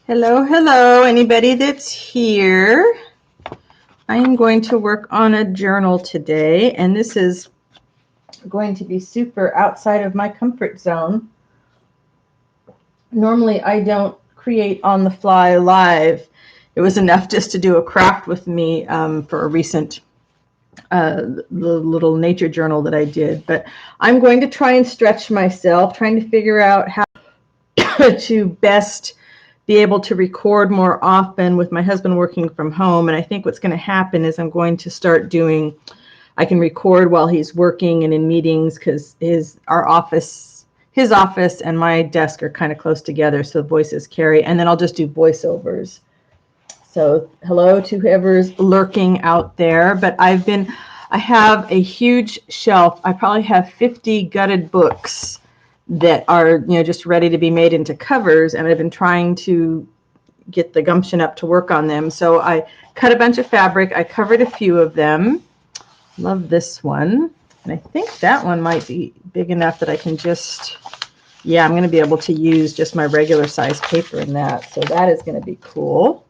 Hello, hello, anybody that's here. I am going to work on a journal today, and this is going to be super outside of my comfort zone. Normally, I don't create on the fly live. It was enough just to do a craft with me for a recent the little nature journal that I did. But I'm going to try and stretch myself, trying to figure out how to best be able to record more often with my husband working from home. And I think what's going to happen is I'm going to start doing, I can record while he's working and in meetings because his office and my desk are kind of close together, so voices carry, and then I'll just do voiceovers. So hello to whoever's lurking out there. But I have a huge shelf. I probably have 50 gutted books that are, just ready to be made into covers, and I've been trying to get the gumption up to work on them. So I cut a bunch of fabric. I covered a few of them. Love this one. And I think that one might be big enough that I can just, I'm going to be able to use just my regular size paper in that. So that is going to be cool.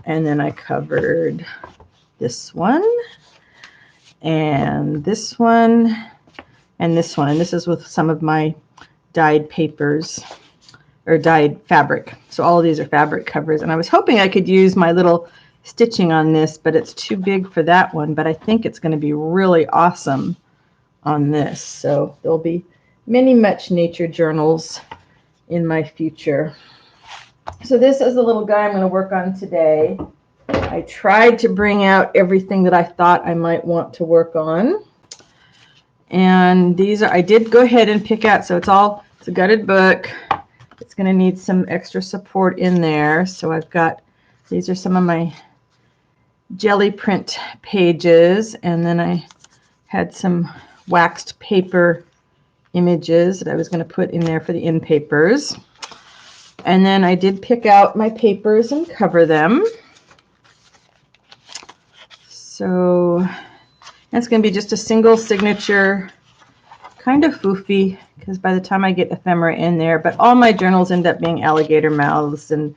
And then I covered this one and this one and this one. And this is with some of my dyed papers or dyed fabric. So all of these are fabric covers. And I was hoping I could use my little stitching on this, but it's too big for that one. But I think it's going to be really awesome on this. So there'll be many much nature journals in my future. So this is the little guy I'm going to work on today. I tried to bring out everything that I thought I might want to work on. And these are, I did go ahead and pick out, so it's a gutted book. It's going to need some extra support in there. So I've got, these are some of my jelly print pages. And then I had some waxed paper images that I was going to put in there for the in papers. And then I did pick out my papers and cover them. So that's going to be just a single signature, kind of foofy, because by the time I get ephemera in there, but all my journals end up being alligator mouths, and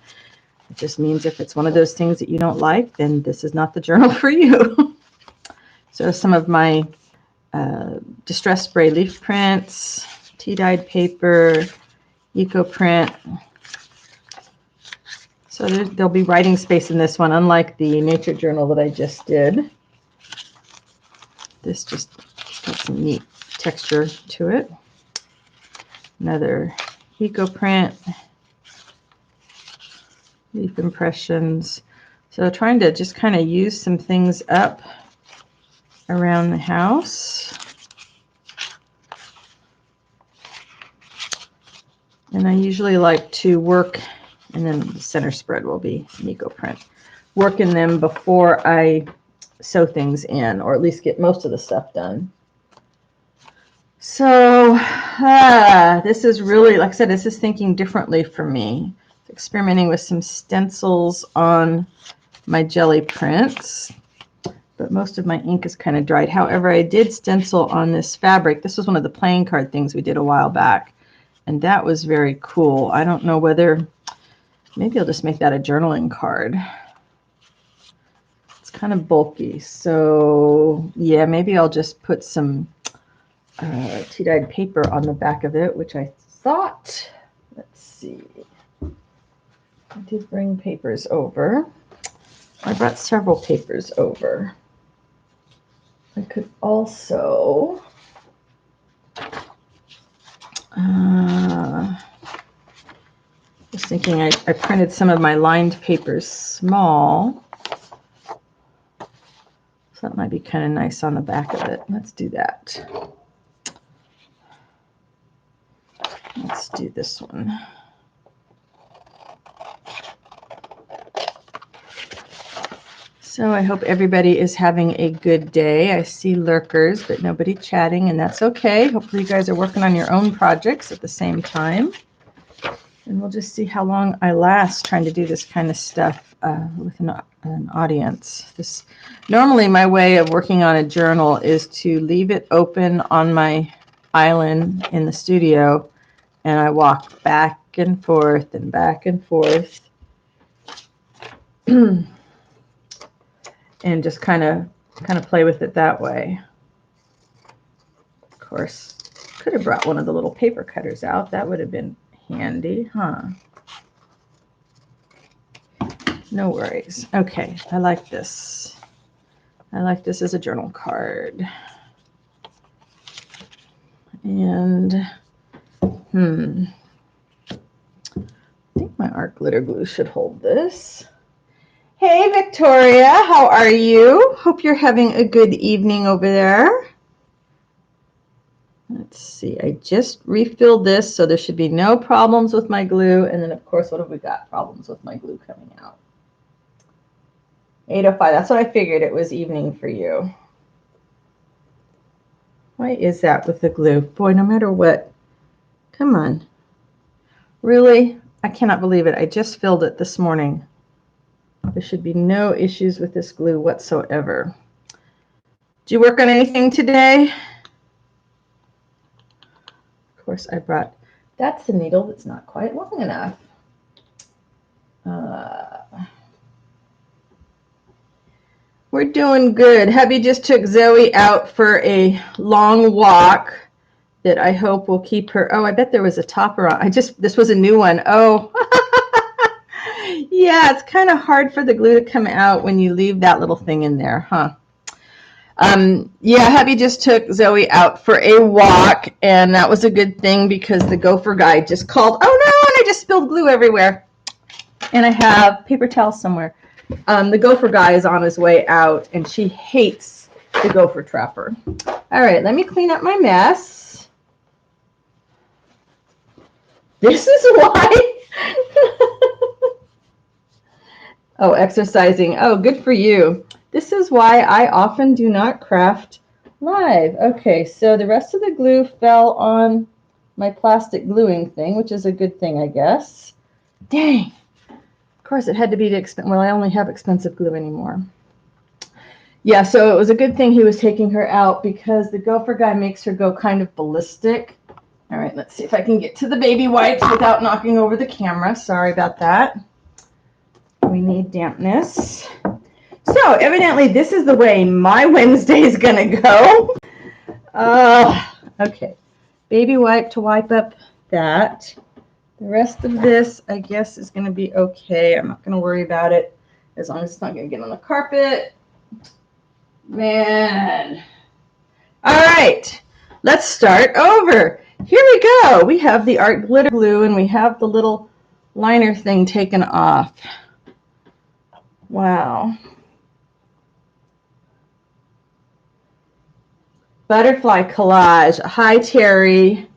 it just means if it's one of those things that you don't like, then this is not the journal for you. So some of my distress spray leaf prints, tea-dyed paper, eco print. So there'll be writing space in this one, unlike the nature journal that I just did. This just got some neat texture to it. Another eco print, leaf impressions. So trying to just kind of use some things up around the house. And I usually like to work, and then the center spread will be some eco print. Work in them before I sew things in, or at least get most of the stuff done. So this is really, like I said, this is thinking differently for me. Experimenting with some stencils on my jelly prints, but most of my ink is kind of dried. However, I did stencil on this fabric. This was one of the playing card things we did a while back, and that was very cool. I don't know whether, maybe I'll just make that a journaling card. It's kind of bulky, so yeah, maybe I'll just put some tea-dyed paper on the back of it, which I thought, let's see, I did bring papers over. I brought several papers over. I could also was thinking I printed some of my lined papers small. So that might be kind of nice on the back of it. Let's do that. Let's do this one. So I hope everybody is having a good day. I see lurkers, but nobody chatting, and that's okay. Hopefully you guys are working on your own projects at the same time. And we'll just see how long I last trying to do this kind of stuff with an audience. Normally my way of working on a journal is to leave it open on my island in the studio, and I walk back and forth and back and forth. and just kind of play with it that way. Of course, could have brought one of the little paper cutters out. That would have been handy, huh? No worries. Okay, I like this. I like this as a journal card. And, I think my art glitter glue should hold this. Hey, Victoria, how are you? Hope you're having a good evening over there. Let's see, I just refilled this, so there should be no problems with my glue. And then, of course, what have we got? Problems with my glue coming out. 8:05, that's what I figured. It was evening for you. Why is that with the glue? Boy, no matter what. Come on. Really? I cannot believe it. I just filled it this morning. There should be no issues with this glue whatsoever. Did you work on anything today? Of course, I brought, that's the needle that's not quite long enough. We're doing good. Hubby just took Zoe out for a long walk that I hope will keep her. Oh, I bet there was a topper on. This was a new one. Oh, yeah, it's kind of hard for the glue to come out when you leave that little thing in there, huh? Yeah, hubby just took Zoe out for a walk, and that was a good thing because the gopher guy just called. Oh no, and I just spilled glue everywhere. And I have paper towels somewhere. The gopher guy is on his way out, and she hates the gopher trapper. All right, let me clean up my mess. This is why. Oh, exercising. Oh, good for you. This is why I often do not craft live. Okay, so the rest of the glue fell on my plastic gluing thing, which is a good thing, I guess. Dang. Of course, it had to be the expensive. Well, I only have expensive glue anymore. Yeah, so it was a good thing he was taking her out because the gopher guy makes her go kind of ballistic. All right, let's see if I can get to the baby wipes without knocking over the camera. Sorry about that. We need dampness. So evidently this is the way my Wednesday is going to go. Okay, baby wipe to wipe up that. The rest of this, I guess, is going to be okay. I'm not going to worry about it as long as it's not going to get on the carpet. Man. All right, let's start over. Here we go. We have the art glitter glue, and we have the little liner thing taken off. Wow. Butterfly collage. Hi, Terry.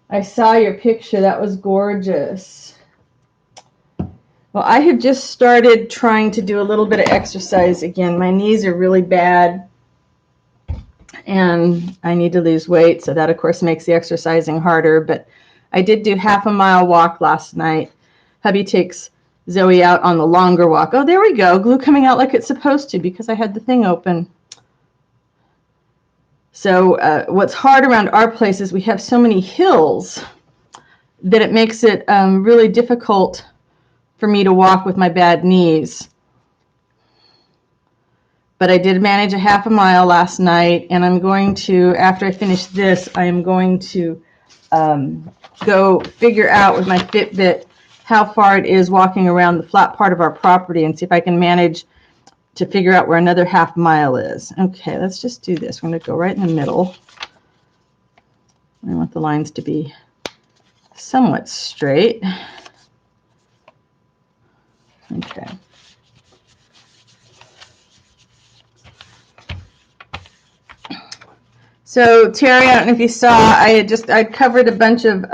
I saw your picture. That was gorgeous. Well, I have just started trying to do a little bit of exercise again. My knees are really bad, and I need to lose weight, so that, of course, makes the exercising harder. But I did do half a mile walk last night. Hubby takes Zoe out on the longer walk. Oh, there we go. Glue coming out like it's supposed to because I had the thing open. So what's hard around our place is we have so many hills that it makes it really difficult for me to walk with my bad knees. But I did manage a half a mile last night, and I'm going to, after I finish this, I am going to go figure out with my Fitbit how far it is walking around the flat part of our property and see if I can manage to figure out where another half mile is. Okay, let's just do this. We're going to go right in the middle. I want the lines to be somewhat straight. Okay. So Terry, I don't know if you saw, I covered a bunch of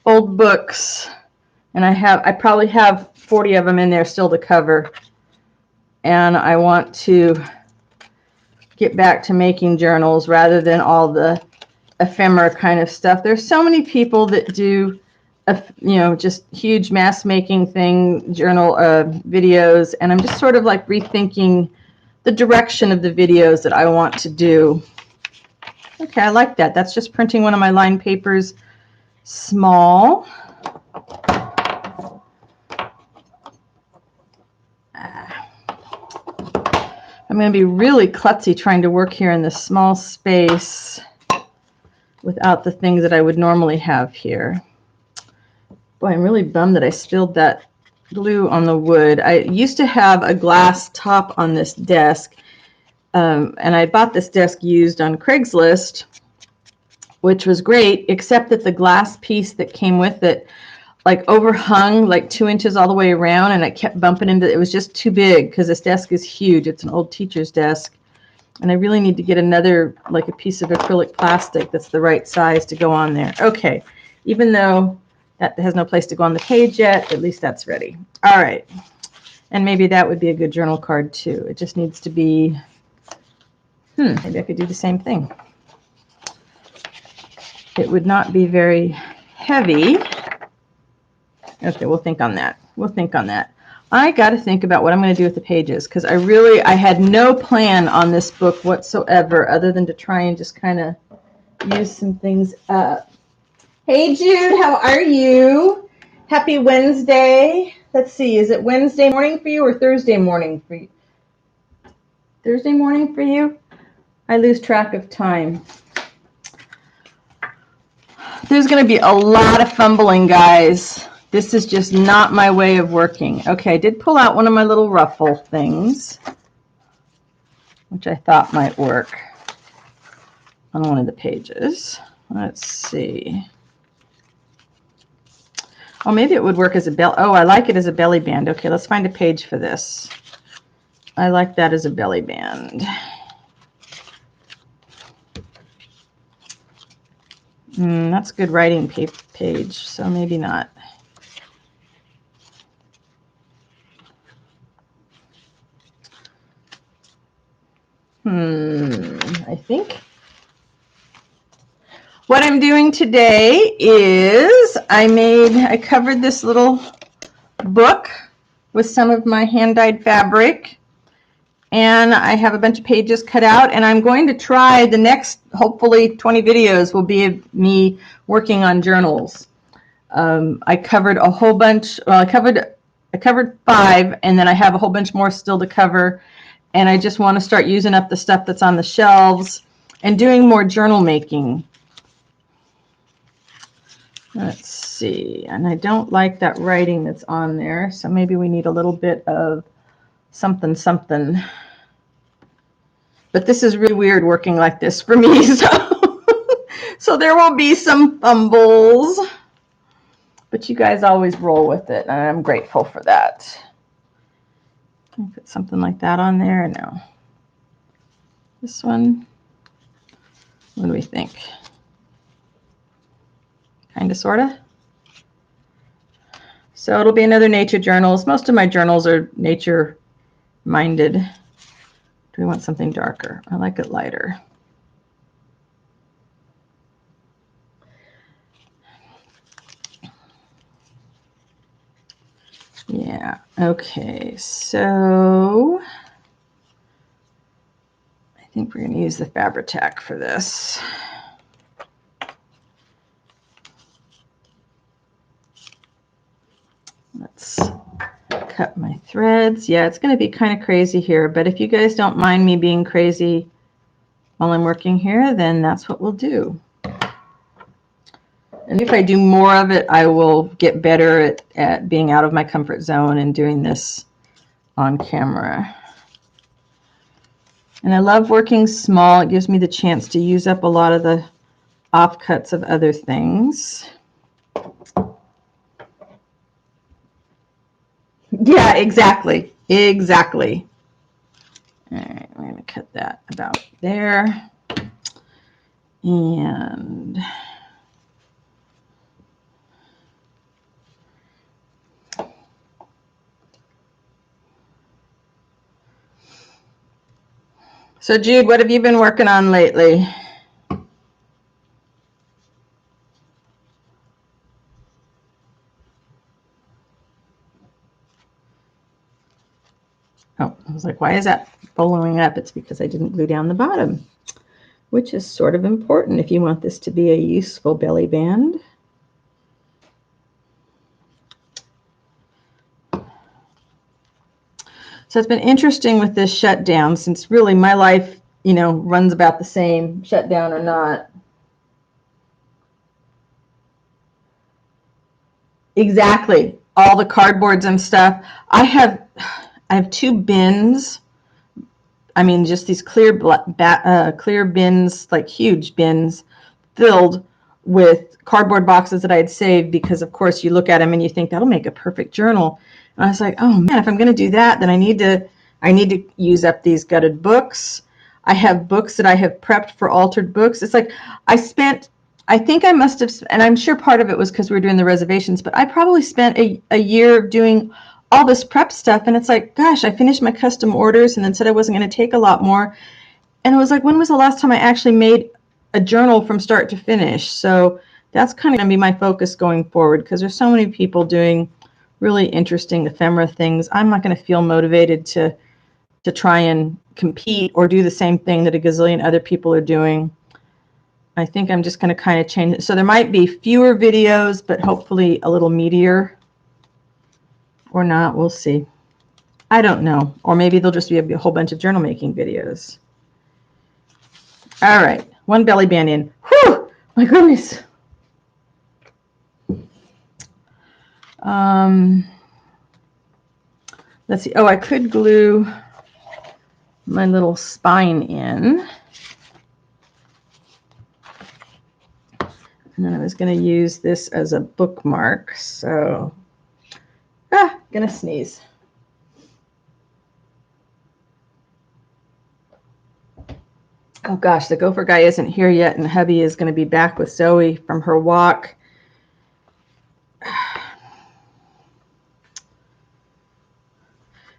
old books, and I probably have 40 of them in there still to cover. And I want to get back to making journals rather than all the ephemera kind of stuff. There's so many people that do, just huge mass making journal videos, and I'm just sort of like rethinking the direction of the videos that I want to do. Okay, I like that. That's just printing one of my line papers small. I'm going to be really klutzy trying to work here in this small space without the things that I would normally have here. Boy, I'm really bummed that I spilled that glue on the wood. I used to have a glass top on this desk, and I bought this desk used on Craigslist, which was great, except that the glass piece that came with it like overhung like 2 inches all the way around, and I kept bumping into it. It was just too big because this desk is huge. It's an old teacher's desk, and I really need to get another, like a piece of acrylic plastic that's the right size to go on there. Okay, even though that has no place to go on the page yet, at least that's ready. All right, and maybe that would be a good journal card too. It just needs to be, maybe I could do the same thing. It would not be very heavy. Okay, we'll think on that. We'll think on that. I got to think about what I'm going to do with the pages, because I had no plan on this book whatsoever other than to try and just kind of use some things up. Hey, Jude, how are you? Happy Wednesday. Let's see, is it Wednesday morning for you or Thursday morning for you? Thursday morning for you? I lose track of time. There's going to be a lot of fumbling, guys. This is just not my way of working. Okay, I did pull out one of my little ruffle things, which I thought might work on one of the pages. Let's see. Oh, maybe it would work as a belly. Oh, I like it as a belly band. Okay, let's find a page for this. I like that as a belly band. That's a good writing page, so maybe not. I think what I'm doing today is I covered this little book with some of my hand-dyed fabric, and I have a bunch of pages cut out, and I'm going to try the next, hopefully 20 videos will be me working on journals. I covered a whole bunch. Well, I covered 5, and then I have a whole bunch more still to cover. And I just want to start using up the stuff that's on the shelves and doing more journal making. Let's see. And I don't like that writing that's on there, so maybe we need a little bit of something, something. But this is really weird working like this for me, so there will be some fumbles. But you guys always roll with it, and I'm grateful for that. Can I put something like that on there? No. This one, what do we think? Kind of, sort of. So it'll be another nature journals. Most of my journals are nature minded. Do we want something darker? I like it lighter. Yeah, okay, so I think we're going to use the Fabri Tack for this. Let's cut my threads. Yeah, it's going to be kind of crazy here, but if you guys don't mind me being crazy while I'm working here, then that's what we'll do. And if I do more of it, I will get better at being out of my comfort zone and doing this on camera. And I love working small. It gives me the chance to use up a lot of the offcuts of other things. Yeah, exactly. Exactly. All right, we're going to cut that about there. And so, Jude, what have you been working on lately? Oh, I was like, why is that following up? It's because I didn't glue down the bottom, which is sort of important if you want this to be a useful belly band. So it's been interesting with this shutdown, since really my life, you know, runs about the same, shutdown or not. Exactly. All the cardboards and stuff. I have 2 bins. I mean, just these clear bins, like huge bins, filled with cardboard boxes that I had saved, because of course you look at them and you think that'll make a perfect journal. And I was like, oh man, if I'm going to do that, then I need to use up these gutted books. I have books that I have prepped for altered books. It's like I think I must have, and I'm sure part of it was because we were doing the reservations, but I probably spent a year doing all this prep stuff. And it's like, gosh, I finished my custom orders and then said I wasn't going to take a lot more. And it was like, when was the last time I actually made a journal from start to finish? So that's kind of going to be my focus going forward, because there's so many people doing really interesting ephemera things. I'm not going to feel motivated to try and compete or do the same thing that a gazillion other people are doing. I think I'm just going to kind of change it. So there might be fewer videos, but hopefully a little meatier, or not. We'll see. I don't know. Or maybe there'll just be a whole bunch of journal making videos. All right. 1 belly band in. Whew! My goodness. Let's see. Oh, I could glue my little spine in. And then I was going to use this as a bookmark. So, gonna sneeze. Oh gosh, the gopher guy isn't here yet, and hubby is going to be back with Zoe from her walk.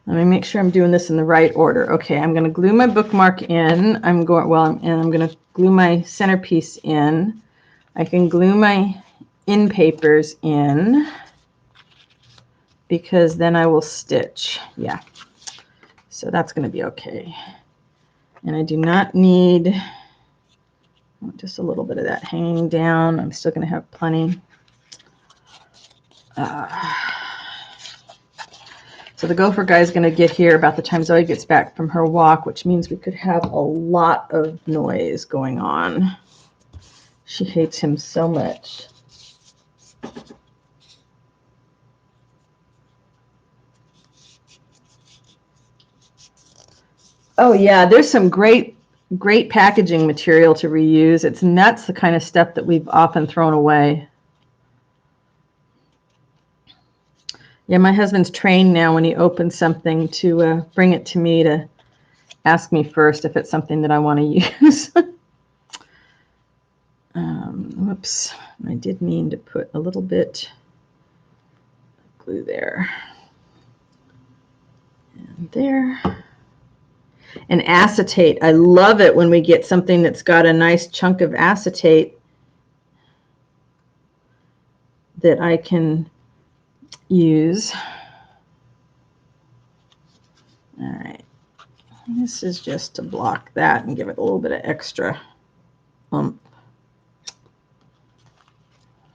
Let me make sure I'm doing this in the right order. Okay, I'm going to glue my bookmark in. I'm going to glue my centerpiece in. I can glue my in papers in, because then I will stitch. Yeah, so that's going to be okay. And I do not need just a little bit of that hanging down. I'm still going to have plenty. So the gopher guy is going to get here about the time Zoe gets back from her walk, which means we could have a lot of noise going on. She hates him so much. Oh yeah, there's some great packaging material to reuse. It's nuts, the kind of stuff that we've often thrown away. Yeah, my husband's trained now when he opens something to bring it to me to ask me first if it's something that I want to use. Whoops, I did mean to put a little bit of glue there. And there. And acetate, I love it when we get something that's got a nice chunk of acetate that I can use. All right, this is just to block that and give it a little bit of extra oomph.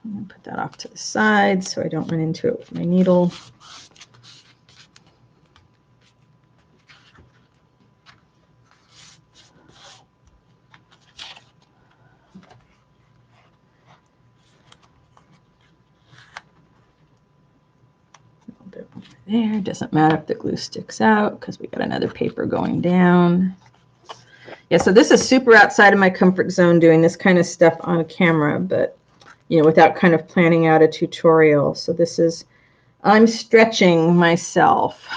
I'm going to put that off to the side so I don't run into it with my needle. There, doesn't matter if the glue sticks out because we got another paper going down. Yeah, so this is super outside of my comfort zone doing this kind of stuff on camera, but you know, without kind of planning out a tutorial. So this is, I'm stretching myself.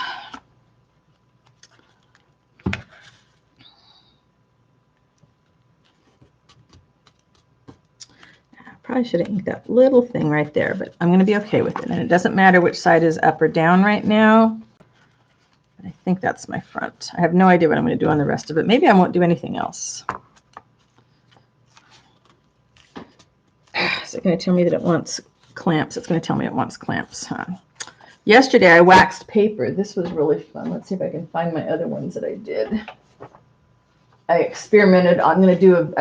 Probably should have inked that little thing right there, but I'm going to be okay with it. And it doesn't matter which side is up or down right now. But I think that's my front. I have no idea what I'm going to do on the rest of it. Maybe I won't do anything else. Is it going to tell me that it wants clamps? It's going to tell me it wants clamps, huh? Yesterday I waxed paper. This was really fun. Let's see if I can find my other ones that I did. I experimented. I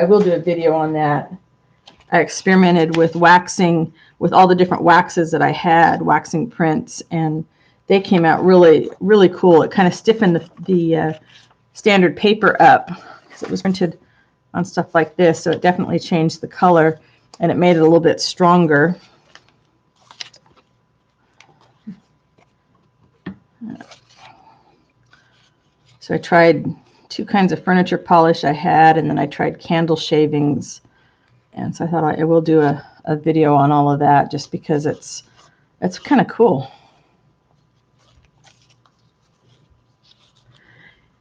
will do a video on that. I experimented with waxing with all the different waxes that I had, waxing prints, and they came out really, really cool. It kind of stiffened the standard paper up because it was printed on stuff like this, so it definitely changed the color and it made it a little bit stronger. So I tried 2 kinds of furniture polish I had, and then I tried candle shavings, and so I thought I will do a video on all of that just because it's kind of cool.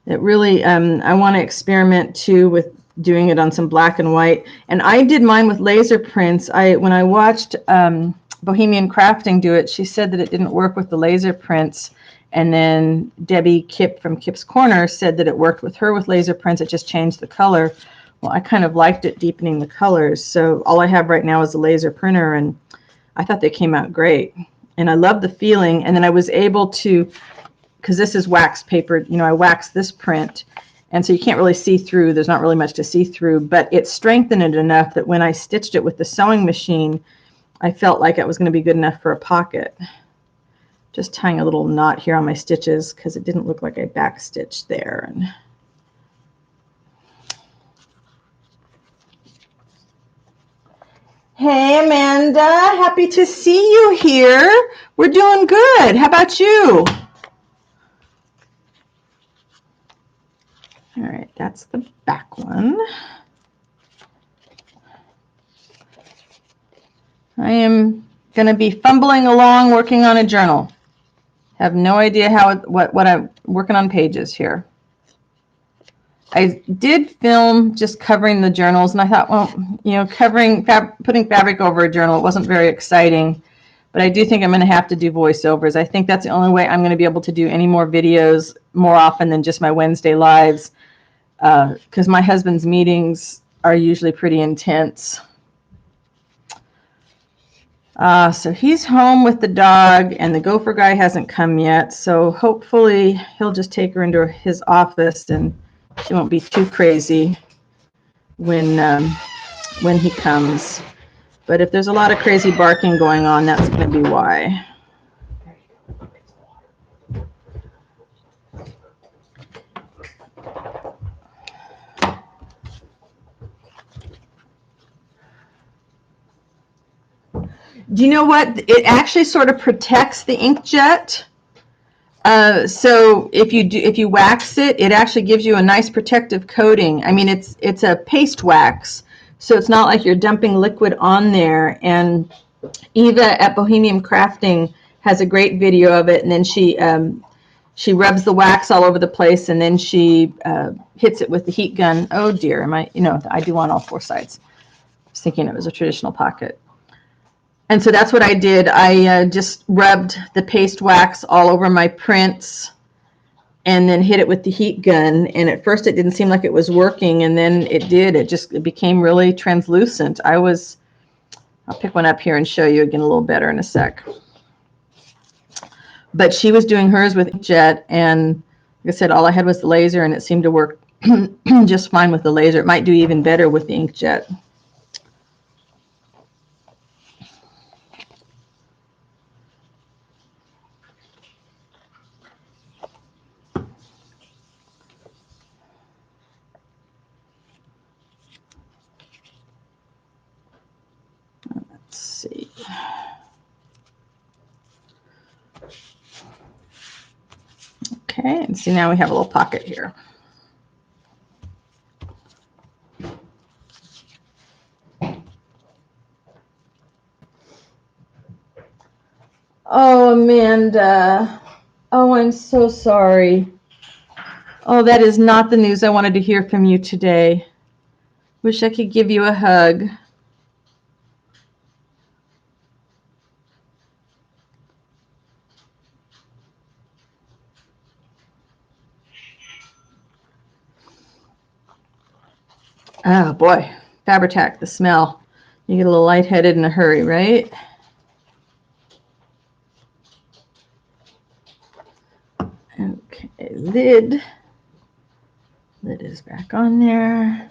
It really, I want to experiment too with doing it on some black and white. And I did mine with laser prints. When I watched Bohemian Crafting do it, she said that it didn't work with the laser prints. And then Debbie Kipp from Kipp's Corner said that it worked with her with laser prints. It just changed the color. Well, I kind of liked it deepening the colors. So all I have right now is a laser printer, and I thought they came out great. And I love the feeling. And then I was able to, because this is wax paper, you know, I waxed this print, and so you can't really see through. There's not really much to see through, but it strengthened it enough that when I stitched it with the sewing machine, I felt like it was going to be good enough for a pocket. Just tying a little knot here on my stitches because it didn't look like I back stitched there. And hey, Amanda, happy to see you here. We're doing good. How about you? All right, that's the back one. I am going to be fumbling along working on a journal. Have no idea what I'm working on pages here. I did film just covering the journals, and I thought, well, you know, putting fabric over a journal, it wasn't very exciting. But I do think I'm going to have to do voiceovers. I think that's the only way I'm going to be able to do any more videos more often than just my Wednesday lives, because my husband's meetings are usually pretty intense. So he's home with the dog, and the gopher guy hasn't come yet. So hopefully he'll just take her into his office, and she won't be too crazy when he comes. But if there's a lot of crazy barking going on, that's going to be why. Do you know what? It actually sort of protects the inkjet. So if you wax it, it actually gives you a nice protective coating. I mean, it's a paste wax, so it's not like you're dumping liquid on there. And Eva at Bohemian Crafting has a great video of it, and then she rubs the wax all over the place, and then she hits it with the heat gun. Oh dear, I do want all 4 sides. I was thinking it was a traditional pocket. And so that's what I did. I just rubbed the paste wax all over my prints and then hit it with the heat gun. And at first it didn't seem like it was working, and then it did. It became really translucent. I'll pick one up here and show you again a little better in a sec. But she was doing hers with inkjet, and like I said, all I had was the laser, and it seemed to work just fine with the laser. It might do even better with the inkjet. Let's see. Okay, and see, now we have a little pocket here. Oh, Amanda. Oh, I'm so sorry. Oh, that is not the news I wanted to hear from you today. Wish I could give you a hug. Oh boy, Fabri Tack, the smell. You get a little lightheaded in a hurry, right? Okay, lid. Lid is back on there.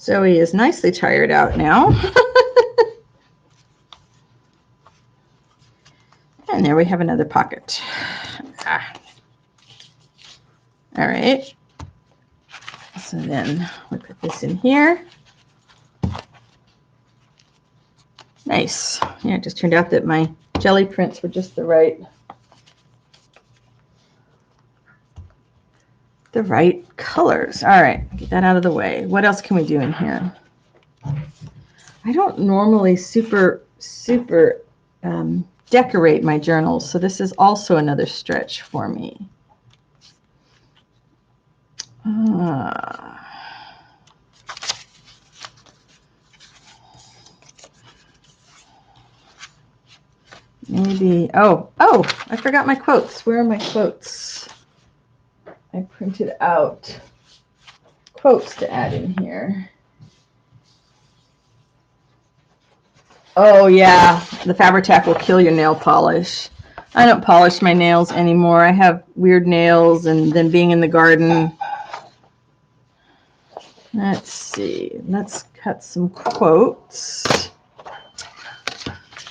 Zoe is nicely tired out now. And And there we have another pocket. All right. So then we put this in here. Nice. Yeah, it just turned out that my jelly prints were just the right colors. All right, get that out of the way. What else can we do in here? I don't normally super decorate my journals, so this is also another stretch for me. Maybe, oh, I forgot my quotes. Where are my quotes? I printed out quotes to add in here. Oh yeah, the Fabri Tack will kill your nail polish. I don't polish my nails anymore. I have weird nails, and then being in the garden. Let's see. Let's cut some quotes.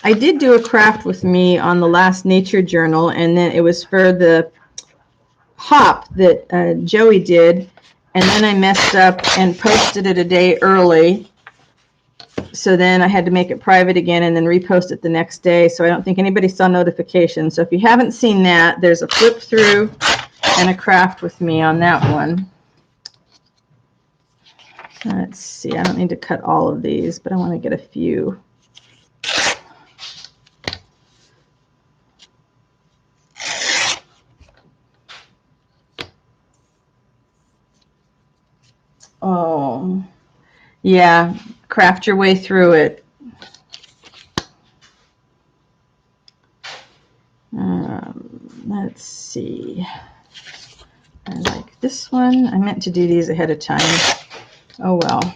I did do a craft with me on the last nature journal, and then it was for the hop that Joey did, and then I messed up and posted it a day early. So then I had to make it private again and then repost it the next day. So I don't think anybody saw notifications. So if you haven't seen that, there's a flip through and a craft with me on that one. Let's see. I don't need to cut all of these, but I want to get a few. Oh, yeah. Craft your way through it. Let's see. I like this one. I meant to do these ahead of time. Oh well.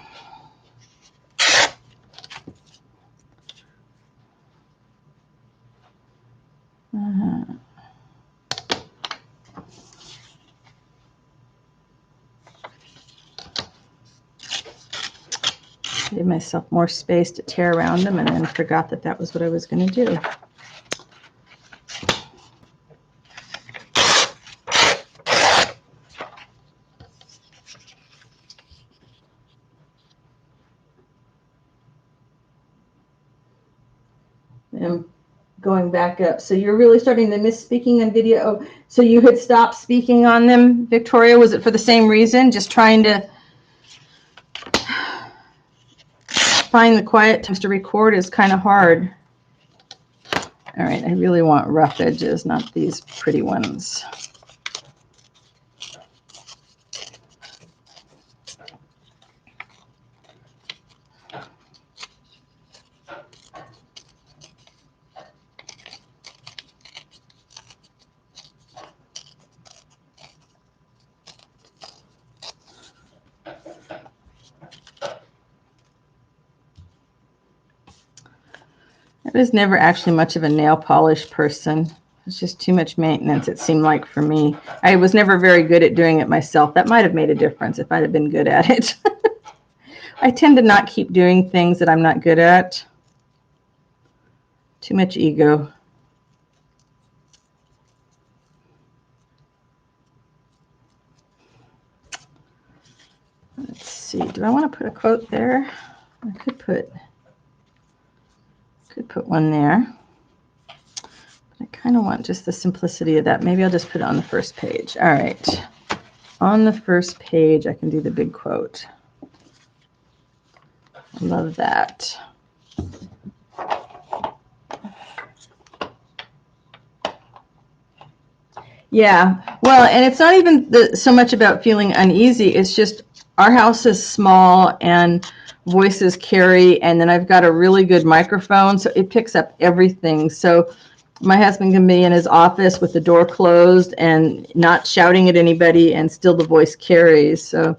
Gave myself more space to tear around them, and then forgot that that was what I was going to do. I'm going back up. So you're really starting to miss speaking on video. Oh, so you had stopped speaking on them, Victoria? Was it for the same reason? Just trying to find the quiet times to record is kind of hard. All right, I really want rough edges, not these pretty ones. I was never actually much of a nail polish person. It's just too much maintenance, it seemed like, for me. I was never very good at doing it myself. That might have made a difference if I'd have been good at it. I tend to not keep doing things that I'm not good at. Too much ego. Let's see. Do I want to put a quote there? I could put one there. But I kind of want just the simplicity of that. Maybe I'll just put it on the first page. All right. On the first page, I can do the big quote. I love that. Yeah. Well, and it's not even so much about feeling uneasy. It's just our house is small and voices carry, and then I've got a really good microphone, so it picks up everything. So my husband can be in his office with the door closed and not shouting at anybody, and still the voice carries. So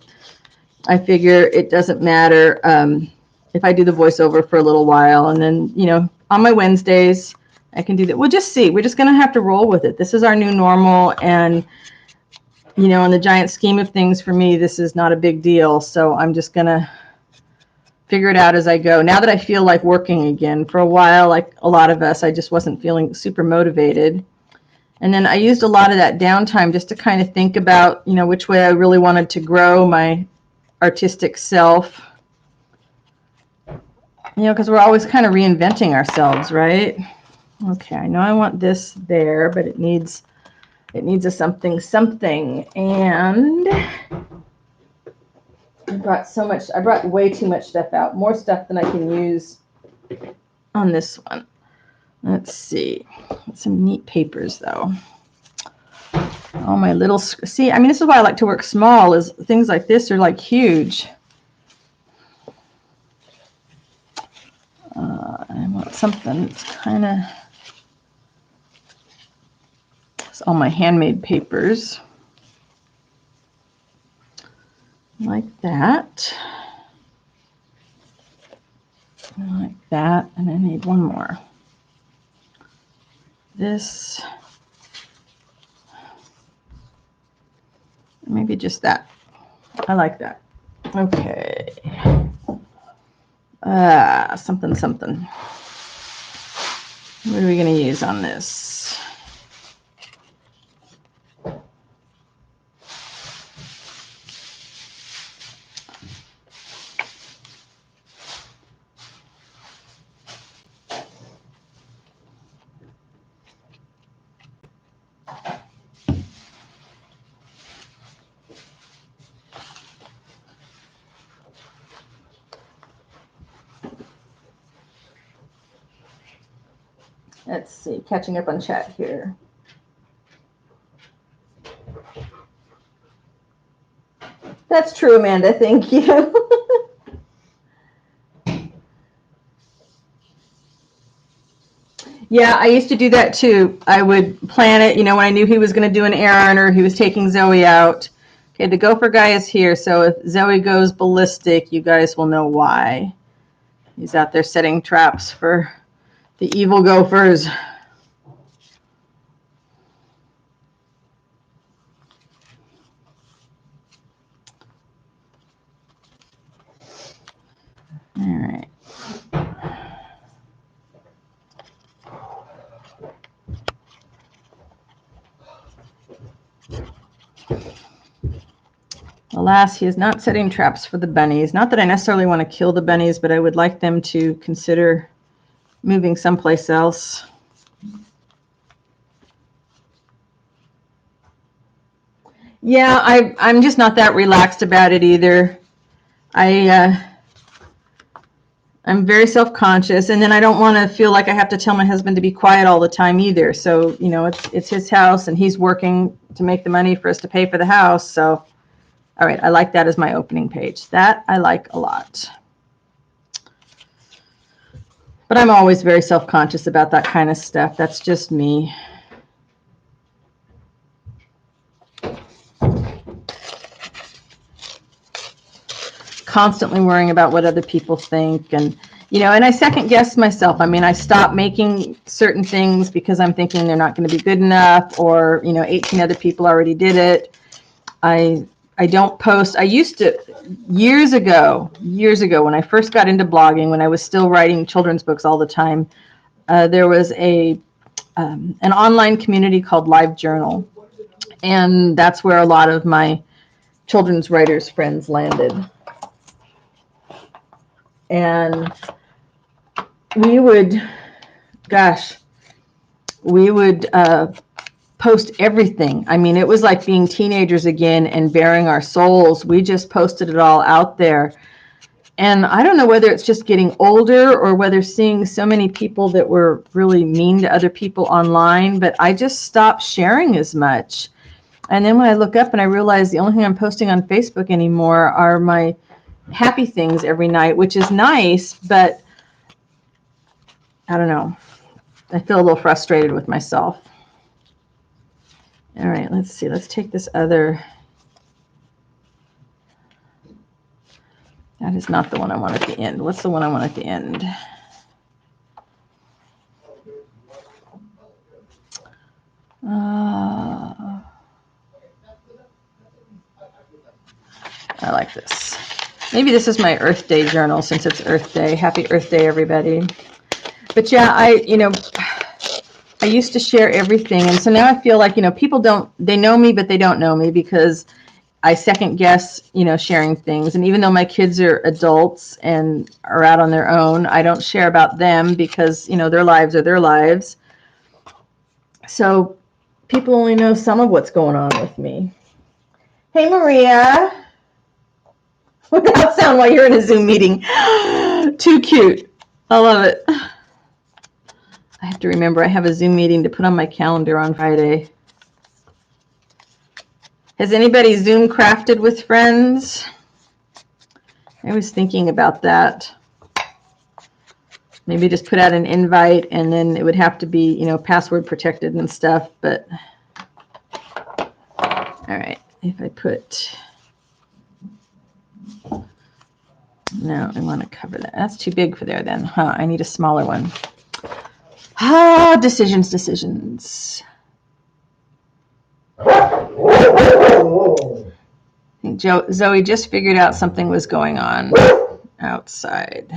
I figure it doesn't matter if I do the voiceover for a little while, and then, you know, on my Wednesdays, I can do that. We'll just see. We're just going to have to roll with it. This is our new normal, and, you know, in the giant scheme of things, for me, this is not a big deal. So I'm just going to figure it out as I go. Now that I feel like working again, for a while, like a lot of us, I just wasn't feeling super motivated. And then I used a lot of that downtime just to kind of think about, you know, which way I really wanted to grow my artistic self. You know, because we're always kind of reinventing ourselves, right? Okay, I know I want this there, but it needs a something. And I brought way too much stuff out. More stuff than I can use on this one. Let's see. Some neat papers, though. All my little, see, I mean, this is why I like to work small, is things like this are like huge. I want something that's kind of, it's all my handmade papers. Like that. Like that, and I need one more. This, maybe just that. I like that. Okay. Something. What are we going to use on this? Let's see, catching up on chat here. That's true, Amanda. Thank you. Yeah, I used to do that too. I would plan it, you know, when I knew he was going to do an errand or he was taking Zoe out. Okay, the gopher guy is here, so if Zoe goes ballistic, you guys will know why. He's out there setting traps for the evil gophers. All right. Alas, he is not setting traps for the bunnies. Not that I necessarily want to kill the bunnies, but I would like them to consider moving someplace else. Yeah, I'm just not that relaxed about it either. I'm very self-conscious, and then I don't want to feel like I have to tell my husband to be quiet all the time either. So, you know, it's his house, and he's working to make the money for us to pay for the house. So, all right, I like that as my opening page. That I like a lot. But I'm always very self-conscious about that kind of stuff. That's just me. Constantly worrying about what other people think, and you know, and I second guess myself. I mean, I stop making certain things because I'm thinking they're not going to be good enough, or you know, 18 other people already did it. I don't post. I used to, years ago when I first got into blogging, when I was still writing children's books all the time, there was an online community called LiveJournal, and that's where a lot of my children's writers friends landed. And we would post everything. I mean, it was like being teenagers again and bearing our souls. We just posted it all out there. And I don't know whether it's just getting older or whether seeing so many people that were really mean to other people online, but I just stopped sharing as much. And then when I look up and I realize the only thing I'm posting on Facebook anymore are my happy things every night, which is nice, but I don't know. I feel a little frustrated with myself. All right, let's see. Let's take this other. That is not the one I want at the end. What's the one I want at the end? I like this. Maybe this is my Earth Day journal since it's Earth Day. Happy Earth Day, everybody. But yeah, I used to share everything. And so now I feel like, people they know me, but they don't know me because I second guess, sharing things. And even though my kids are adults and are out on their own, I don't share about them because, their lives are their lives. So people only know some of what's going on with me. Hey, Maria. Without sound while you're in a Zoom meeting. Too cute. I love it. I have to remember I have a Zoom meeting to put on my calendar on Friday. Has anybody Zoom crafted with friends? I was thinking about that. Maybe just put out an invite and then it would have to be, password protected and stuff. But all right, if I put, no, I want to cover that. That's too big for there then, huh? I need a smaller one. Decisions. I think Zoe just figured out something was going on outside.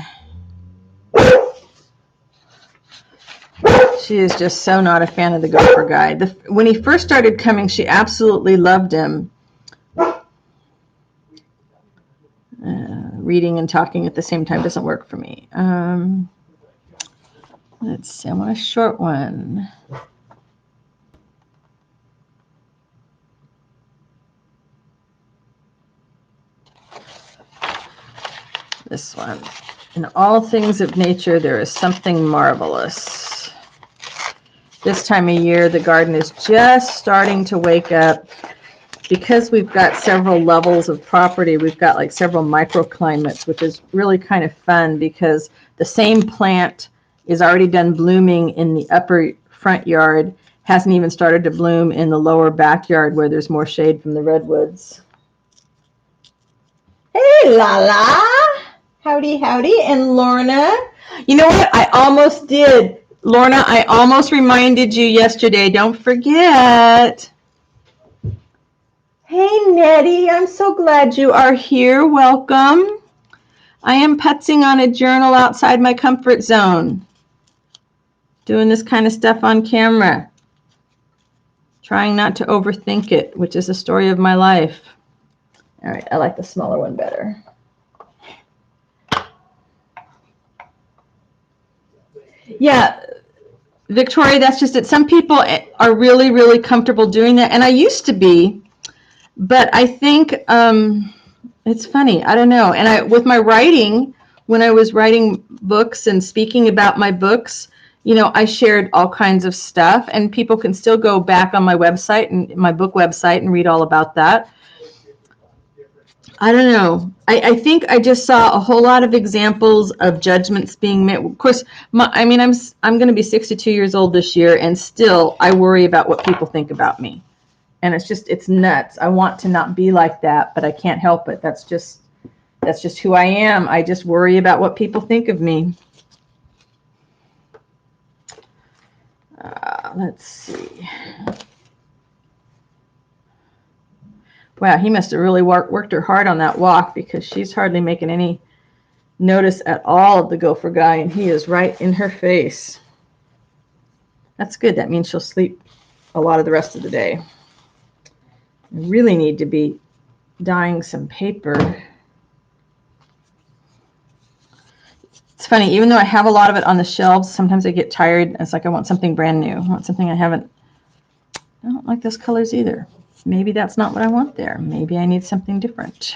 She is just so not a fan of the gopher guy. When he first started coming, she absolutely loved him. Reading and talking at the same time doesn't work for me. Let's see, I want a short one. This one. In all things of nature, there is something marvelous. This time of year, the garden is just starting to wake up. Because we've got several levels of property, we've got like several microclimates, which is really kind of fun because the same plant is already done blooming in the upper front yard, hasn't even started to bloom in the lower backyard where there's more shade from the redwoods. Hey, Lala. Howdy. And Lorna. You know what? I almost did. Lorna, I almost reminded you yesterday. Don't forget. Hey, Nettie. I'm so glad you are here. Welcome. I am putzing on a journal outside my comfort zone. Doing this kind of stuff on camera. Trying not to overthink it, which is the story of my life. All right, I like the smaller one better. Yeah, Victoria, that's just it. Some people are really, really comfortable doing that, and I used to be, but I think it's funny. I don't know. And with my writing, when I was writing books and speaking about my books, I shared all kinds of stuff, and people can still go back on my website and my book website and read all about that. I don't know. I think I just saw a whole lot of examples of judgments being made. Of course, I'm going to be 62 years old this year, and still I worry about what people think about me. And it's nuts. I want to not be like that, but I can't help it. That's just who I am. I just worry about what people think of me. Let's see. Wow, he must have really worked her hard on that walk because she's hardly making any notice at all of the gopher guy, and he is right in her face. That's good. That means she'll sleep a lot of the rest of the day. I really need to be dyeing some paper. It's funny, even though I have a lot of it on the shelves, sometimes I get tired. It's like I want something brand new. I want something I don't like those colors either. Maybe that's not what I want there. Maybe I need something different.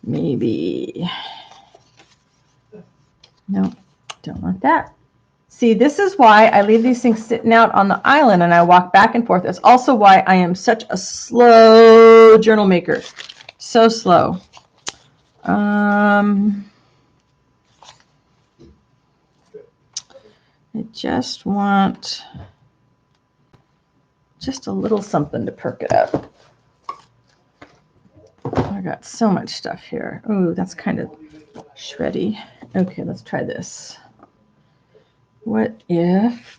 Maybe. No, don't want that. See, this is why I leave these things sitting out on the island and I walk back and forth. It's also why I am such a slow journal maker. So slow. I just want just a little something to perk it up. I got so much stuff here. Oh, that's kind of shreddy. Okay, let's try this. What if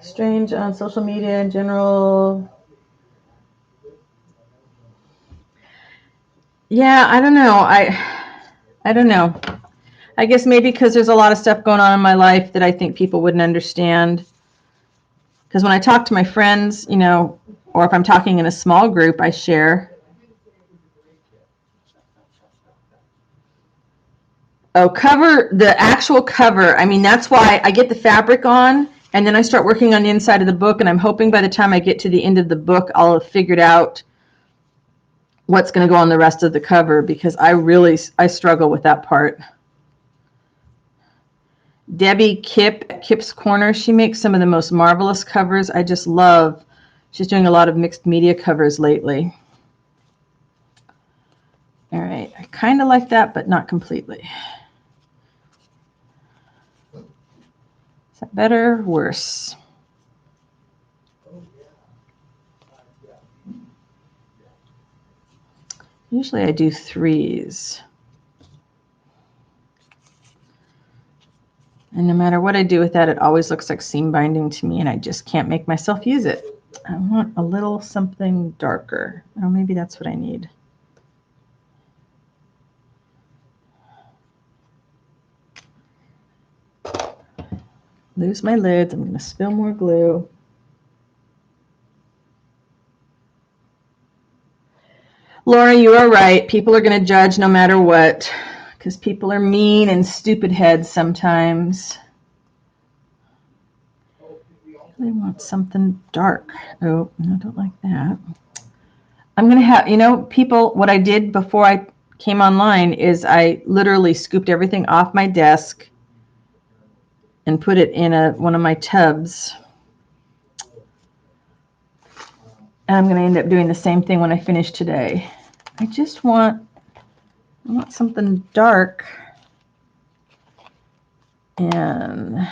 Strange on social media in general. Yeah, I don't know. I don't know. I guess maybe because there's a lot of stuff going on in my life that I think people wouldn't understand. Because when I talk to my friends, you know, or if I'm talking in a small group, I share. Oh, cover, the actual cover. I mean, that's why I get the fabric on, and then I start working on the inside of the book, and I'm hoping by the time I get to the end of the book, I'll have figured out what's going to go on the rest of the cover, because I struggle with that part. Debbie Kipp at Kipp's Corner, she makes some of the most marvelous covers. I just love, she's doing a lot of mixed media covers lately. All right, I kind of like that, but not completely. Is that better or worse? Usually I do 3s. And no matter what I do with that, it always looks like seam binding to me, and I just can't make myself use it. I want a little something darker. Oh, maybe that's what I need. Lose my lids. I'm going to spill more glue. Laura, you are right. People are going to judge no matter what, because people are mean and stupid heads sometimes. They want something dark. Oh, no, I don't like that. I'm going to have, you know, people, what I did before I came online is I literally scooped everything off my desk and put it in one of my tubs. And I'm going to end up doing the same thing when I finish today. I want something dark. And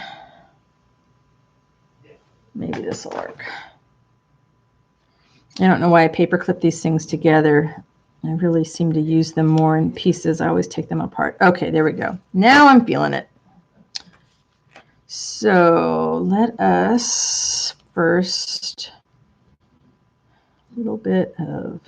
maybe this will work. I don't know why I paperclip these things together. I really seem to use them more in pieces. I always take them apart. Okay, there we go. Now I'm feeling it. So let us first, a little bit of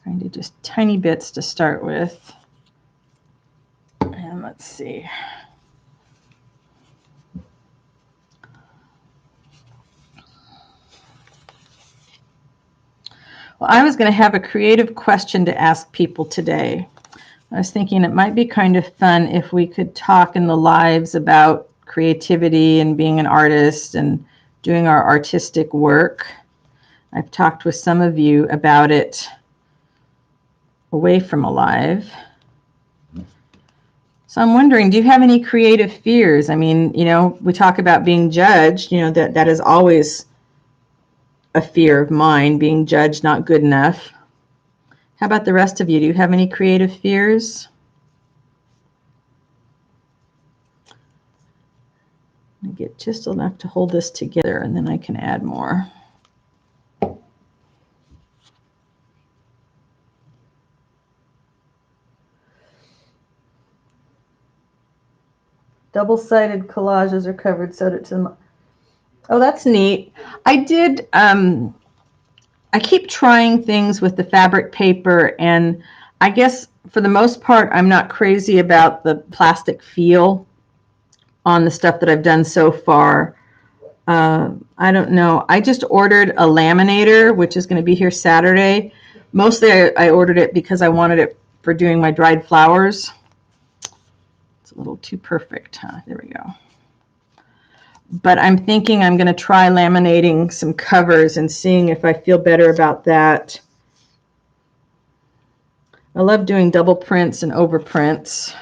kind of just tiny bits to start with. And let's see. Well, I was going to have a creative question to ask people today. I was thinking it might be kind of fun if we could talk in the lives about creativity and being an artist and doing our artistic work. I've talked with some of you about it away from a live. So I'm wondering, do you have any creative fears? I mean, you know, we talk about being judged, you know, that is always a fear of mine, being judged not good enough. How about the rest of you? Do you have any creative fears? I get just enough to hold this together, and then I can add more. Double-sided collages are covered, sewed it to them. Oh, that's neat. I did, I keep trying things with the fabric paper, and I guess for the most part, I'm not crazy about the plastic feel on the stuff that I've done so far. I don't know. I just ordered a laminator, which is going to be here Saturday. Mostly I ordered it because I wanted it for doing my dried flowers. It's a little too perfect, huh? There we go. But I'm thinking I'm going to try laminating some covers and seeing if I feel better about that. I love doing double prints and over prints.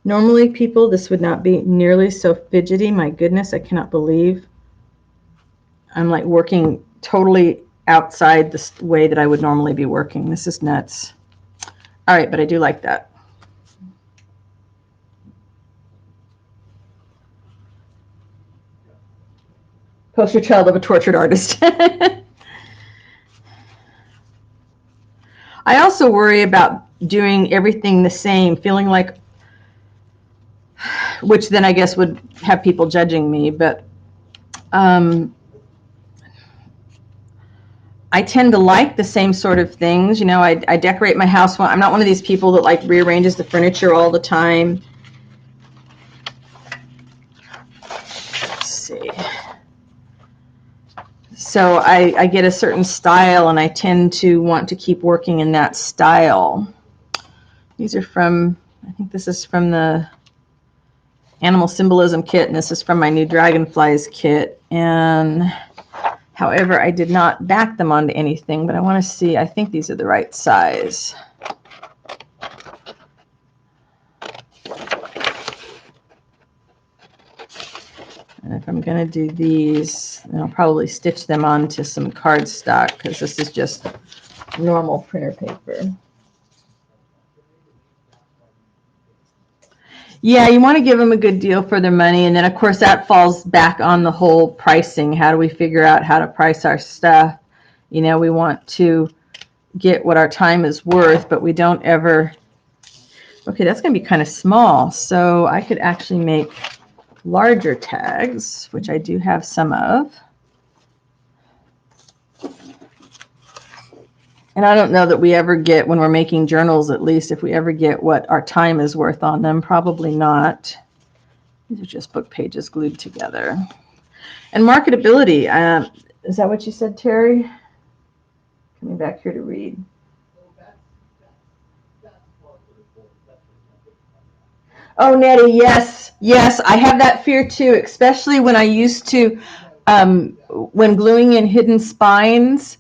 Normally, people, this would not be nearly so fidgety. My goodness, I cannot believe I'm like working totally outside the way that I would normally be working. This is nuts. All right, but I do like that. Poster child of a tortured artist. I also worry about doing everything the same, feeling like, which then I guess would have people judging me, but I tend to like the same sort of things. You know, I decorate my house. I'm not one of these people that like rearranges the furniture all the time. Let's see. So I get a certain style, and I tend to want to keep working in that style. These are from, I think this is from the Animal Symbolism kit, and this is from my new Dragonflies kit. And however, I did not back them onto anything, but I want to see, I think these are the right size. And if I'm going to do these, then I'll probably stitch them onto some cardstock, because this is just normal printer paper. Yeah, you want to give them a good deal for their money. And then, of course, that falls back on the whole pricing. How do we figure out how to price our stuff? You know, we want to get what our time is worth, but we don't ever... Okay, that's going to be kind of small. So I could actually make larger tags, which I do have some of. And I don't know that we ever get, when we're making journals, at least, if we ever get what our time is worth on them. Probably not. These are just book pages glued together. And marketability. Is that what you said, Terry? Coming back here to read. Oh, Nettie, yes. Yes, I have that fear too, especially when I used to, when gluing in hidden spines.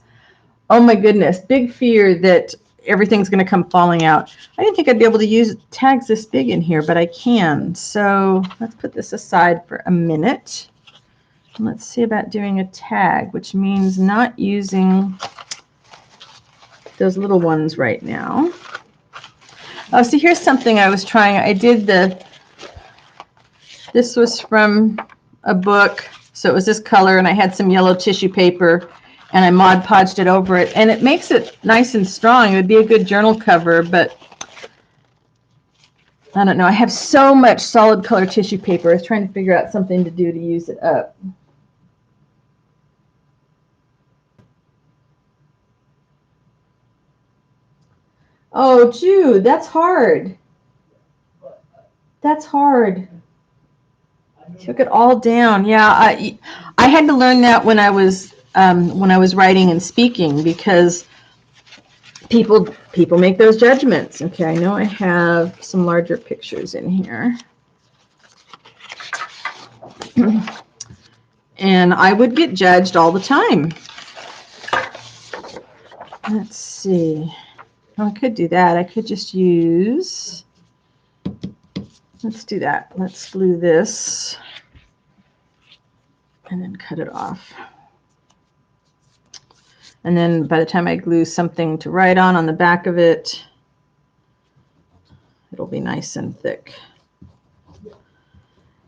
Oh my goodness, big fear that everything's going to come falling out. I didn't think I'd be able to use tags this big in here, but I can. So let's put this aside for a minute. And let's see about doing a tag, which means not using those little ones right now. Oh, see, here's something I was trying. I did this was from a book, so it was this color, and I had some yellow tissue paper, and I Mod Podged it over it, and it makes it nice and strong. It would be a good journal cover, but I don't know. I have so much solid color tissue paper. I was trying to figure out something to do to use it up. Oh, Jude, that's hard. That's hard. Took it all down. Yeah, I had to learn that when I was writing and speaking, because people make those judgments. Okay, I know I have some larger pictures in here. And I would get judged all the time. Let's see. Oh, I could do that. I could just use, let's do that. Let's glue this and then cut it off. And then by the time I glue something to write on the back of it, it'll be nice and thick.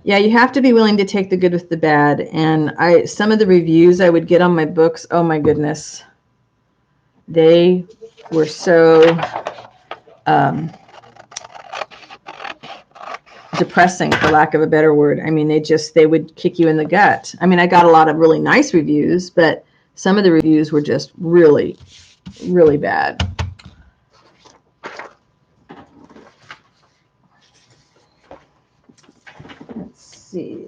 Yeah, you have to be willing to take the good with the bad. And some of the reviews I would get on my books, oh my goodness, they were so depressing, for lack of a better word. I mean, they would kick you in the gut. I mean, I got a lot of really nice reviews, but some of the reviews were just really, really bad. Let's see.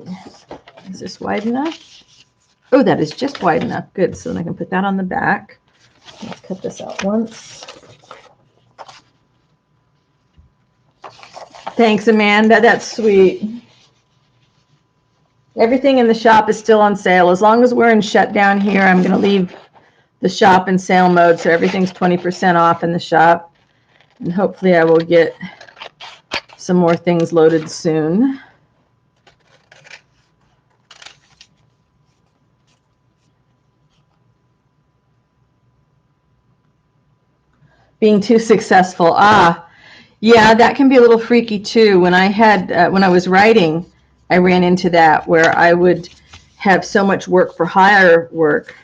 Is this wide enough? Oh, that is just wide enough. Good. So then I can put that on the back. Let's cut this out once. Thanks, Amanda. That's sweet. Everything in the shop is still on sale. As long as we're in shutdown here, I'm going to leave the shop in sale mode, so everything's 20% off in the shop. And hopefully I will get some more things loaded soon. Being too successful. Yeah, that can be a little freaky too. When I was writing, I ran into that, where I would have so much work for hire work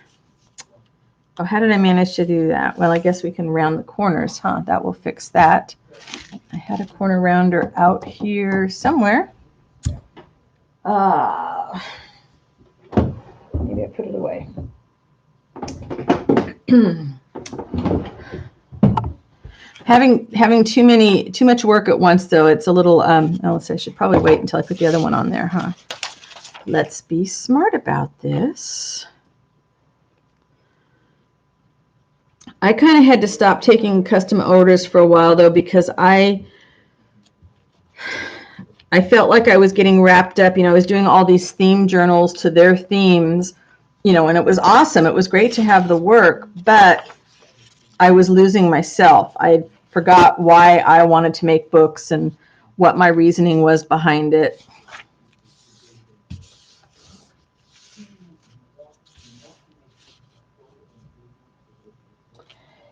Oh, how did I manage to do that? Well, I guess we can round the corners, huh? That will fix that. I had a corner rounder out here somewhere. Maybe I put it away. Having too much work at once, though, it's a little. Let's say I should probably wait until I put the other one on there, huh? Let's be smart about this. I kind of had to stop taking custom orders for a while, though, because I felt like I was getting wrapped up. I was doing all these theme journals to their themes, and it was awesome. It was great to have the work, but I was losing myself. I forgot why I wanted to make books and what my reasoning was behind it.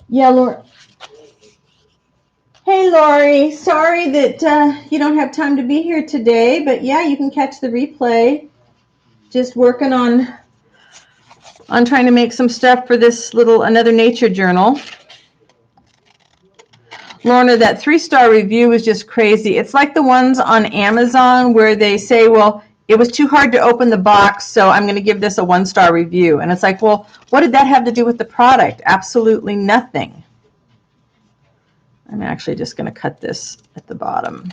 Yeah, Laurie. Hey, Laurie. Sorry that you don't have time to be here today, but yeah, you can catch the replay. Just working on trying to make some stuff for this another nature journal. Lorna, that 3-star review was just crazy. It's like the ones on Amazon where they say, well, it was too hard to open the box, so I'm going to give this a 1-star review. And it's like, well, what did that have to do with the product? Absolutely nothing. I'm actually just going to cut this at the bottom.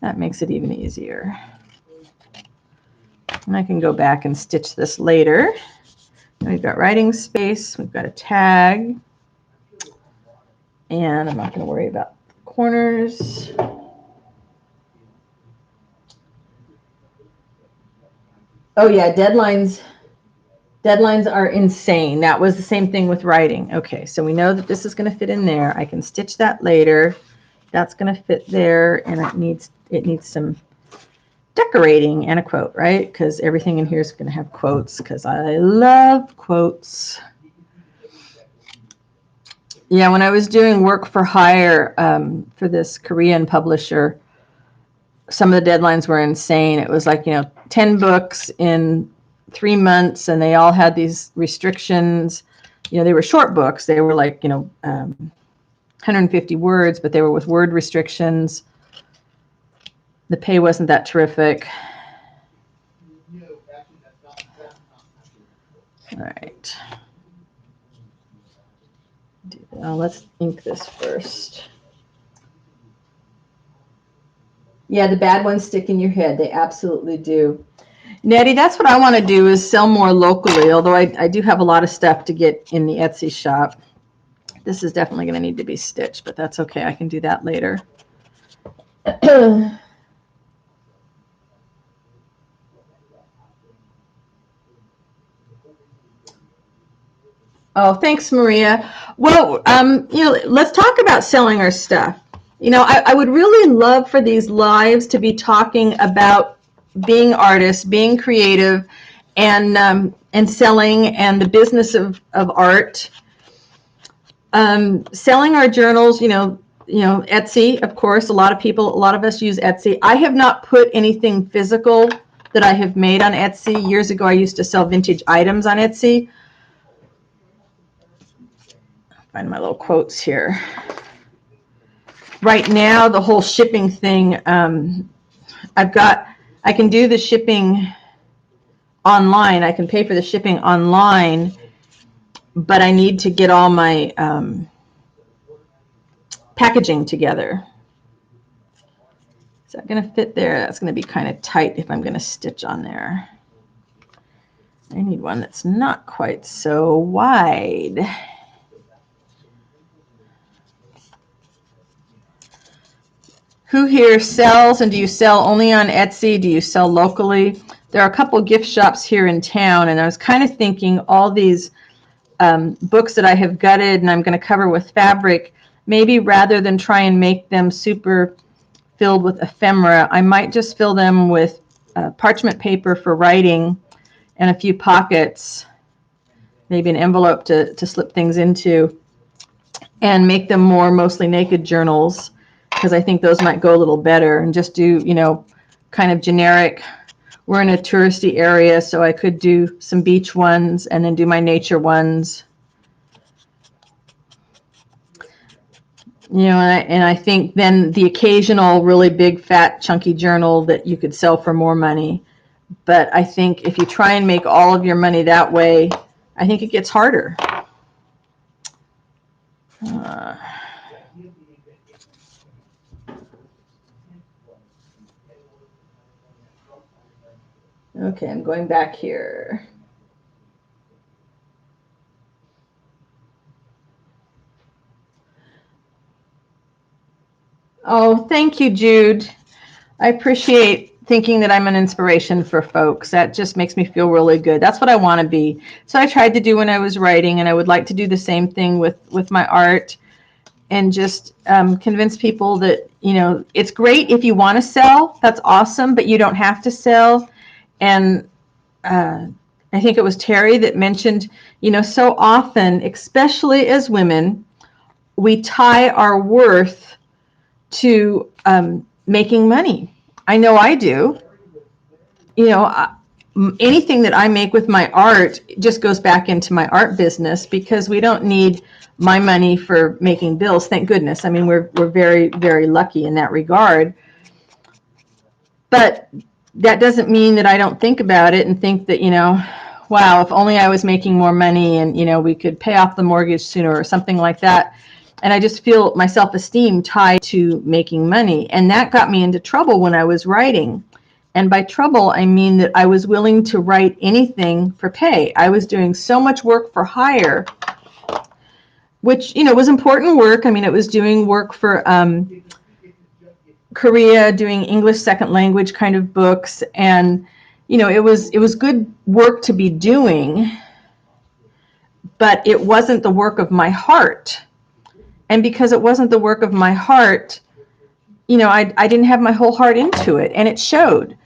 That makes it even easier. And I can go back and stitch this later. We've got writing space. We've got a tag. And I'm not going to worry about corners. Oh yeah, deadlines are insane. That was the same thing with writing. Okay, so we know that this is going to fit in there. I can stitch that later. That's going to fit there, and it needs some decorating and a quote, right? Because everything in here is going to have quotes, because I love quotes. Yeah, when I was doing work for hire for this Korean publisher, some of the deadlines were insane. It was like, 10 books in 3 months, and they all had these restrictions. They were short books. They were like, 150 words, but they were with word restrictions. The pay wasn't that terrific. All right. Let's ink this first. Yeah, the bad ones stick in your head. They absolutely do. Nettie, that's what I want to do, is sell more locally, although I do have a lot of stuff to get in the Etsy shop. This is definitely going to need to be stitched, but that's okay. I can do that later. Oh, thanks, Maria. Well, let's talk about selling our stuff. I would really love for these lives to be talking about being artists, being creative, and selling, and the business of art. Selling our journals, Etsy, of course. A lot of us use Etsy. I have not put anything physical that I have made on Etsy. Years ago, I used to sell vintage items on Etsy. Find my little quotes here. Right now, the whole shipping thing, I can do the shipping online. I can pay for the shipping online, but I need to get all my packaging together. Is that going to fit there? That's going to be kind of tight if I'm going to stitch on there. I need one that's not quite so wide. Who here sells, and do you sell only on Etsy? Do you sell locally? There are a couple gift shops here in town, and I was kind of thinking all these books that I have gutted and I'm going to cover with fabric, maybe rather than try and make them super filled with ephemera, I might just fill them with parchment paper for writing and a few pockets, maybe an envelope to slip things into, and make them more mostly naked journals, because I think those might go a little better, and just do, kind of generic. We're in a touristy area, so I could do some beach ones and then do my nature ones. You know, and I think then the occasional really big, fat, chunky journal that you could sell for more money. But I think if you try and make all of your money that way, I think it gets harder. Okay, I'm going back here. Oh, thank you, Jude. I appreciate thinking that I'm an inspiration for folks. That just makes me feel really good. That's what I want to be. So I tried to do when I was writing, and I would like to do the same thing with my art, and just convince people that, you know, it's great if you want to sell. That's awesome, but you don't have to sell. And I think it was Terry that mentioned, you know, so often, especially as women, we tie our worth to making money. I know I do. You know, anything that I make with my art just goes back into my art business, because we don't need my money for making bills. Thank goodness. I mean, we're very, very lucky in that regard. But that doesn't mean that I don't think about it and think that, you know, wow, if only I was making more money and, you know, we could pay off the mortgage sooner or something like that. And I just feel my self-esteem tied to making money. And that got me into trouble when I was writing. And by trouble, I mean that I was willing to write anything for pay. I was doing so much work for hire, which, you know, was important work. I mean, it was doing work for Korea, doing English second language kind of books. And, you know, it was good work to be doing, but it wasn't the work of my heart. And because it wasn't the work of my heart, you know, I didn't have my whole heart into it, and it showed.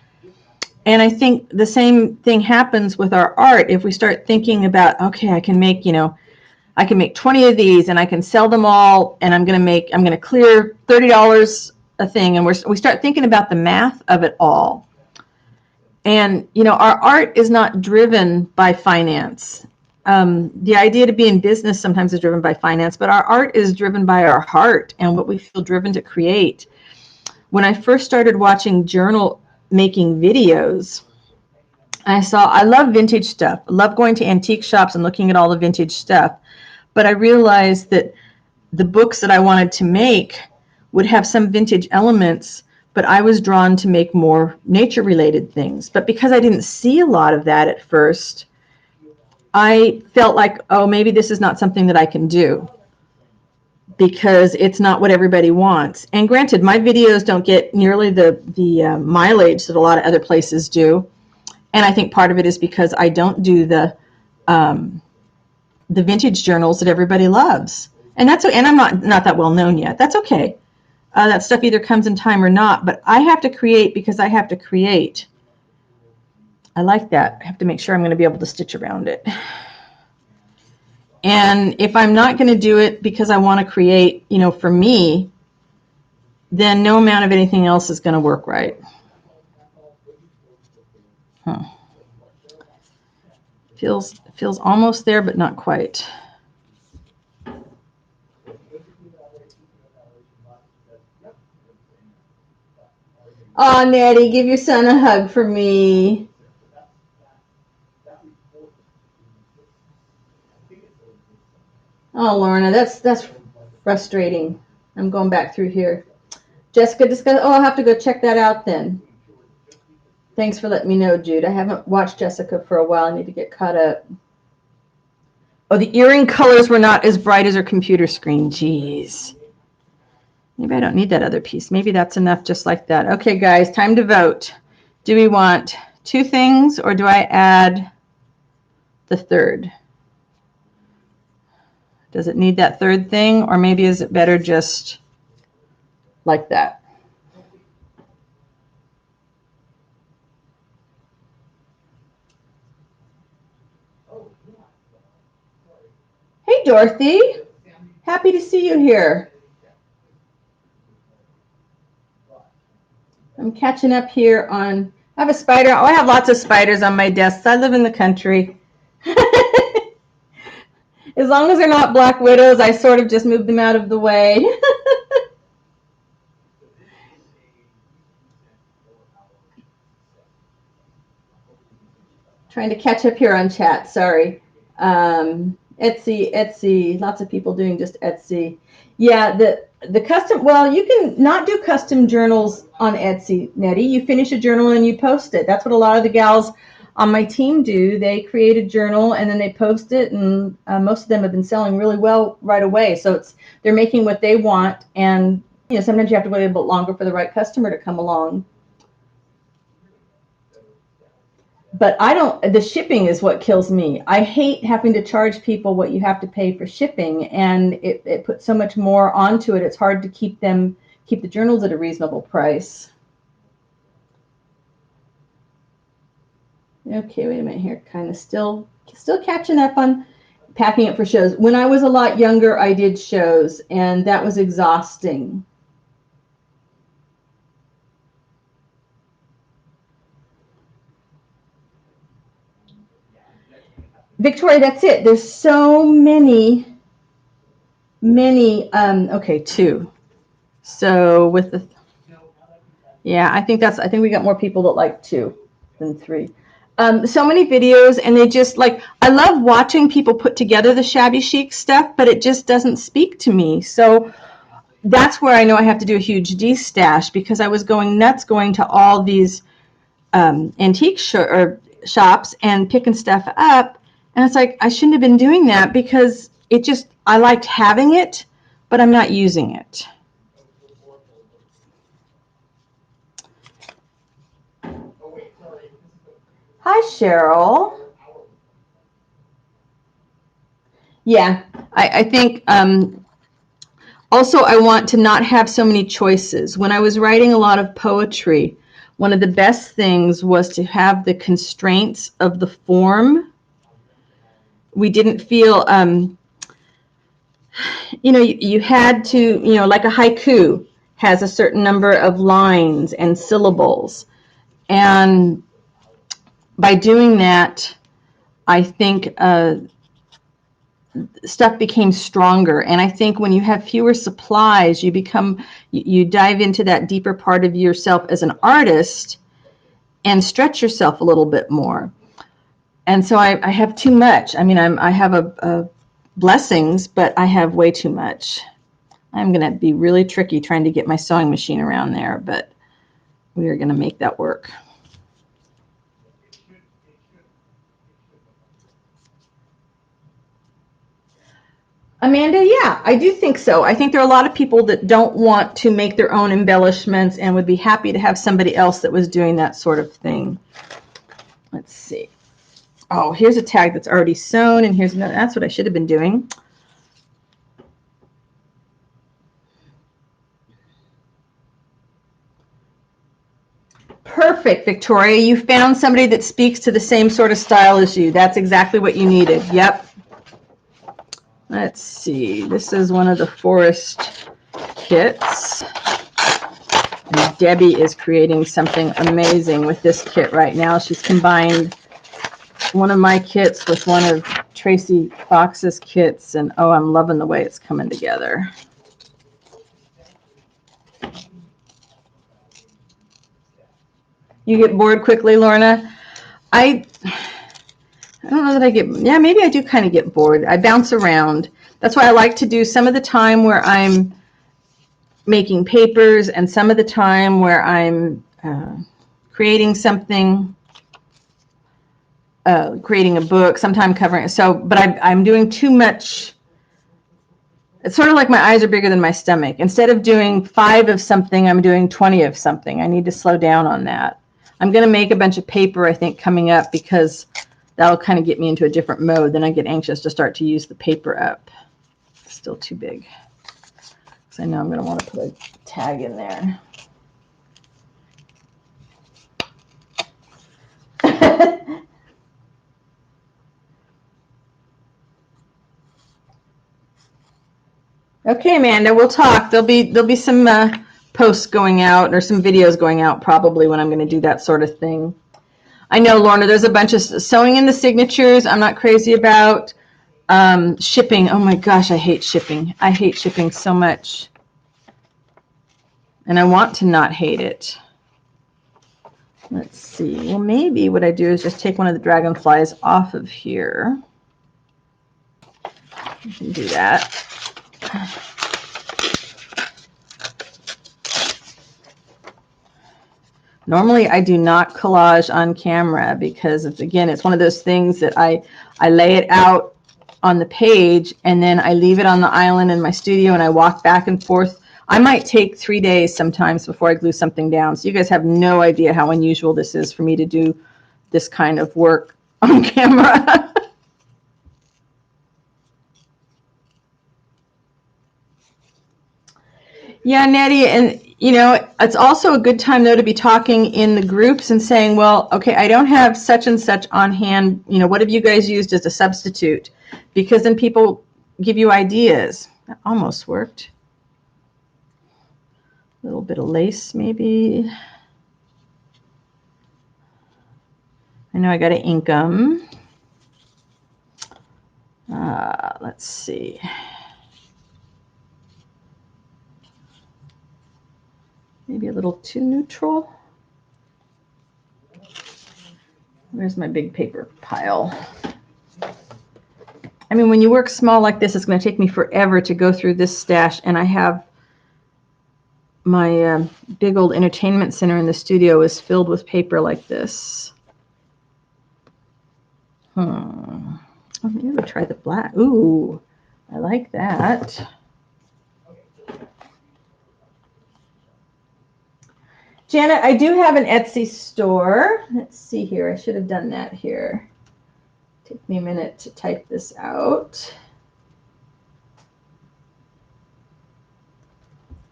And I think the same thing happens with our art. If we start thinking about, okay, I can make 20 of these and I can sell them all, and I'm going to clear $30 a thing. And we start thinking about the math of it all. And, you know, our art is not driven by finance. The idea to be in business sometimes is driven by finance, but our art is driven by our heart and what we feel driven to create. When I first started watching journal making videos, I love vintage stuff. I love going to antique shops and looking at all the vintage stuff. But I realized that the books that I wanted to make would have some vintage elements, but I was drawn to make more nature-related things. But because I didn't see a lot of that at first, I felt like, oh, maybe this is not something that I can do, because it's not what everybody wants. And granted, my videos don't get nearly the mileage that a lot of other places do. And I think part of it is because I don't do the vintage journals that everybody loves. And I'm not that well known yet. That's okay. That stuff either comes in time or not. But I have to create because I have to create. I like that. I have to make sure I'm going to be able to stitch around it. And if I'm not going to do it because I want to create, you know, for me, then no amount of anything else is going to work right. Feels almost there, but not quite. Oh, Nettie, give your son a hug for me. Oh, Lorna, that's frustrating. I'm going back through here. Jessica discuss. Oh, I'll have to go check that out then. Thanks for letting me know, Jude. I haven't watched Jessica for a while. I need to get caught up. Oh, the earring colors were not as bright as her computer screen. Jeez. Maybe I don't need that other piece. Maybe that's enough just like that. Okay, guys, time to vote. Do we want two things, or do I add the third? Does it need that third thing, or maybe is it better just like that? Hey, Dorothy. Happy to see you here. I'm catching up here on, I have a spider. Oh, I have lots of spiders on my desk. I live in the country. As long as they're not black widows, I sort of just move them out of the way. Trying to catch up here on chat. Sorry. Etsy. Lots of people doing just Etsy. Yeah, the custom. Well, you can not do custom journals on Etsy, Nettie. You finish a journal and you post it. That's what a lot of the gals on my team do. They create a journal and then they post it, and most of them have been selling really well right away. So they're making what they want, and sometimes you have to wait a bit longer for the right customer to come along. But the shipping is what kills me. I hate having to charge people what you have to pay for shipping, and it puts so much more onto it. It's hard to keep the journals at a reasonable price. Okay, wait a minute here. Kind of still catching up on packing it for shows. When I was a lot younger, I did shows, and that was exhausting. Victoria, that's it. There's so many, okay, 2. So with the, yeah, I think we got more people that like 2 than 3. So many videos, and they just I love watching people put together the shabby chic stuff, but it just doesn't speak to me. So that's where I know I have to do a huge de-stash, because I was going nuts going to all these antique shops and picking stuff up. And it's like, I shouldn't have been doing that, because I liked having it, but I'm not using it. Hi, Cheryl. Yeah, I think also I want to not have so many choices. When I was writing a lot of poetry, one of the best things was to have the constraints of the form. We didn't feel, you had to, like a haiku has a certain number of lines and syllables. And by doing that, I think stuff became stronger. And I think when you have fewer supplies, you dive into that deeper part of yourself as an artist and stretch yourself a little bit more. And so I have too much. I mean, I have a blessings, but I have way too much. I'm going to be really tricky trying to get my sewing machine around there, but we are going to make that work. Amanda, yeah, I do think so. I think there are a lot of people that don't want to make their own embellishments and would be happy to have somebody else that was doing that sort of thing. Let's see. Oh, here's a tag that's already sewn, and here's another. That's what I should have been doing. Perfect, Victoria. You found somebody that speaks to the same sort of style as you. That's exactly what you needed. Yep. Let's see. This is one of the forest kits. And Debbie is creating something amazing with this kit right now. She's combined one of my kits with one of Tracy Fox's kits, and oh, I'm loving the way it's coming together. You get bored quickly, Lorna? I don't know that I get, yeah, maybe I do kind of get bored. I bounce around. That's why I like to do some of the time where I'm making papers and some of the time where I'm creating something, creating a book, sometime covering it. So, but I'm doing too much. It's sort of like my eyes are bigger than my stomach. Instead of doing 5 of something, I'm doing 20 of something. I need to slow down on that. I'm going to make a bunch of paper, I think, coming up, because that'll kind of get me into a different mode. Then I get anxious to start to use the paper up. It's still too big. So I know I'm going to want to put a tag in there. Okay, Amanda, we'll talk. There'll be some posts going out, or some videos going out probably, when I'm going to do that sort of thing. I know, Lorna, there's a bunch of sewing in the signatures I'm not crazy about. Shipping, oh my gosh, I hate shipping. I hate shipping so much. And I want to not hate it. Let's see. Well, maybe what I do is just take one of the dragonflies off of here. You can do that. Normally, I do not collage on camera because, again, it's one of those things that I lay it out on the page and then I leave it on the island in my studio and I walk back and forth. I might take 3 days sometimes before I glue something down. So you guys have no idea how unusual this is for me to do this kind of work on camera. Yeah, Nettie, and you know, it's also a good time though to be talking in the groups and saying, well, okay, I don't have such and such on hand. You know, what have you guys used as a substitute? Because then people give you ideas. That almost worked. A little bit of lace, maybe. I know I got to ink them. Let's see. Maybe a little too neutral. Where's my big paper pile? I mean, when you work small like this, it's going to take me forever to go through this stash, and I have my big old entertainment center in the studio is filled with paper like this. Oh, maybe we'll try the black. Ooh, I like that. Janet, I do have an Etsy store. Let's see here. I should have done that here. Take me a minute to type this out.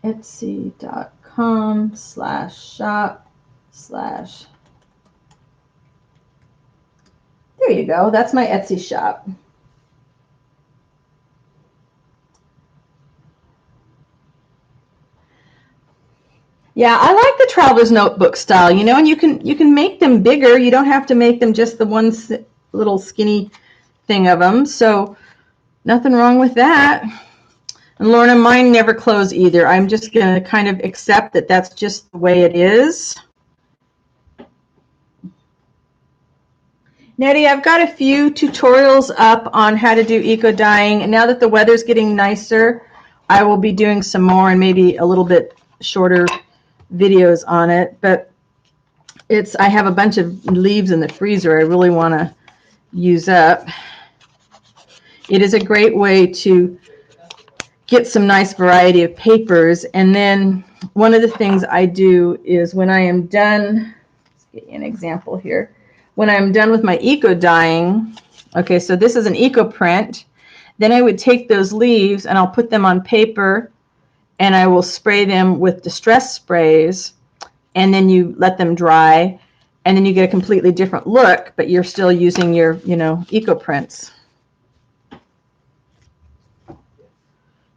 Etsy.com/shop/ There you go. That's my Etsy shop. Yeah, I like the traveler's notebook style, you know, and you can make them bigger. You don't have to make them just the one little skinny thing of them. So nothing wrong with that. And Lorna, mine never close either. I'm just going to kind of accept that that's just the way it is. Nettie, I've got a few tutorials up on how to do eco dyeing. And now that the weather's getting nicer, I will be doing some more and maybe a little bit shorter videos on it. But I have a bunch of leaves in the freezer I really want to use up. It is a great way to get some nice variety of papers. And then one of the things I do is when I am done, let's get you an example here. When I'm done with my eco dyeing, okay, so this is an eco print, then I would take those leaves and I'll put them on paper and I will spray them with distress sprays, and then you let them dry, and then you get a completely different look, but you're still using your, you know, eco prints.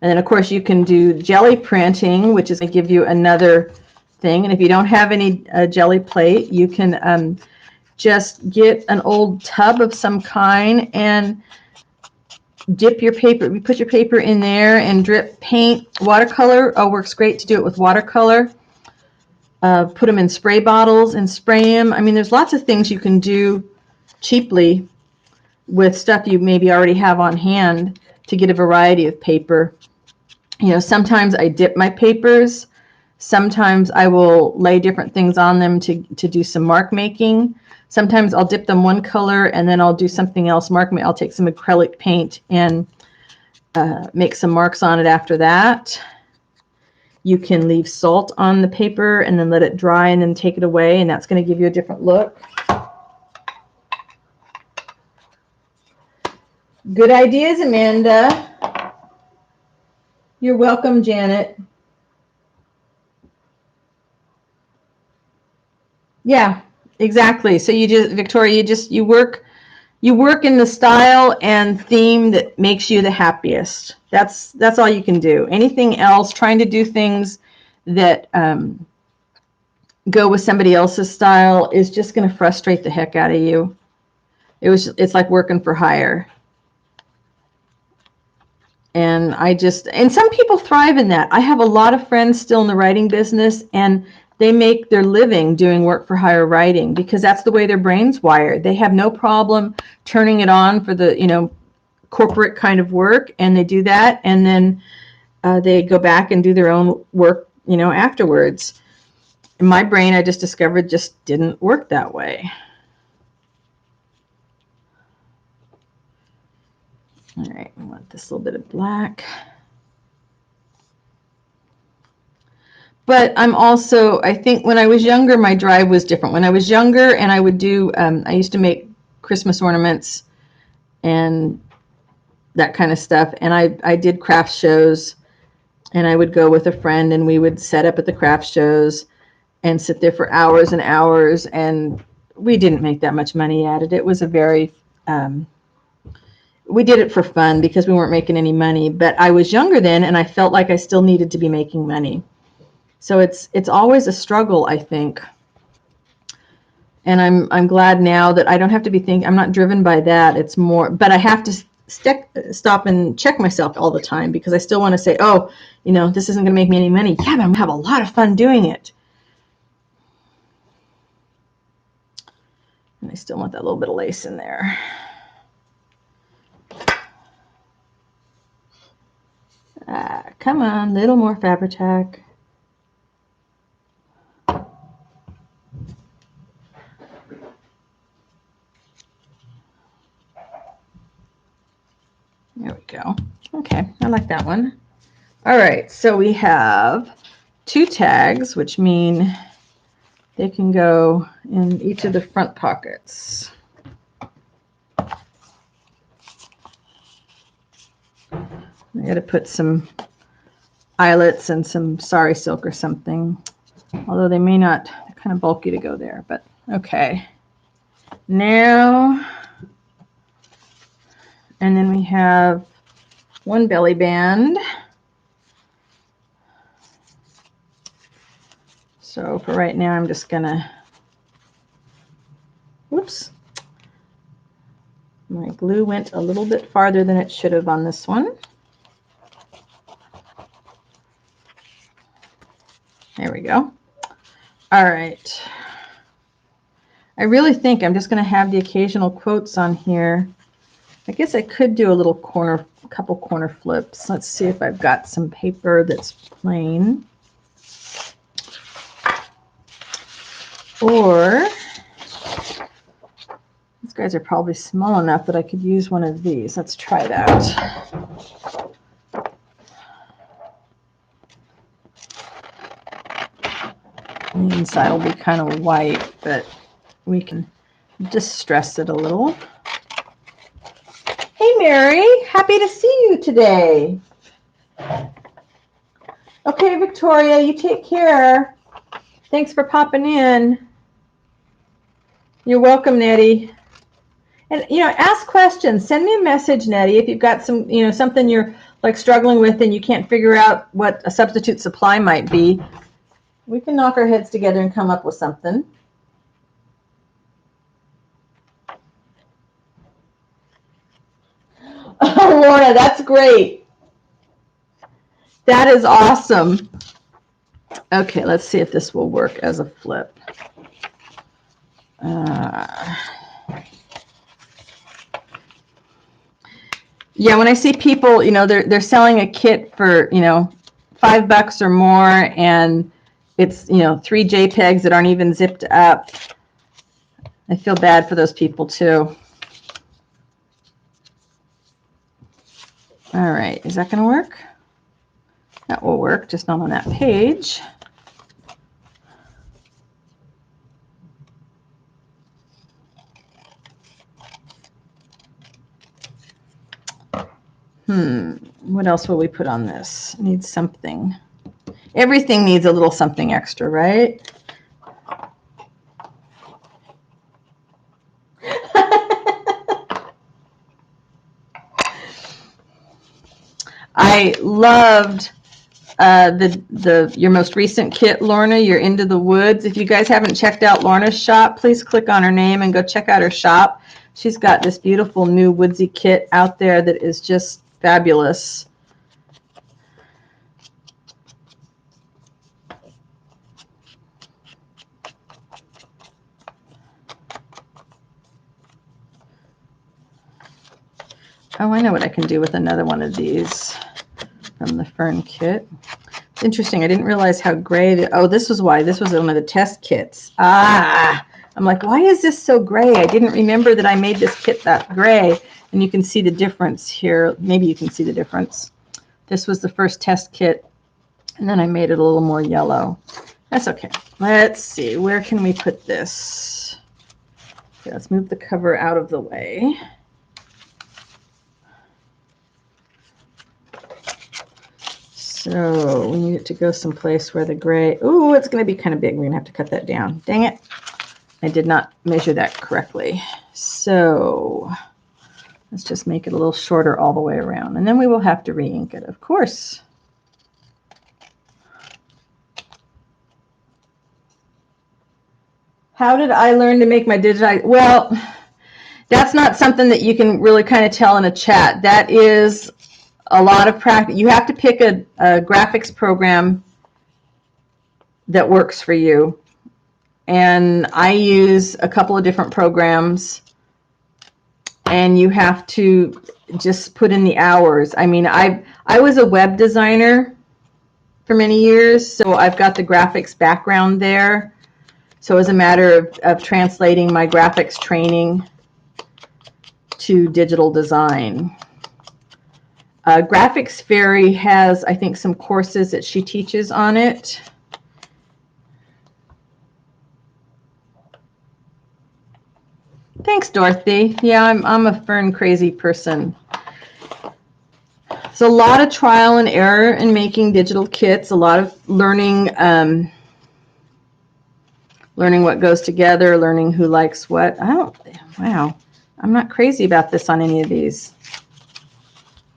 And then, of course, you can do jelly printing, which is going to give you another thing. And if you don't have any jelly plate, you can just get an old tub of some kind and dip your paper. You put your paper in there and drip paint. Watercolor works great to do it with watercolor. Put them in spray bottles and spray them. I mean, there's lots of things you can do cheaply with stuff you maybe already have on hand to get a variety of paper. You know, sometimes I dip my papers. Sometimes I will lay different things on them to do some mark making. Sometimes I'll dip them one color and then I'll do something else. I'll take some acrylic paint and make some marks on it after that. You can leave salt on the paper and then let it dry and then take it away, and that's going to give you a different look. Good ideas, Amanda. You're welcome, Janet. Yeah, exactly. So you just, Victoria, you work in the style and theme that makes you the happiest. That's all you can do. Anything else, trying to do things that go with somebody else's style is just going to frustrate the heck out of you. It's like working for hire. And some people thrive in that. I have a lot of friends still in the writing business, and they make their living doing work for hire writing because that's the way their brain's wired. They have no problem turning it on for the, corporate kind of work, and they do that, and then they go back and do their own work, afterwards. And my brain, I just discovered, just didn't work that way. All right, I want this little bit of black. But I'm also, I think when I was younger, my drive was different. When I was younger and I would do, I used to make Christmas ornaments and that kind of stuff. And I did craft shows, and I would go with a friend and we would set up at the craft shows and sit there for hours and hours. And we didn't make that much money at it. It was a very, we did it for fun because we weren't making any money. But I was younger then, and I felt like I still needed to be making money. So it's always a struggle, I think. And I'm glad now that I don't have to be thinking, I'm not driven by that. It's more, but I have to stop and check myself all the time because I still want to say, oh, this isn't going to make me any money. Yeah, but I'm going to have a lot of fun doing it. And I still want that little bit of lace in there. Come on, little more Fabri Tack. There we go. Okay, I like that one. All right, so we have 2 tags, which mean they can go in each of the front pockets. I got to put some eyelets and some sari silk or something, although they may not, they're kind of bulky to go there, but okay. Now, and then we have 1 belly band. So for right now, I'm just gonna, whoops, my glue went a little bit farther than it should have on this one. There we go. All right. I really think I'm just going to have the occasional quotes on here. I guess I could do a couple corner flips. Let's see if I've got some paper that's plain. Or these guys are probably small enough that I could use one of these. Let's try that. The inside will be kind of white, but we can distress it a little. Hey, Mary, happy to see you today. Okay, Victoria, you take care. Thanks for popping in. You're welcome, Nettie. And, ask questions. Send me a message, Nettie, if you've got some, something you're like struggling with and you can't figure out what a substitute supply might be. We can knock our heads together and come up with something. Oh, Lorna, that's great. That is awesome. Okay, let's see if this will work as a flip. Yeah, when I see people, they're selling a kit for, $5 or more, and it's, 3 JPEGs that aren't even zipped up. I feel bad for those people too. All right, is that going to work? That will work, just not on that page. What else will we put on this? Needs something. Everything needs a little something extra, right? I loved your most recent kit, Lorna. You're Into the Woods. If you guys haven't checked out Lorna's shop, please click on her name and go check out her shop. She's got this beautiful new woodsy kit out there that is just fabulous. Oh, I know what I can do with another one of these from the fern kit. It's interesting. I didn't realize how gray. Oh, this was why. This was one of the test kits. Ah, I'm like, why is this so gray? I didn't remember that I made this kit that gray. And you can see the difference here. Maybe you can see the difference. This was the first test kit, and then I made it a little more yellow. That's okay. Let's see. Where can we put this? Okay, let's move the cover out of the way. So we need it to go someplace where the gray, ooh, it's going to be kind of big. We're going to have to cut that down. Dang it. I did not measure that correctly. So let's just make it a little shorter all the way around. And then we will have to re-ink it, of course. How did I learn to make my digitize? Well, that's not something that you can really kind of tell in a chat. That is a lot of practice. You have to pick a graphics program that works for you. And I use a couple of different programs, and you have to just put in the hours. I mean, I was a web designer for many years, so I've got the graphics background there. So it was a matter of translating my graphics training to digital design. Graphics Fairy has, I think, some courses that she teaches on it. Thanks, Dorothy. Yeah, I'm a fern crazy person. It's a lot of trial and error in making digital kits, a lot of learning, learning what goes together, learning who likes what. Wow, I'm not crazy about this on any of these.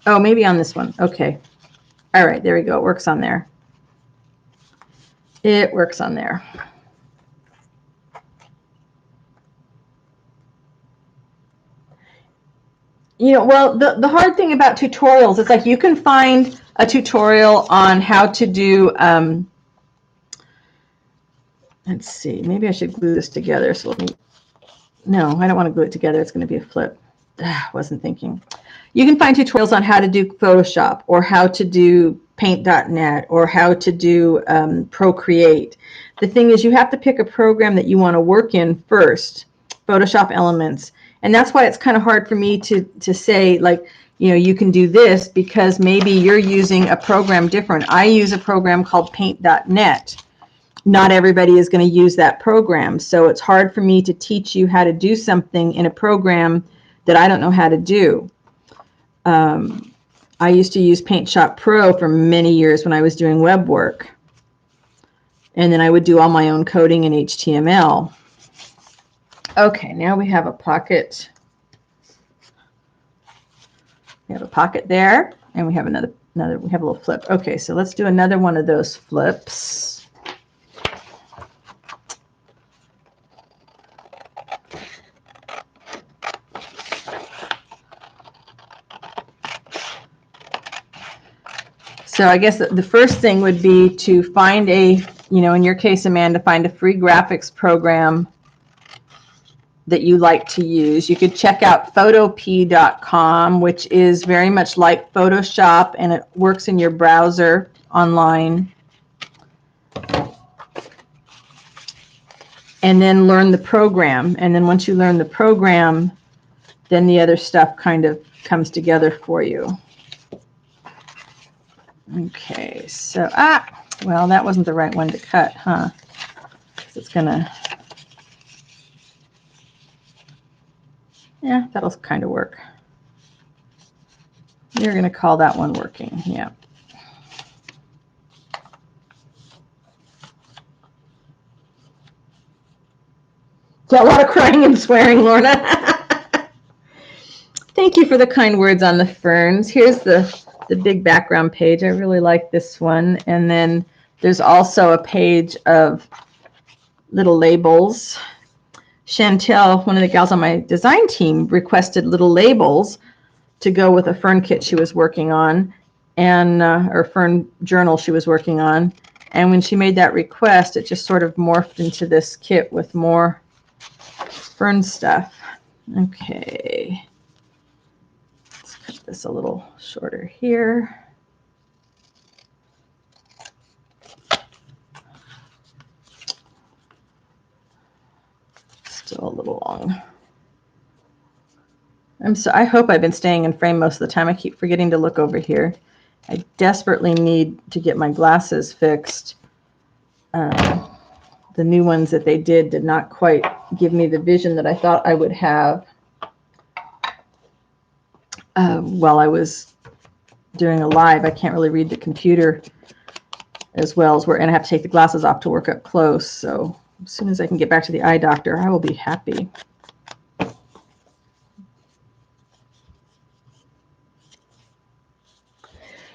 Oh, maybe on this one. Okay. All right, there we go. It works on there. It works on there. You know, well, the hard thing about tutorials, it's like you can find a tutorial on how to do, let's see, maybe I should glue this together. So let me, no, I don't want to glue it together. It's going to be a flip. Wasn't thinking. You can find tutorials on how to do Photoshop or how to do paint.net or how to do Procreate. The thing is, you have to pick a program that you want to work in first, Photoshop Elements. And that's why it's kind of hard for me to say, like, you know, you can do this because maybe you're using a program different. I use a program called paint.net. Not everybody is going to use that program. So it's hard for me to teach you how to do something in a program that I don't know how to do. I used to use Paint Shop Pro for many years when I was doing web work. And then I would do all my own coding in HTML. Okay, now we have a pocket. We have a pocket there, and we have we have a little flip. Okay, so let's do another one of those flips. So I guess the first thing would be to find a, you know, in your case, Amanda, find a free graphics program that you like to use. You could check out photop.com, which is very much like Photoshop, and it works in your browser online. And then learn the program. And then once you learn the program, then the other stuff kind of comes together for you. Okay, so, well, that wasn't the right one to cut, huh? It's gonna, yeah, that'll kind of work. You're gonna call that one working, yeah. So a lot of crying and swearing, Lorna. Thank you for the kind words on the ferns. Here's the big background page. I really like this one. And then there's also a page of little labels. Chantel, one of the gals on my design team, requested little labels to go with a fern kit she was working on, and or fern journal she was working on. And when she made that request, it just sort of morphed into this kit with more fern stuff. Okay. Let's cut this a little shorter here. Still a little long. I hope I've been staying in frame most of the time. I keep forgetting to look over here. I desperately need to get my glasses fixed. The new ones that they did not quite give me the vision that I thought I would have while I was doing a live. I can't really read the computer as well as and I have to take the glasses off to work up close. So as soon as I can get back to the eye doctor, I will be happy.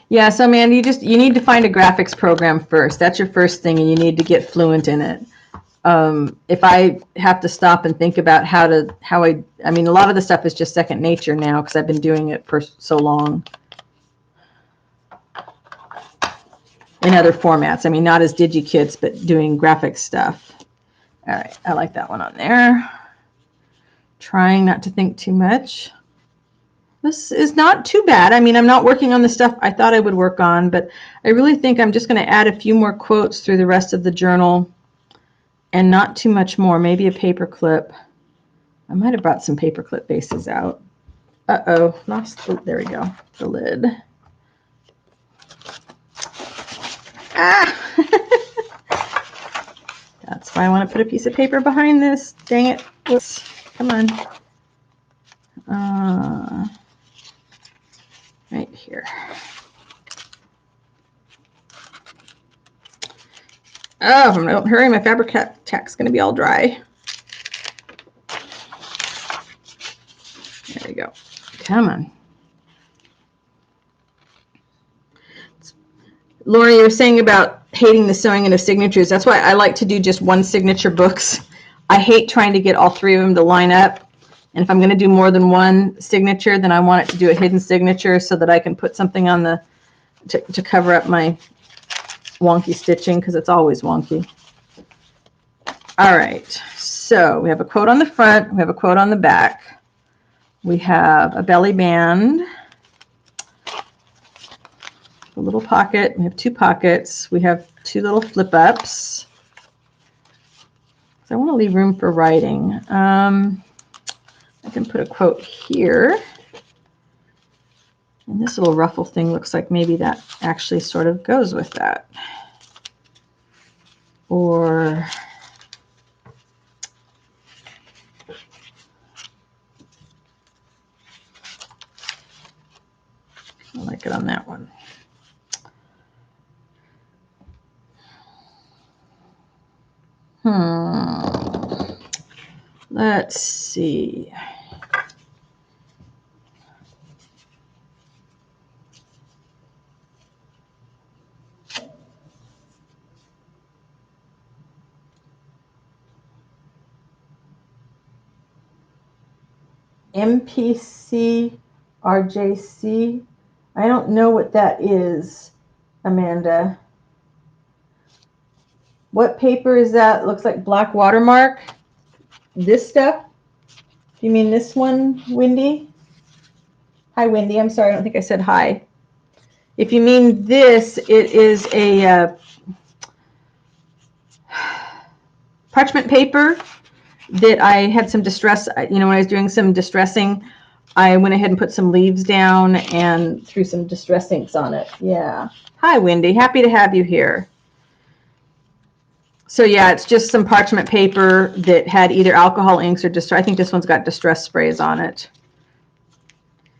Yeah, so man, you need to find a graphics program first. That's your first thing, and you need to get fluent in it. If I have to stop and think about I mean, a lot of the stuff is just second nature now because I've been doing it for so long. In other formats. I mean, not as DigiKits, but doing graphic stuff. All right, I like that one on there. Trying not to think too much. This is not too bad. I mean, I'm not working on the stuff I thought I would work on, but I really think I'm just going to add a few more quotes through the rest of the journal and not too much more. Maybe a paperclip. I might have brought some paperclip bases out. Uh-oh, there we go, the lid. Ah! That's why I want to put a piece of paper behind this. Dang it. Whoops. Come on. Right here. Oh, if I don't hurry, my Fabri Tack's going to be all dry. There we go. Come on. Laurie, you're saying about hating the sewing in of signatures. That's why I like to do just one signature books. I hate trying to get all three of them to line up. And if I'm going to do more than one signature, then I want it to do a hidden signature so that I can put something on the to cover up my wonky stitching, because it's always wonky. All right, so we have a quote on the front, we have a quote on the back, we have a belly band, a little pocket, we have two pockets, we have two little flip ups. So I want to leave room for writing. I can put a quote here. And this little ruffle thing looks like maybe that actually sort of goes with that. Or I like it on that one. Let's see. MPC RJC. I don't know what that is, Amanda. What paper is that? Looks like black watermark. This stuff? You mean this one, Wendy? Hi, Wendy. I'm sorry. I don't think I said hi. If you mean this, it is a parchment paper that I had some distress. You know, when I was doing some distressing, I went ahead and put some leaves down and threw some distress inks on it. Yeah. Hi, Wendy. Happy to have you here. So yeah, it's just some parchment paper that had either alcohol inks or I think this one's got distress sprays on it.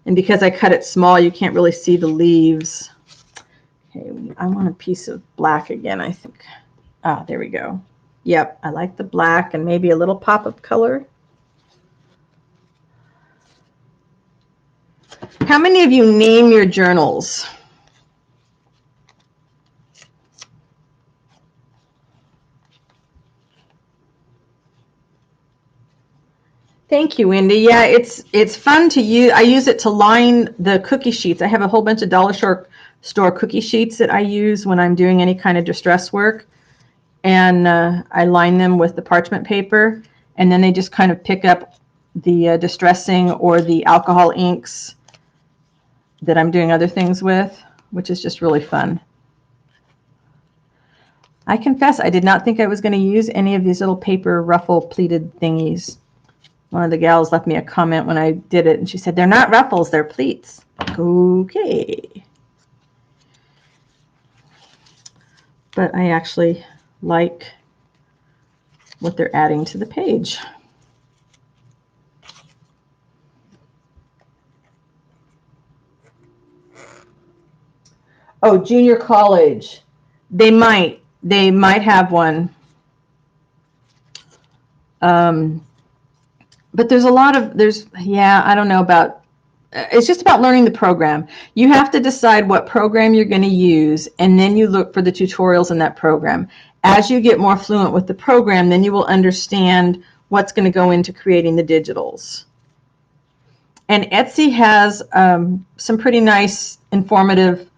And because I cut it small, you can't really see the leaves. Okay, I want a piece of black again, I think. Ah, there we go. Yep, I like the black and maybe a little pop of color. How many of you name your journals? Thank you, Wendy. Yeah, it's fun to use. I use it to line the cookie sheets. I have a whole bunch of dollar store cookie sheets that I use when I'm doing any kind of distress work. And I line them with the parchment paper, and then they just kind of pick up the distressing or the alcohol inks that I'm doing other things with, which is just really fun. I confess, I did not think I was going to use any of these little paper ruffle pleated thingies. One of the gals left me a comment when I did it, and she said, they're not ruffles, they're pleats. Okay. But I actually like what they're adding to the page. Oh, junior college. They might have one. But there's a lot of, yeah, I don't know about, it's just about learning the program. You have to decide what program you're going to use, and then you look for the tutorials in that program. As you get more fluent with the program, then you will understand what's going to go into creating the digitals. And Etsy has some pretty nice, informative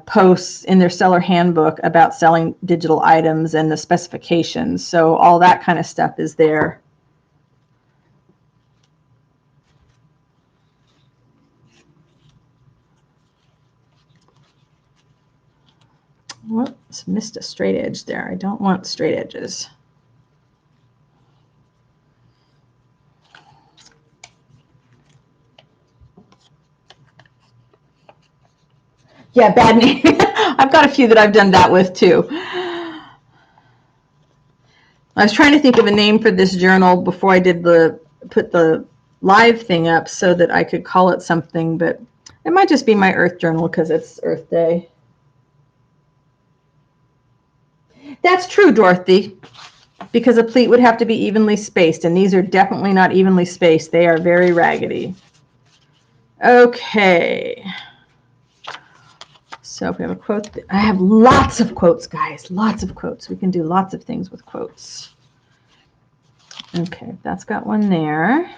posts in their seller handbook about selling digital items and the specifications. So all that kind of stuff is there. Whoops, missed a straight edge there. I don't want straight edges. Yeah, bad name. I've got a few that I've done that with too. I was trying to think of a name for this journal before I did put the live thing up so that I could call it something, but it might just be my Earth journal because it's Earth Day. That's true, Dorothy, because a pleat would have to be evenly spaced, and these are definitely not evenly spaced. They are very raggedy. Okay. So if we have a quote, I have lots of quotes, guys, lots of quotes. We can do lots of things with quotes. Okay, that's got one there.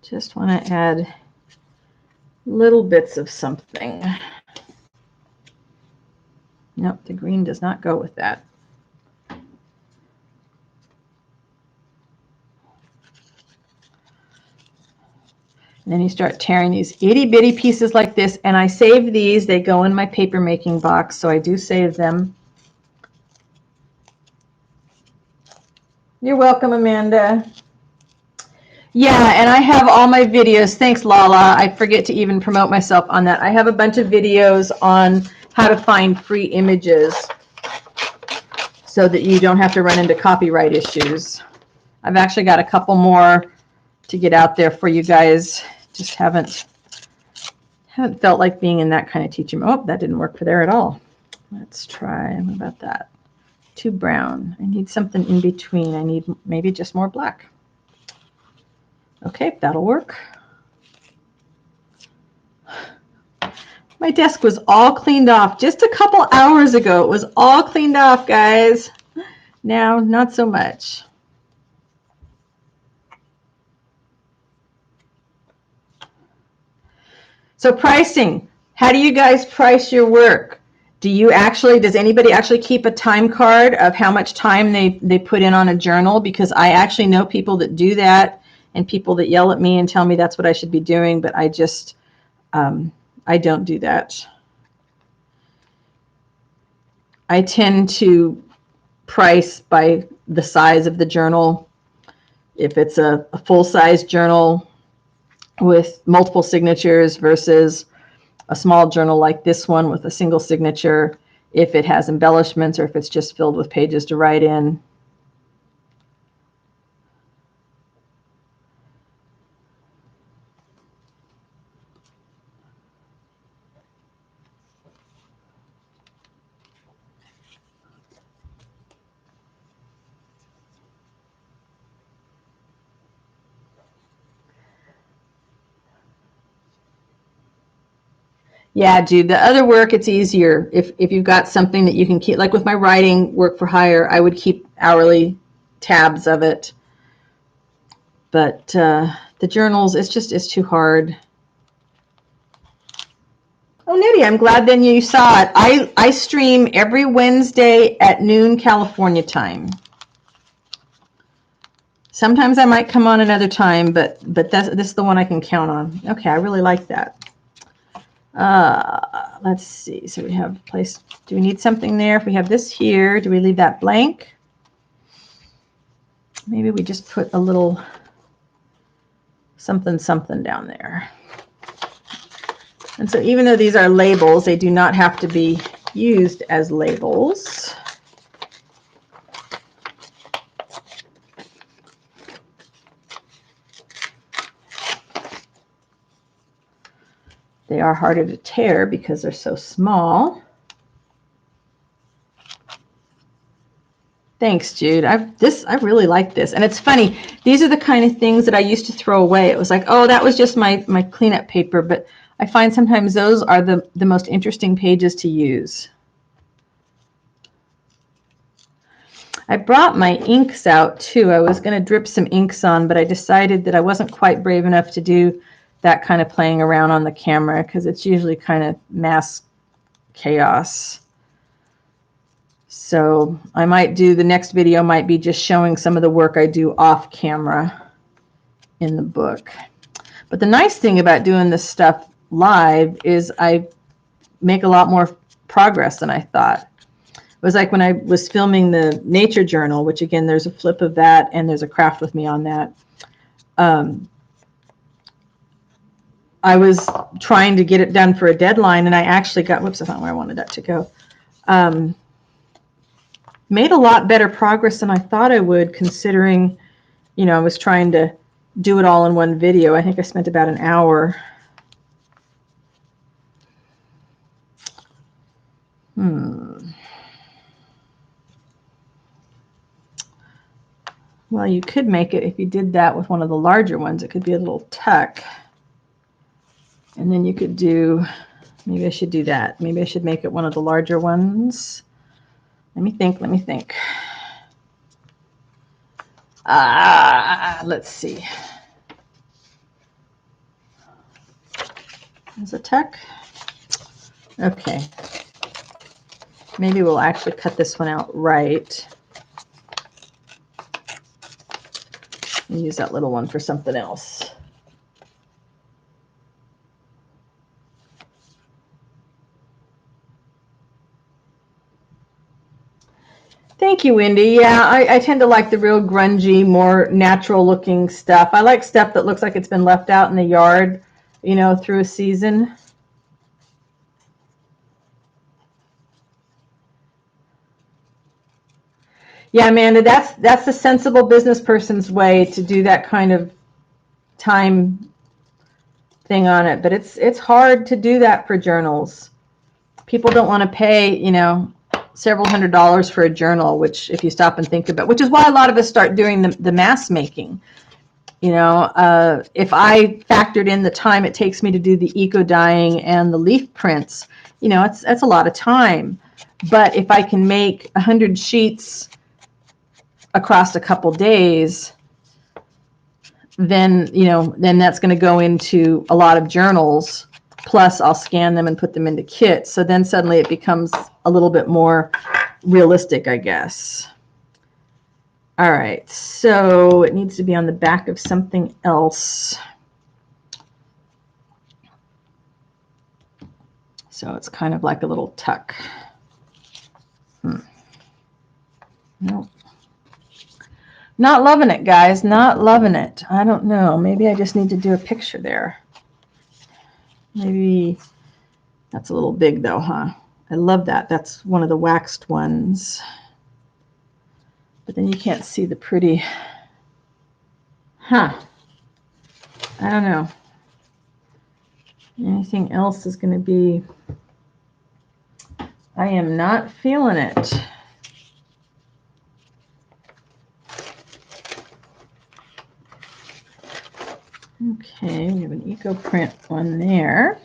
Just want to add little bits of something. Nope, the green does not go with that. And then you start tearing these itty bitty pieces like this, and I save these. They go in my paper making box, so I do save them. You're welcome, Amanda. Yeah, and I have all my videos. Thanks, Lala. I forget to even promote myself on that. I have a bunch of videos on how to find free images so that you don't have to run into copyright issues. I've actually got a couple more to get out there for you guys. Just haven't felt like being in that kind of teaching. Oh, that didn't work for there at all. Let's try, what about that? Too brown. I need something in between. I need maybe just more black. Okay, that'll work. My desk was all cleaned off just a couple hours ago. It was all cleaned off, guys. Now, not so much. So pricing, how do you guys price your work? Does anybody actually keep a time card of how much time they put in on a journal? Because I actually know people that do that and people that yell at me and tell me that's what I should be doing, but I just, I don't do that. I tend to price by the size of the journal. If it's a full-size journal with multiple signatures versus a small journal like this one with a single signature, if it has embellishments or if it's just filled with pages to write in. Yeah, dude, the other work, it's easier. If you've got something that you can keep, like with my writing work for hire, I would keep hourly tabs of it. But the journals, it's too hard. Oh, Nitty, I'm glad then you saw it. I stream every Wednesday at noon California time. Sometimes I might come on another time, but this is the one I can count on. Okay, I really like that. Let's see. So we have place. Do we need something there? If we have this here, do we leave that blank? Maybe we just put a little something down there. And so even though these are labels, they do not have to be used as labels. They are harder to tear because they're so small. Thanks, Jude. I really like this. And it's funny, these are the kind of things that I used to throw away. It was like, oh, that was just my cleanup paper, but I find sometimes those are the most interesting pages to use. I brought my inks out too. I was going to drip some inks on, but I decided that I wasn't quite brave enough to do that kind of playing around on the camera because it's usually kind of mass chaos. So I might do, the next video might be just showing some of the work I do off camera in the book. But the nice thing about doing this stuff live is I make a lot more progress than I thought. It was like when I was filming the nature journal, which again, there's a flip of that and there's a craft with me on that. I was trying to get it done for a deadline and I actually got, whoops, I found where I wanted that to go. Made a lot better progress than I thought I would, considering, you know, I was trying to do it all in one video. I think I spent about an hour. Well, you could make it, if you did that with one of the larger ones, it could be a little tuck. And then you could do, maybe I should do that. Maybe I should make it one of the larger ones. Let me think. Let's see. There's a tuck. Okay. Maybe we'll actually cut this one out right. And use that little one for something else. Thank you, Wendy. Yeah, I tend to like the real grungy, more natural looking stuff. I like stuff that looks like it's been left out in the yard, you know, through a season. Yeah, Amanda, that's the sensible business person's way to do that kind of time thing on it. But it's hard to do that for journals. People don't want to pay, you know, several $100s for a journal, which if you stop and think about, which is why a lot of us start doing the mass making. You know, if I factored in the time it takes me to do the eco dyeing and the leaf prints, you know, that's a lot of time. But if I can make 100 sheets across a couple days, then, you know, then that's going to go into a lot of journals. Plus, I'll scan them and put them into kits. So then suddenly it becomes a little bit more realistic, I guess. All right, so it needs to be on the back of something else. So it's kind of like a little tuck. Nope. Not loving it, guys. Not loving it. I don't know. Maybe I just need to do a picture there. Maybe that's a little big though, huh? I love that. That's one of the waxed ones. But then you can't see the pretty. Huh. I don't know. Anything else is going to be. I am not feeling it. Okay, we have an eco print one there.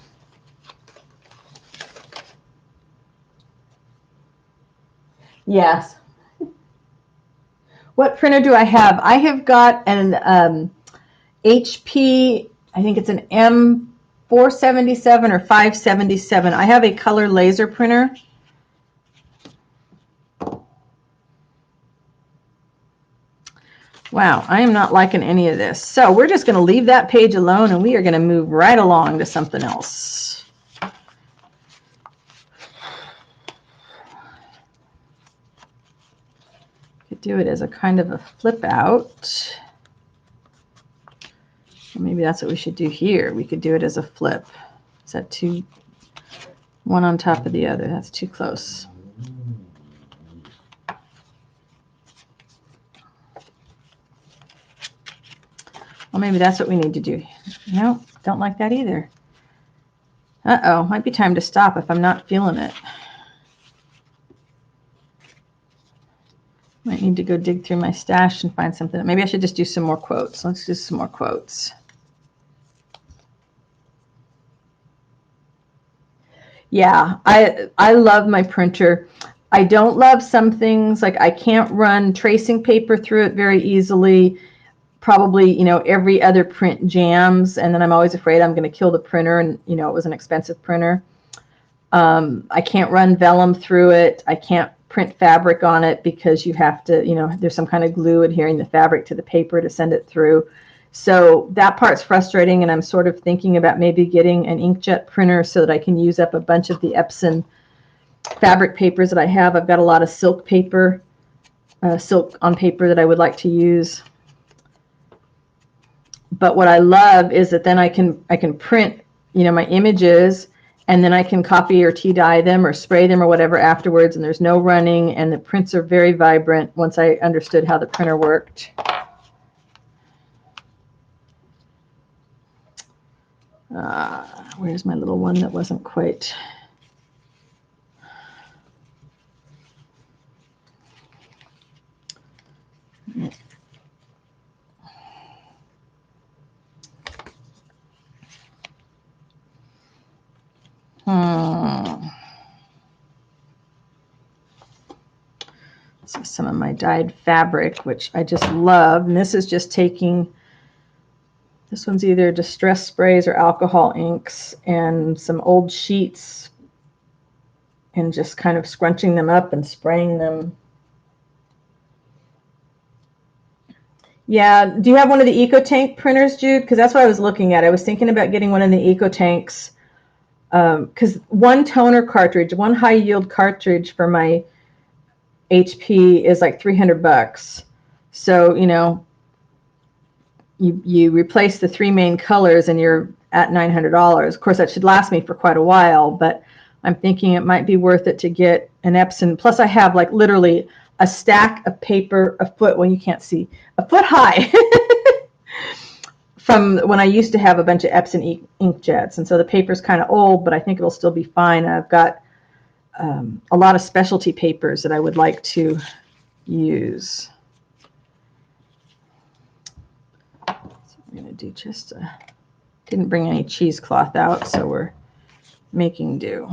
Yes. What printer do I have? I have got an HP, I think it's an M477 or 577. I have a color laser printer. Wow, I am not liking any of this. So we're just going to leave that page alone, and we are going to move right along to something else. Could do it as a kind of a flip out. Maybe that's what we should do here. We could do it as a flip. Is that too, one on top of the other? That's too close. Well, maybe that's what we need to do. No, don't like that either. Uh-oh, might be time to stop if I'm not feeling it. Might need to go dig through my stash and find something. Maybe I should just do some more quotes. Let's do some more quotes. Yeah, I love my printer. I don't love some things, like I can't run tracing paper through it very easily. Probably, you know, every other print jams, and then I'm always afraid I'm going to kill the printer, and, you know, it was an expensive printer. I can't run vellum through it. I can't print fabric on it because you have to, you know, there's some kind of glue adhering the fabric to the paper to send it through. So that part's frustrating, and I'm sort of thinking about maybe getting an inkjet printer so that I can use up a bunch of the Epson fabric papers that I have. I've got a lot of silk paper, silk on paper that I would like to use. But what I love is that then I can print, you know, my images, and then I can copy or tea dye them or spray them or whatever afterwards, and there's no running, and the prints are very vibrant once I understood how the printer worked. Where's my little one that wasn't quite... So some of my dyed fabric, which I just love, and this is just taking... This one's either distress sprays or alcohol inks and some old sheets and just kind of scrunching them up and spraying them. Yeah, do you have one of the EcoTank printers, Jude? Because that's what I was looking at. I was thinking about getting one of the EcoTanks, because one toner cartridge, one high yield cartridge for my HP is like $300. So, you know, you replace the three main colors and you're at $900. Of course, that should last me for quite a while, but I'm thinking it might be worth it to get an Epson. Plus, I have like literally a stack of paper a foot, well, you can't see, a foot high from when I used to have a bunch of Epson inkjets. And so the paper's kind of old, but I think it'll still be fine. I've got a lot of specialty papers that I would like to use. I'm going to do just a, didn't bring any cheesecloth out, so we're making do.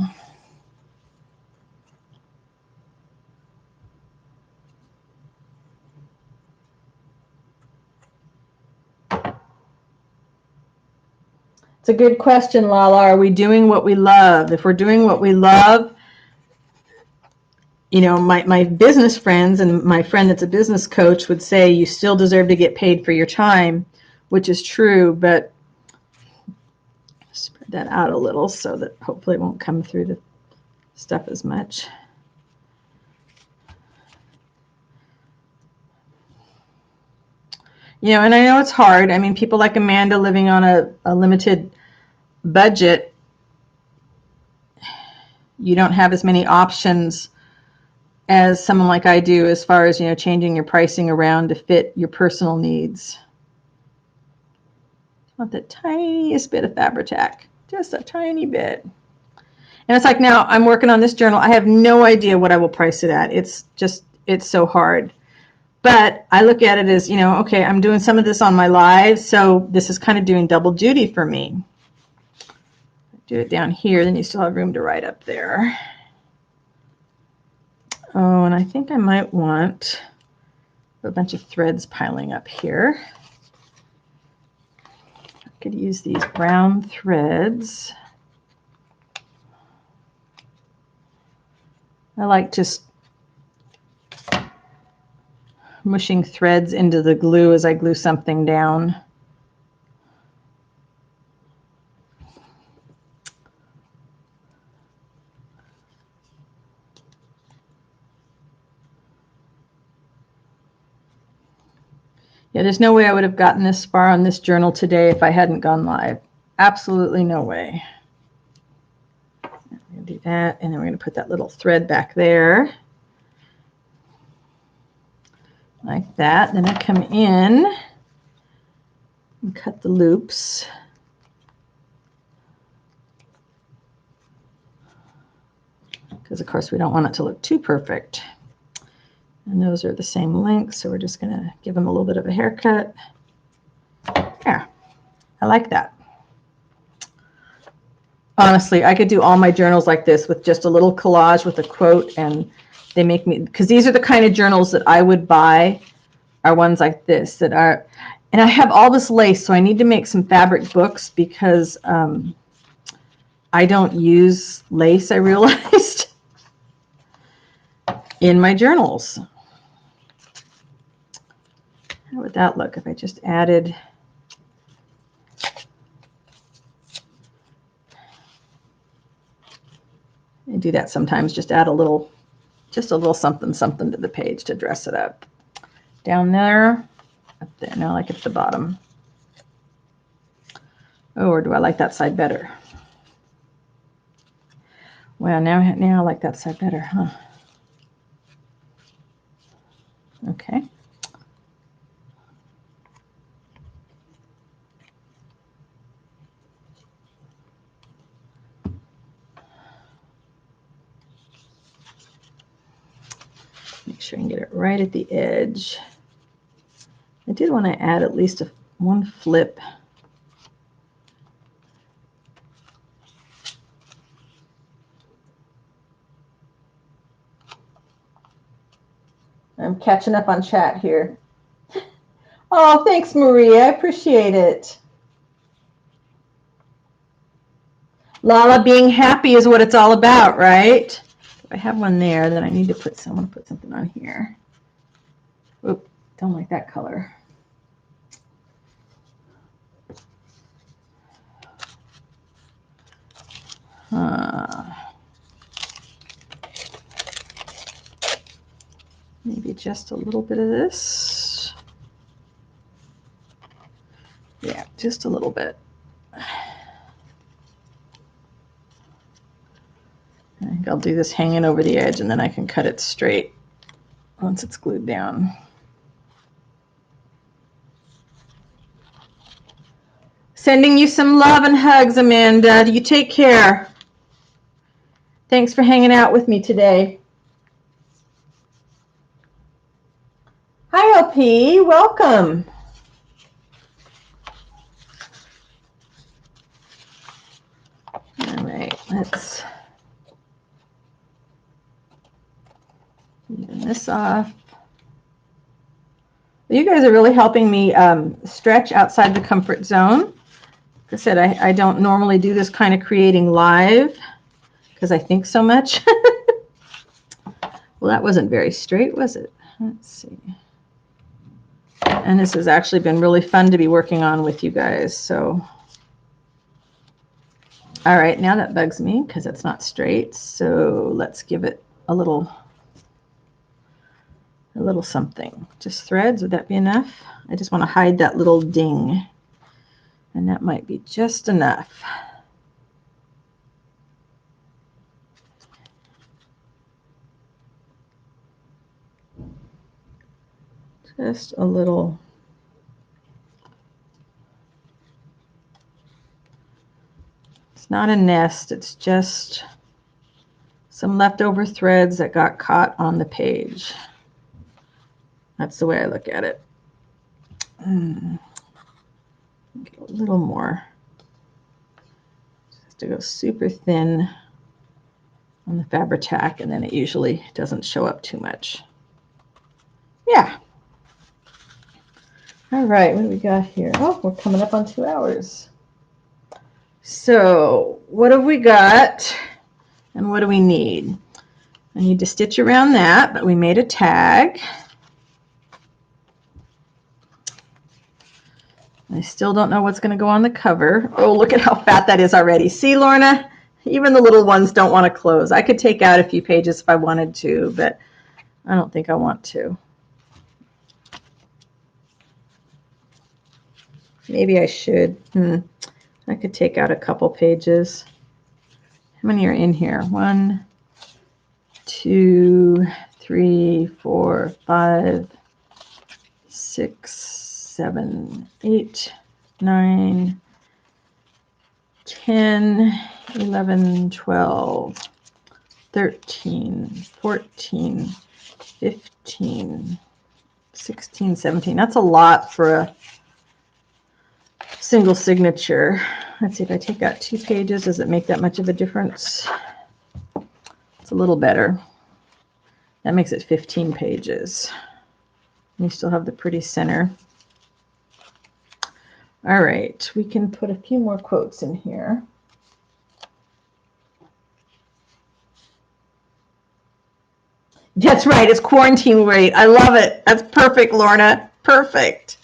It's a good question, Lala. Are we doing what we love? If we're doing what we love, you know, my business friends and my friend that's a business coach would say you still deserve to get paid for your time, which is true, but spread that out a little so that hopefully it won't come through the stuff as much. You know, and I know it's hard. I mean, people like Amanda living on a limited budget, you don't have as many options as someone like I do as far as, you know, changing your pricing around to fit your personal needs. I want the tiniest bit of Fabri Tack, just a tiny bit. And it's like, now I'm working on this journal. I have no idea what I will price it at. It's so hard. But I look at it as, you know, okay, I'm doing some of this on my live, so this is kind of doing double duty for me. Do it down here, then you still have room to write up there. Oh, and I think I might want a bunch of threads piling up here. I could use these brown threads. I like just mushing threads into the glue as I glue something down. Yeah, there's no way I would have gotten this far on this journal today if I hadn't gone live. Absolutely no way. I'm going to do that, and then we're going to put that little thread back there. Like that. Then I come in and cut the loops. Because, of course, we don't want it to look too perfect. And those are the same length, so we're just going to give them a little bit of a haircut. Yeah, I like that. Honestly, I could do all my journals like this with just a little collage with a quote, and they make me, because these are the kind of journals that I would buy, are ones like this that are, and I have all this lace, so I need to make some fabric books because I don't use lace, I realized, in my journals. How would that look if I just added, I do that sometimes, just add a little, just a little something something to the page to dress it up. Down there, up there, now like at the bottom. Oh, or do I like that side better? Well, now I like that side better, huh? Okay. Make sure I can get it right at the edge. I did want to add at least one flip. I'm catching up on chat here. Oh, thanks, Maria. I appreciate it. Lala, being happy is what it's all about, right? If I have one there, then I need to put some, I want to put something on here. Oop, don't like that color. Maybe just a little bit of this. Yeah, just a little bit. I think I'll do this hanging over the edge, and then I can cut it straight once it's glued down. Sending you some love and hugs, Amanda. You take care. Thanks for hanging out with me today. Hi, LP. Welcome. All right, let's even this off. You guys are really helping me stretch outside the comfort zone. Like I said, I don't normally do this kind of creating live because I think so much. Well, that wasn't very straight, was it? Let's see. And this has actually been really fun to be working on with you guys. So, all right, now that bugs me because it's not straight. So let's give it a little something. Just threads, would that be enough? I just want to hide that little ding. And that might be just enough. Just a little. It's not a nest, it's just some leftover threads that got caught on the page. That's the way I look at it. Get a little more. Just to go super thin on the Fabri Tack, and then it usually doesn't show up too much. Yeah. All right, what do we got here? Oh, we're coming up on 2 hours. So what have we got and what do we need? I need to stitch around that, but we made a tag. I still don't know what's going to go on the cover. Oh, look at how fat that is already. See, Lorna? Even the little ones don't want to close. I could take out a few pages if I wanted to, but I don't think I want to. Maybe I should. I could take out a couple pages. How many are in here? 1, 2, 3, 4, 5, 6, 7, 8, 9, 10, 11, 12, 13, 14, 15, 16, 17. That's a lot for a single signature. Let's see, if I take out 2 pages, does it make that much of a difference? It's a little better. That makes it 15 pages. You still have the pretty center. All right, we can put a few more quotes in here. That's right, it's quarantine weight. I love it. That's perfect, Lorna. Perfect.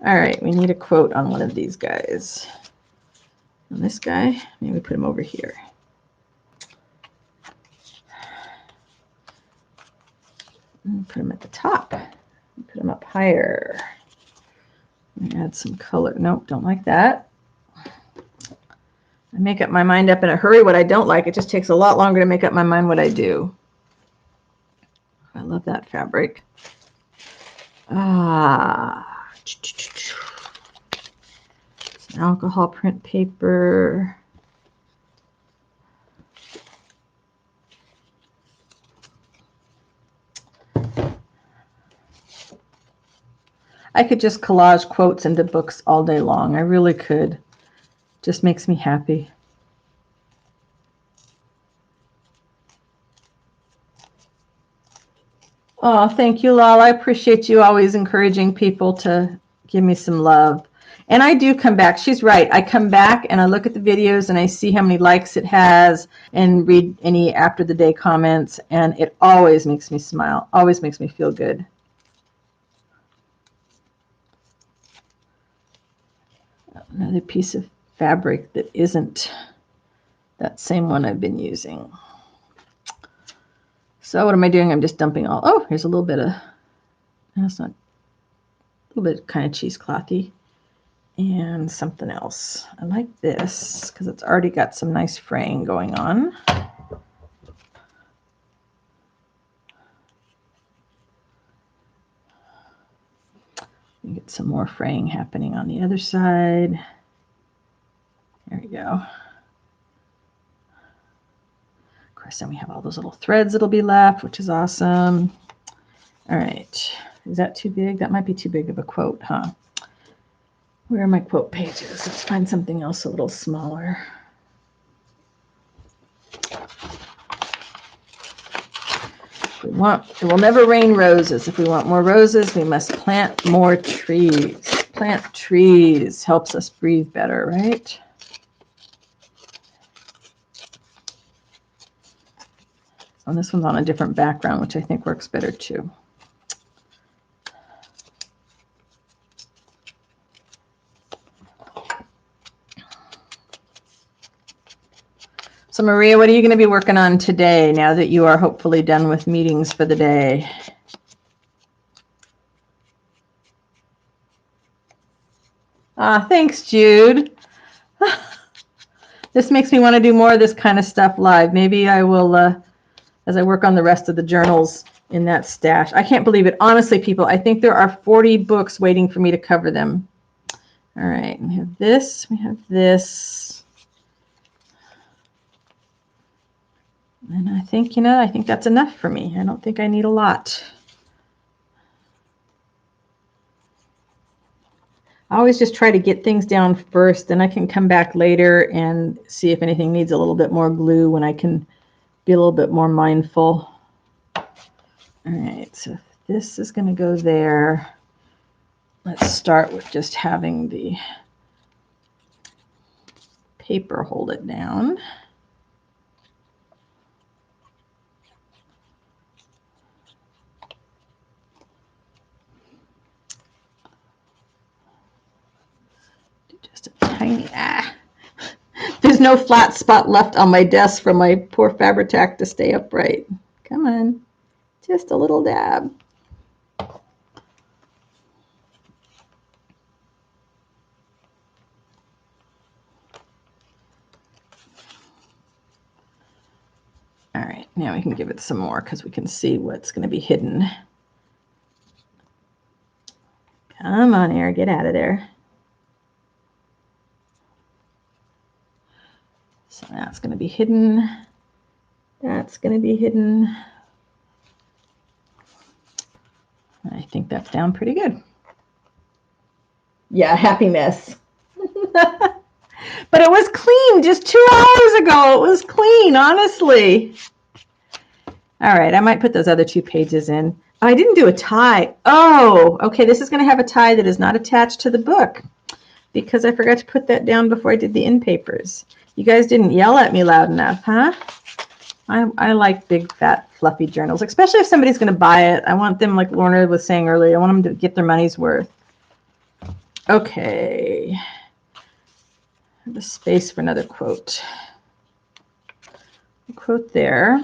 All right, we need a quote on one of these guys. On this guy, maybe put him over here. Put him at the top. Put him up higher. Add some color. Nope, don't like that. I make up my mind up in a hurry what I don't like. It just takes a lot longer to make up my mind what I do. I love that fabric. Some alcohol print paper. I could just collage quotes into books all day long. I really could. Just makes me happy. Oh, thank you, Lal. I appreciate you always encouraging people to give me some love. And I do come back. She's right. I come back and I look at the videos and I see how many likes it has and read any after the day comments. And it always makes me smile. Always makes me feel good. Another piece of fabric that isn't that same one I've been using. So what am I doing? I'm just dumping all. Oh, here's a little bit of, that's not, a little bit kind of cheeseclothy. And something else. I like this because it's already got some nice fraying going on. Get some more fraying happening on the other side. There we go. Of course, then we have all those little threads that'll be left, which is awesome. All right. Is that too big? That might be too big of a quote, huh? Where are my quote pages? Let's find something else a little smaller. It will never rain roses. If we want more roses, we must plant more trees. Plant trees helps us breathe better, right? And this one's on a different background, which I think works better too. So Maria, what are you going to be working on today now that you are hopefully done with meetings for the day? Thanks, Jude. This makes me want to do more of this kind of stuff live. Maybe I will, as I work on the rest of the journals in that stash. I can't believe it. Honestly, people, I think there are 40 books waiting for me to cover them. All right, we have this, we have this. And I think, I think that's enough for me. I don't think I need a lot. I always just try to get things down first, then I can come back later and see if anything needs a little bit more glue when I can be a little bit more mindful. All right, so this is going to go there. Let's start with just having the paper hold it down. tiny. There's no flat spot left on my desk for my poor Fabri Tack to stay upright. Come on, just a little dab. All right, now we can give it some more because we can see what's going to be hidden. Come on, air, get out of there. So that's going to be hidden. That's going to be hidden. I think that's down pretty good. Yeah, happy mess. But it was clean just 2 hours ago. It was clean, honestly. All right, I might put those other 2 pages in. Oh, I didn't do a tie. Oh, okay, this is going to have a tie that is not attached to the book because I forgot to put that down before I did the in papers. You guys didn't yell at me loud enough, huh? I like big, fat, fluffy journals, especially if somebody's going to buy it. I want them, like Lorna was saying earlier, I want them to get their money's worth. Okay. I have a space for another quote. A quote there.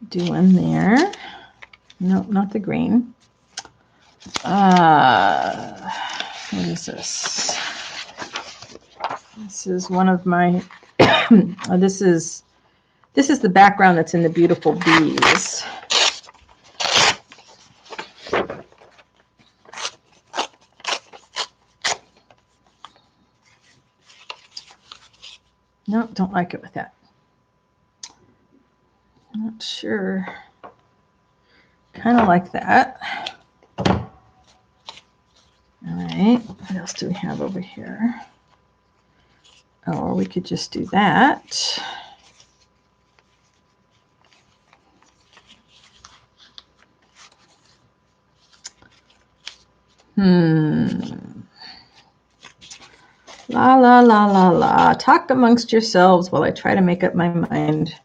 Do one there. No, not the green. What is this? This is one of my, this is the background that's in the beautiful bees. No, don't like it with that. Not sure. Kind of like that. All right, what else do we have over here? Oh, or we could just do that. La, la, la, la, la. Talk amongst yourselves while I try to make up my mind.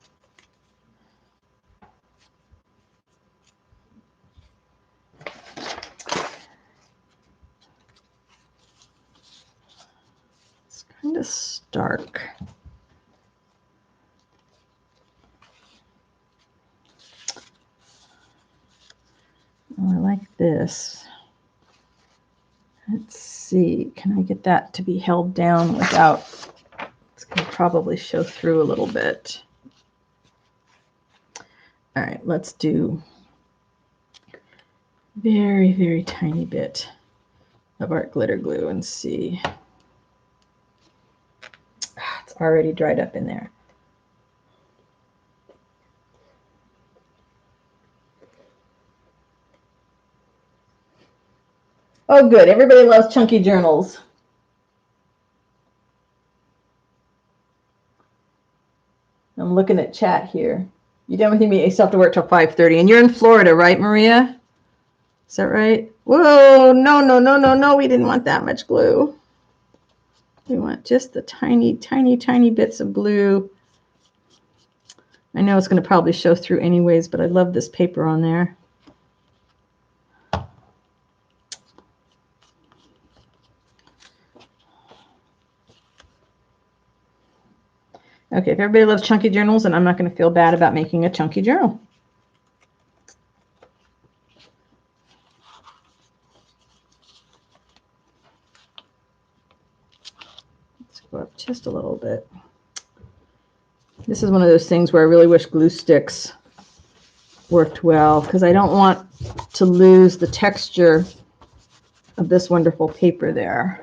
It's kind of stark. Oh, I like this. Let's see, can I get that to be held down without, it's going to probably show through a little bit. All right, let's do very, very tiny bit of art glitter glue and see. It's already dried up in there. Oh, good. Everybody loves chunky journals. I'm looking at chat here. You done with me? You still have to work till 5:30. And you're in Florida, right, Maria? Is that right? Whoa, no, no, no, no, no. We didn't want that much glue. We want just the tiny, tiny, tiny bits of glue. I know it's going to probably show through anyways, but I love this paper on there. Okay, if everybody loves chunky journals, then I'm not going to feel bad about making a chunky journal. Let's go up just a little bit. This is one of those things where I really wish glue sticks worked well because I don't want to lose the texture of this wonderful paper there.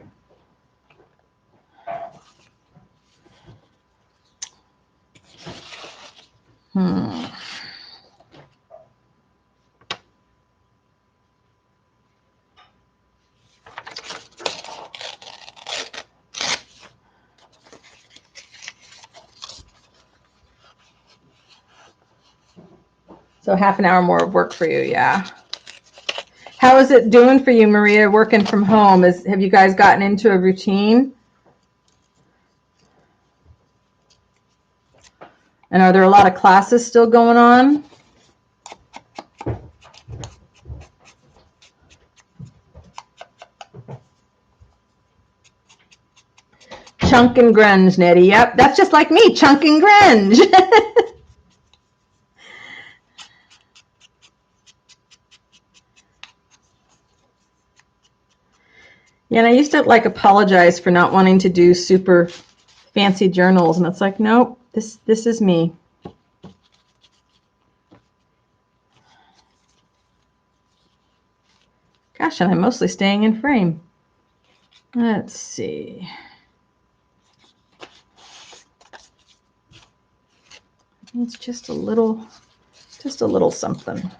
So half an hour more of work for you, yeah. How is it doing for you, Maria, working from home? Have you guys gotten into a routine? And are there a lot of classes still going on? Chunk and grunge, Nettie. Yep, that's just like me, chunk and grunge. Yeah, and I used to like apologize for not wanting to do super fancy journals, and it's like, nope, this is me. Gosh, and I'm mostly staying in frame. Let's see. It's just a little something.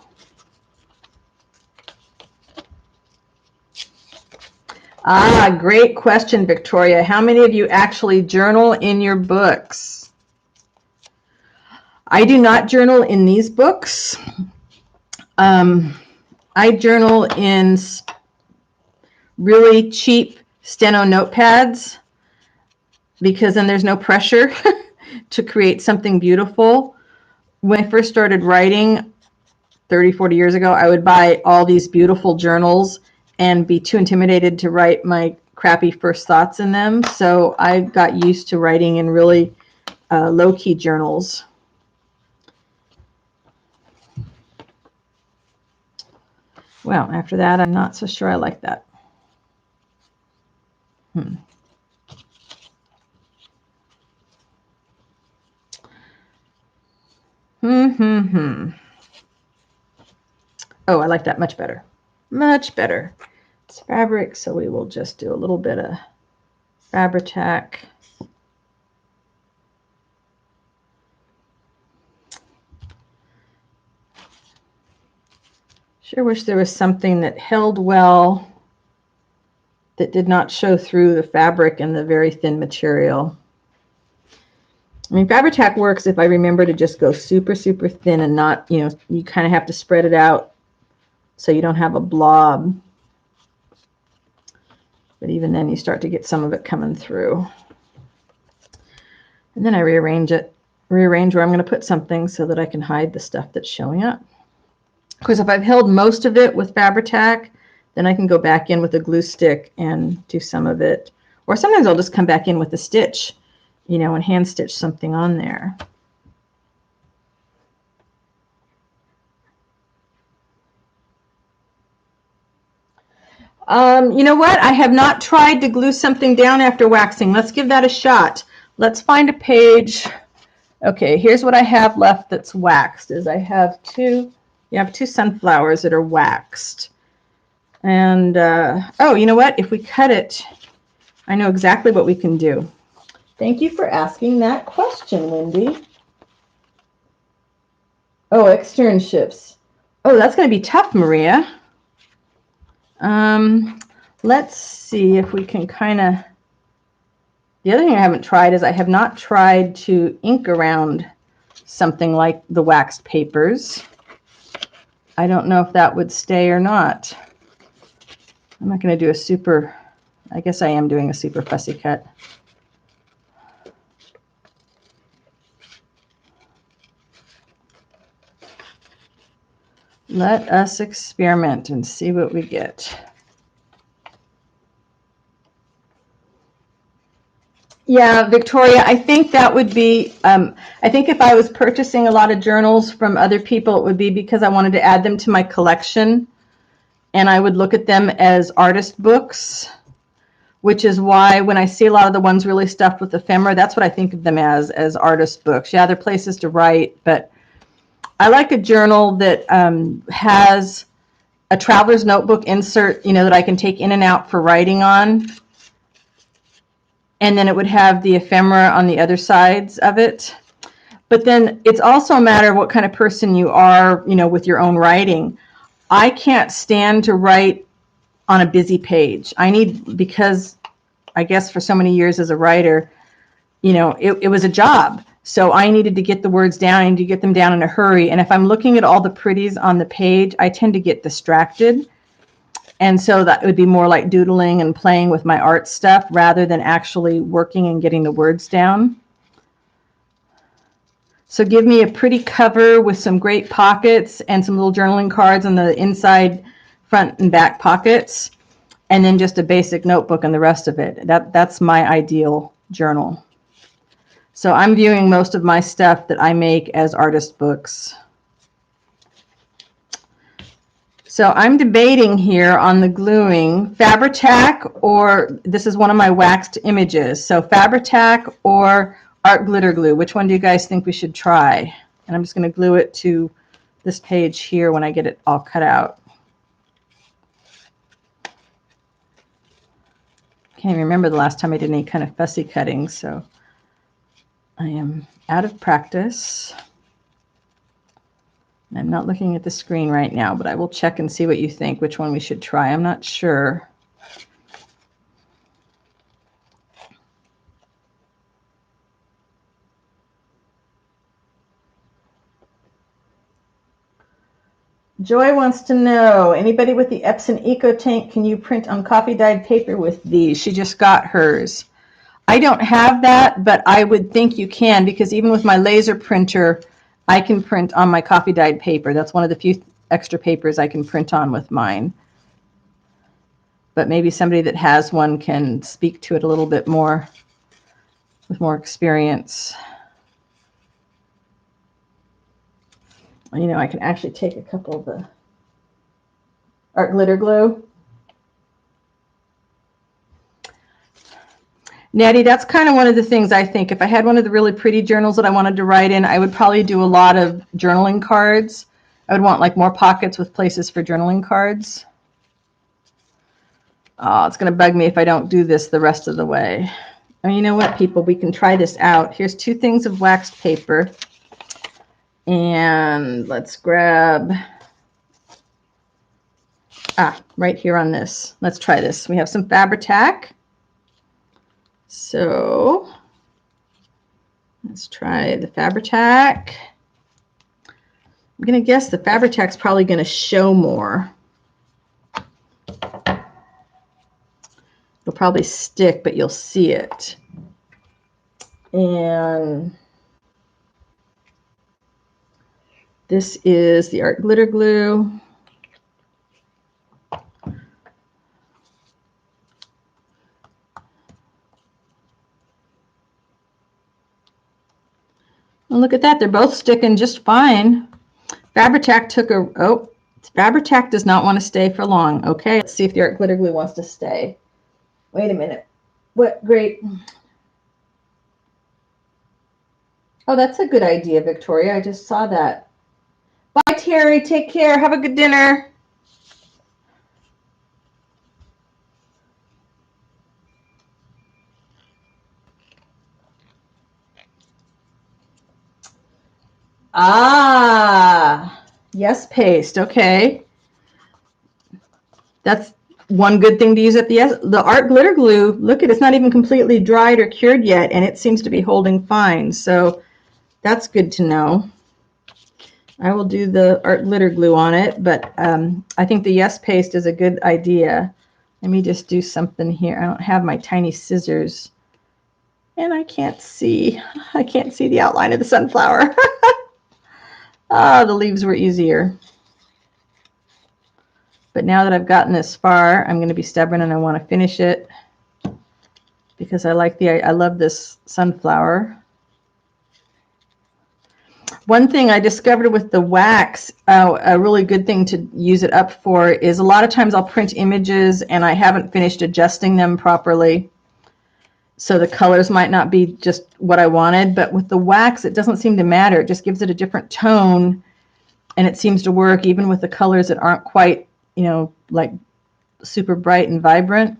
Ah, great question, Victoria. How many of you actually journal in your books? I do not journal in these books. I journal in really cheap steno notepads because then there's no pressure to create something beautiful. When I first started writing 30, 40 years ago, I would buy all these beautiful journals and be too intimidated to write my crappy first thoughts in them. So I got used to writing in really low-key journals. Well, after that, I'm not so sure I like that. Oh, I like that much better. Much better. It's fabric, so we will just do a little bit of Fabri Tack. Sure wish there was something that held well, that did not show through the fabric and the very thin material. I mean, Fabri Tack works if I remember to just go super, super thin and not, you know, you kind of have to spread it out so you don't have a blob. But even then you start to get some of it coming through. And then I rearrange where I'm going to put something so that I can hide the stuff that's showing up. Of course, if I've held most of it with Fabri Tack, then I can go back in with a glue stick and do some of it. Or sometimes I'll just come back in with a stitch, you know, and hand stitch something on there. You know what? I have not tried to glue something down after waxing. Let's give that a shot. Let's find a page. Okay, here's what I have left that's waxed. Is I have two sunflowers that are waxed. And, oh, you know what? If we cut it, I know exactly what we can do. Thank you for asking that question, Wendy. Oh, externships. Oh, that's going to be tough, Maria. Let's see if we can kind of... The other thing I haven't tried is I have not tried to ink around something like the waxed papers. I don't know if that would stay or not. I'm not going to do a super... I guess I am doing a super fussy cut. Let us experiment and see what we get. Yeah, Victoria, I think that would be, I think if I was purchasing a lot of journals from other people, it would be because I wanted to add them to my collection. And I would look at them as artist books, which is why when I see a lot of the ones really stuffed with ephemera, that's what I think of them as artist books. Yeah, they're places to write, but I like a journal that has a traveler's notebook insert, you know, that I can take in and out for writing on. And then it would have the ephemera on the other sides of it. But then it's also a matter of what kind of person you are, you know, with your own writing. I can't stand to write on a busy page. I need, because I guess for so many years as a writer, you know, it was a job. So I needed to get the words down, I need to get them down in a hurry. And if I'm looking at all the pretties on the page, I tend to get distracted. And so that would be more like doodling and playing with my art stuff rather than actually working and getting the words down. So give me a pretty cover with some great pockets and some little journaling cards on the inside, front and back pockets, and then just a basic notebook and the rest of it. That's my ideal journal. So I'm viewing most of my stuff that I make as artist books. So I'm debating here on the gluing, Fabri Tack, or this is one of my waxed images. So Fabri Tack or art glitter glue. Which one do you guys think we should try? And I'm just going to glue it to this page here when I get it all cut out. Can't even remember the last time I did any kind of fussy cutting, so I am out of practice. I'm not looking at the screen right now, but I will check and see what you think, which one we should try. I'm not sure. Joy wants to know, anybody with the Epson Eco Tank, can you print on coffee dyed paper with these? She just got hers. I don't have that, but I would think you can, because even with my laser printer, I can print on my coffee dyed paper. That's one of the few extra papers I can print on with mine. But maybe somebody that has one can speak to it a little bit more with more experience. You know, I can actually take a couple of the art glitter glue. Natty, that's kind of one of the things I think. If I had one of the really pretty journals that I wanted to write in, I would probably do a lot of journaling cards. I would want like more pockets with places for journaling cards. Oh, it's going to bug me if I don't do this the rest of the way. Oh, you know what, people? We can try this out. Here's 2 things of waxed paper. And let's grab, right here on this. Let's try this. We have some Fabri Tack. So let's try the Fabri Tack. I'm going to guess the Fabri Tack's probably going to show more. It'll probably stick, but you'll see it. And this is the art glitter glue. And look at that, they're both sticking just fine. Fabri Tack took a, oh, Fabri Tack does not want to stay for long. Okay, let's see if the art glitter glue wants to stay. Wait a minute. What, great. Oh, that's a good idea, Victoria. I just saw that. Bye, Terry. Take care. Have a good dinner. Ah, yes, paste. Okay. That's one good thing to use at the art glitter glue. Look at it, it's not even completely dried or cured yet, and it seems to be holding fine. So that's good to know. I will do the art glitter glue on it, but I think the yes paste is a good idea. Let me just do something here. I don't have my tiny scissors, and I can't see the outline of the sunflower. Ah, the leaves were easier. But now that I've gotten this far, I'm going to be stubborn and I want to finish it because I love this sunflower. One thing I discovered with the wax, a really good thing to use it up for, is a lot of times I'll print images and I haven't finished adjusting them properly. So the colors might not be just what I wanted, but with the wax, it doesn't seem to matter. It just gives it a different tone, and it seems to work even with the colors that aren't quite, you know, like super bright and vibrant.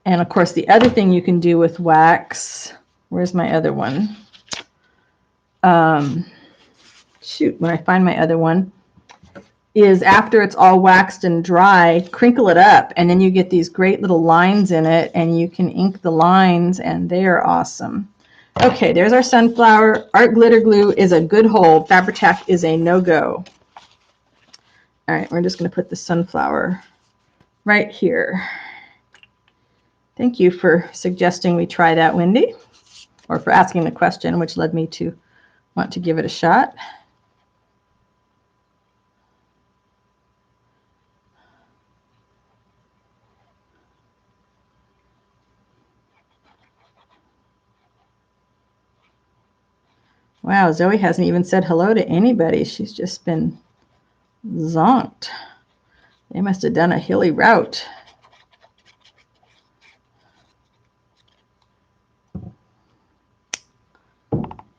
And of course, the other thing you can do with wax, where's my other one? Shoot, when I find my other one, is after it's all waxed and dry, crinkle it up, and then you get these great little lines in it, and you can ink the lines, and they are awesome. Okay, there's our sunflower. Art glitter glue is a good hold. Fabri Tack is a no-go. All right, we're just going to put the sunflower right here. Thank you for suggesting we try that, Wendy, or for asking the question, which led me to want to give it a shot. Wow, Zoe hasn't even said hello to anybody. She's just been zonked. They must have done a hilly route.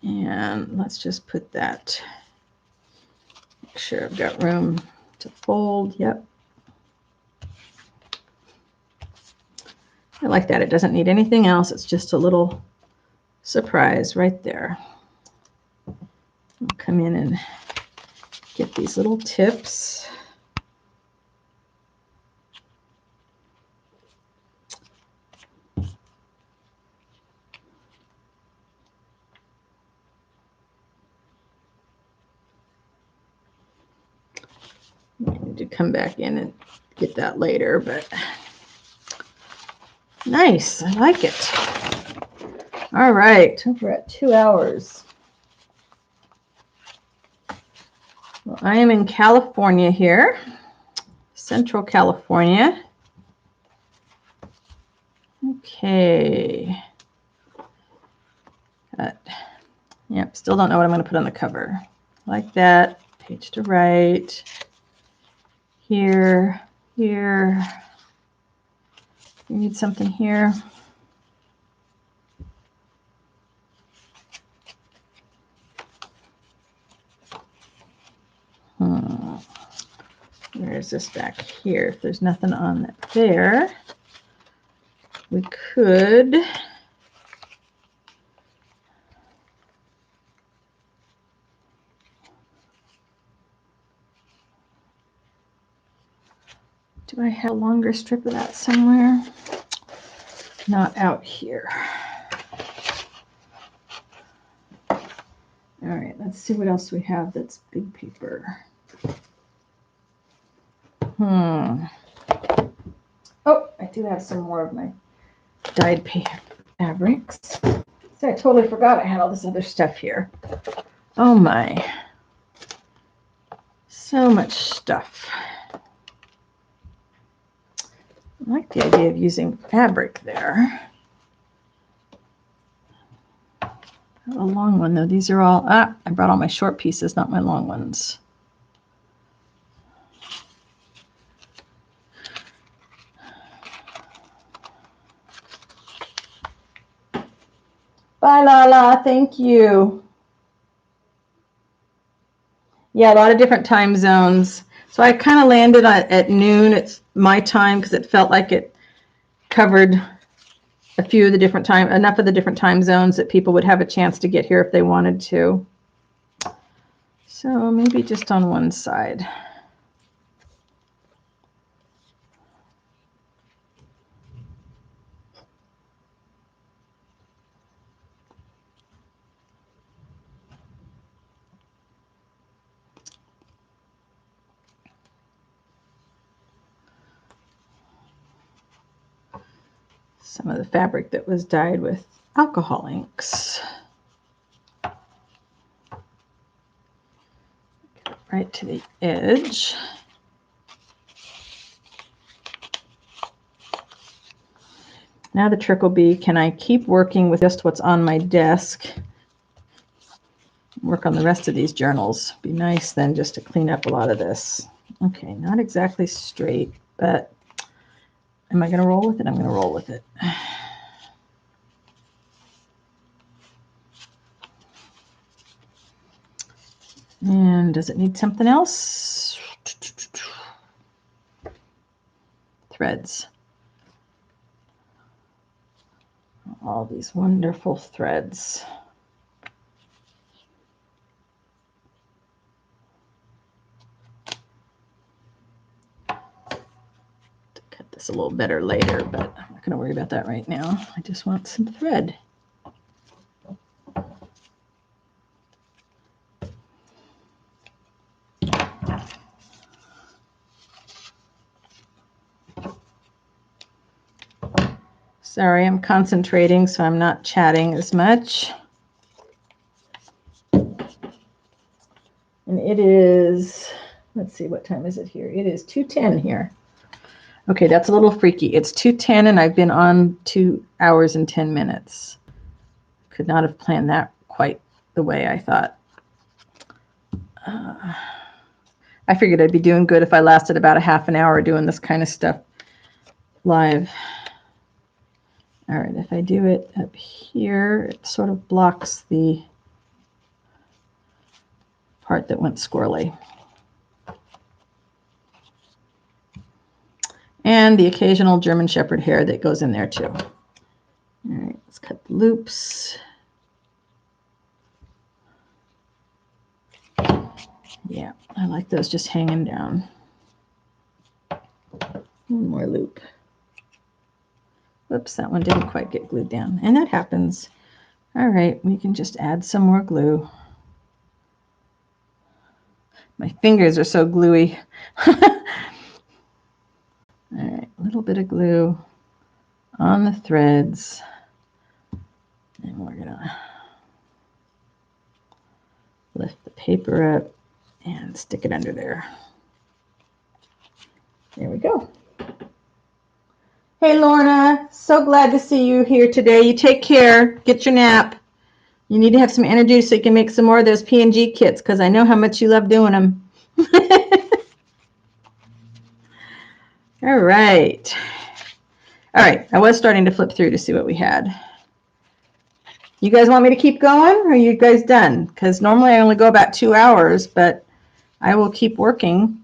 And let's just put that. Make sure I've got room to fold. Yep. I like that. It doesn't need anything else. It's just a little surprise right there. I'll come in and get these little tips. I need to come back in and get that later, but nice. I like it. All right, we're at 2 hours. Well, I am in California here, Central California. Okay. Yep, still don't know what I'm going to put on the cover. Like that, page to right. Here, here. You need something here. Where is this back here? If there's nothing on that there, we could do I have a longer strip of that somewhere? Not out here. All right, let's see what else we have that's big paper. Oh, I do have some more of my dyed fabrics. See, I totally forgot I had all this other stuff here. Oh my. So much stuff. I like the idea of using fabric there. A long one though. These are all, I brought all my short pieces, not my long ones. Bye, Lala. Thank you. Yeah, a lot of different time zones. So I kind of landed at noon. It's my time because it felt like it covered a few of the different enough of the different time zones that people would have a chance to get here if they wanted to. So maybe just on one side. Some of the fabric that was dyed with alcohol inks. Right to the edge. Now the trick will be, can I keep working with just what's on my desk? Work on the rest of these journals. Be nice then just to clean up a lot of this. Okay, not exactly straight, but am I going to roll with it? I'm going to roll with it. And does it need something else? Threads. All these wonderful threads. Cut this a little better later, but I'm not going to worry about that right now. I just want some thread. Sorry, I'm concentrating, so I'm not chatting as much. And it is, let's see, what time is it here? It is 2:10 here. Okay, that's a little freaky. It's 2:10 and I've been on 2 hours and 10 minutes. Could not have planned that quite the way I thought. I figured I'd be doing good if I lasted about a half an hour doing this kind of stuff live. All right, if I do it up here, it sort of blocks the part that went squirrely. And the occasional German Shepherd hair that goes in there too. All right, let's cut the loops. Yeah, I like those just hanging down. One more loop. Whoops, that one didn't quite get glued down. And that happens. All right, we can just add some more glue. My fingers are so gluey. All right, a little bit of glue on the threads. And we're gonna lift the paper up and stick it under there. There we go. Hey, Lorna, so glad to see you here today. You take care. Get your nap. You need to have some energy so you can make some more of those P&G kits because I know how much you love doing them. All right. All right. I was starting to flip through to see what we had. You guys want me to keep going or are you guys done? Because normally I only go about 2 hours, but I will keep working.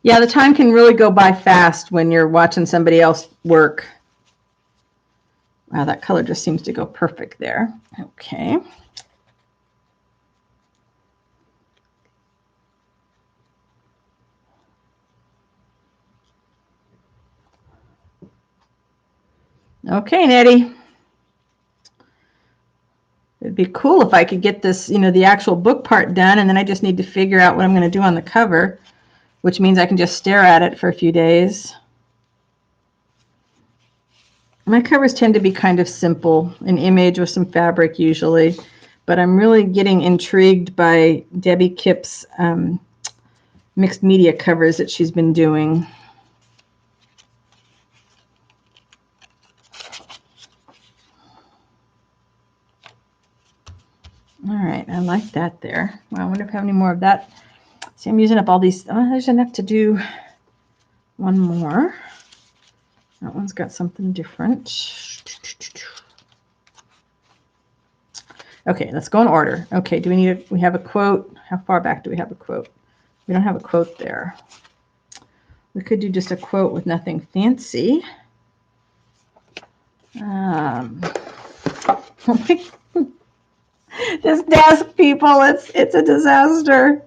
Yeah, the time can really go by fast when you're watching somebody else work. Wow, that color just seems to go perfect there. Okay. Okay, Nettie. It'd be cool if I could get this, you know, the actual book part done, and then I just need to figure out what I'm going to do on the cover, which means I can just stare at it for a few days. My covers tend to be kind of simple, an image with some fabric usually, but I'm really getting intrigued by Debbie Kipp's mixed media covers that she's been doing. All right, I like that there. Well, I wonder if I have any more of that. See, I'm using up all these. Oh, there's enough to do one more. That one's got something different. Okay, let's go in order. Okay, do we need we have a quote? How far back do we have a quote? We don't have a quote there. We could do just a quote with nothing fancy. This desk, people, it's a disaster.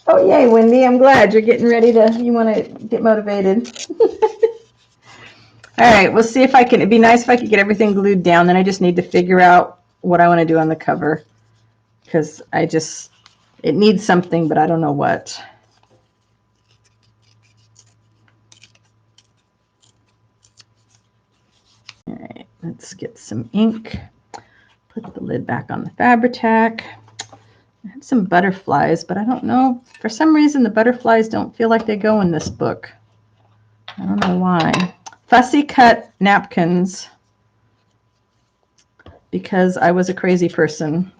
Oh, yay, Wendy, I'm glad you're getting ready to, you want to get motivated. All right, we'll see if I can, it'd be nice if I could get everything glued down, then I just need to figure out what I want to do on the cover. Because it needs something, but I don't know what. All right, let's get some ink. Put the lid back on the Fabri Tack. I had some butterflies, but I don't know. For some reason, the butterflies don't feel like they go in this book. I don't know why. Fussy cut napkins because I was a crazy person.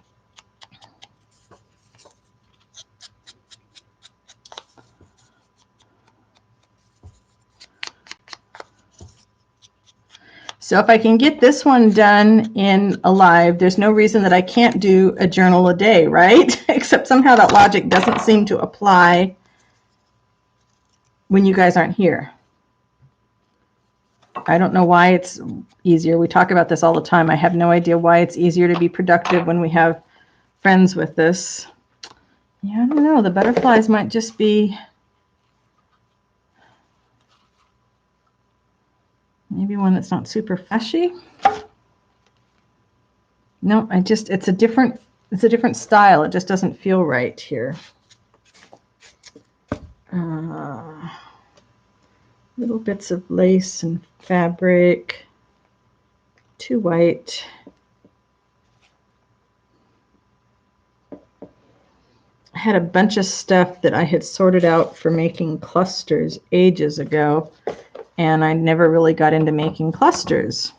So if I can get this one done in a live, there's no reason that I can't do a journal a day, right? Except somehow that logic doesn't seem to apply when you guys aren't here. I don't know why it's easier. We talk about this all the time. I have no idea why it's easier to be productive when we have friends with us. Yeah, I don't know. The butterflies might just be maybe one that's not super fleshy. No, it's a different style. It just doesn't feel right here. little bits of lace and fabric, 2 white. I had a bunch of stuff that I had sorted out for making clusters ages ago, and I never really got into making clusters.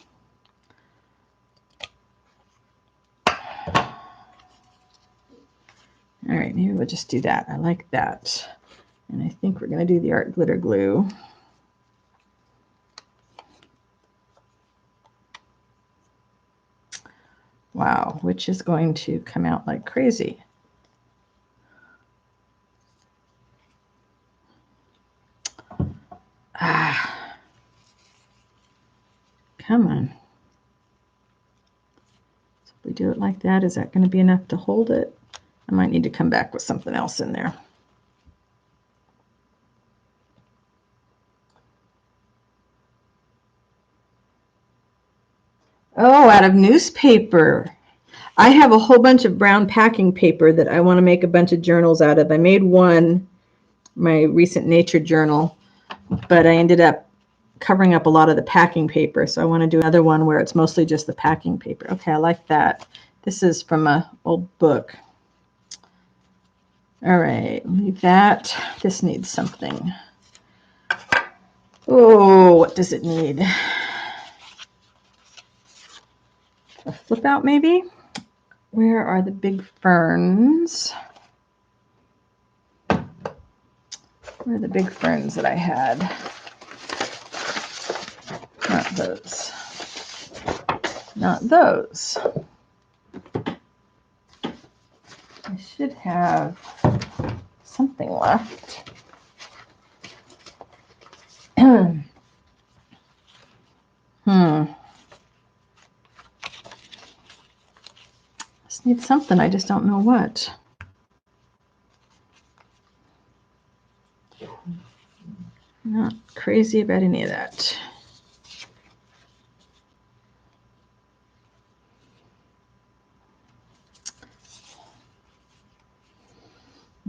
All right, maybe we'll just do that. I like that. And I think we're going to do the art glitter glue. Wow, which is going to come out like crazy. Ah, come on. So if we do it like that, is that going to be enough to hold it? I might need to come back with something else in there. Oh, out of newspaper. I have a whole bunch of brown packing paper that I want to make a bunch of journals out of. I made one, my recent nature journal, but I ended up covering up a lot of the packing paper. So I want to do another one where it's mostly just the packing paper. Okay, I like that. This is from an old book. All right, leave that. This needs something. Oh, what does it need? A flip out maybe? Where are the big ferns? Where are the big ferns that I had? Not those. Not those. I should have something left. Just need something. I just don't know what. Not crazy about any of that.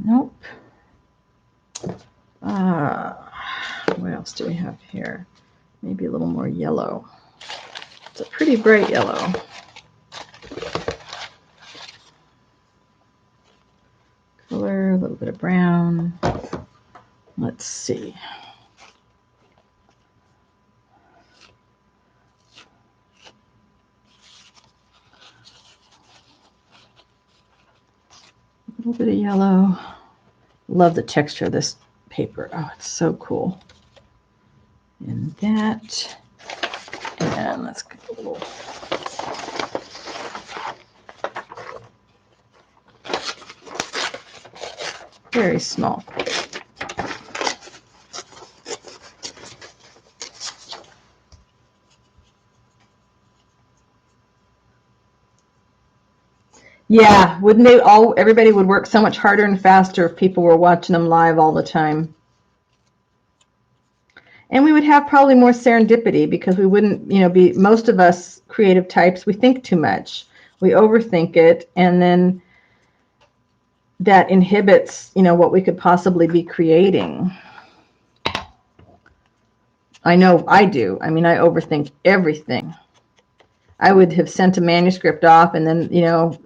Nope. What else do we have here? Maybe a little more yellow. It's a pretty bright yellow. Color, a little bit of brown. Let's see. A little bit of yellow. Love the texture of this paper. Oh, it's so cool. And that. And let's get a little. Very small. Yeah, wouldn't they all, everybody would work so much harder and faster if people were watching them live all the time. And we would have probably more serendipity because we wouldn't, be, most of us creative types, we think too much. We overthink it, and then that inhibits, what we could possibly be creating. I know I do. I mean, I overthink everything. I would have sent a manuscript off and then,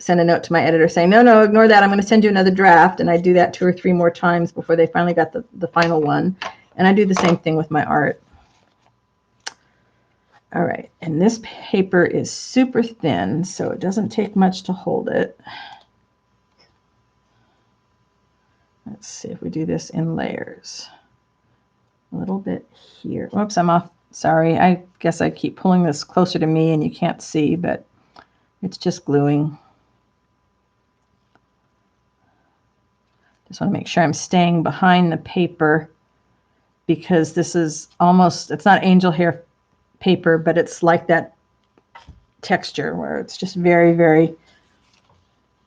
send a note to my editor saying, no, ignore that. I'm going to send you another draft. And I do that 2 or 3 more times before they finally got the final one. And I do the same thing with my art. All right. And this paper is super thin, so it doesn't take much to hold it. Let's see if we do this in layers. A little bit here. Whoops, I'm off. Sorry, I guess I keep pulling this closer to me and you can't see, but it's just gluing. Just want to make sure I'm staying behind the paper because this is almost, it's not angel hair paper, but it's like that texture where it's just very, very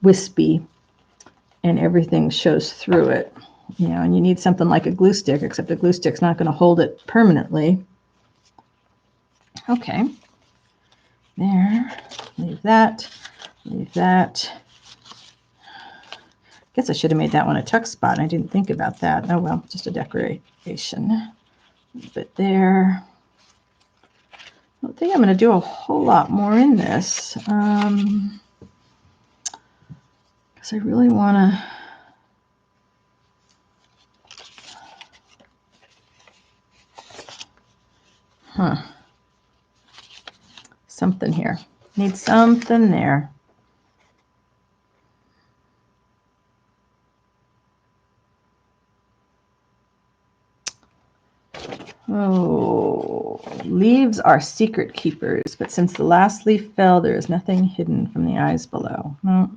wispy and everything shows through it. And you need something like a glue stick, except a glue stick's not going to hold it permanently. Okay, there, leave that, Guess I should have made that one a tuck spot. I didn't think about that. Oh well, just a decoration. A little bit there. I don't think I'm going to do a whole lot more in this. Because I really want to... Something here. Need something there. Oh, leaves are secret keepers, but since the last leaf fell, there is nothing hidden from the eyes below. No.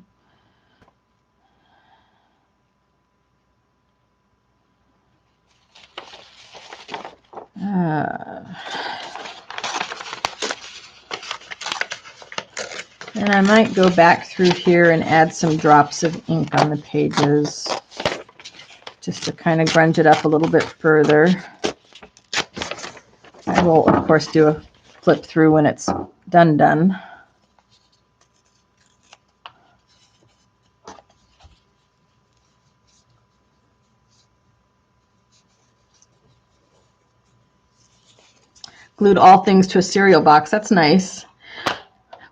And I might go back through here and add some drops of ink on the pages just to kind of grunge it up a little bit further. I will, of course, do a flip through when it's done. Glued all things to a cereal box. That's nice.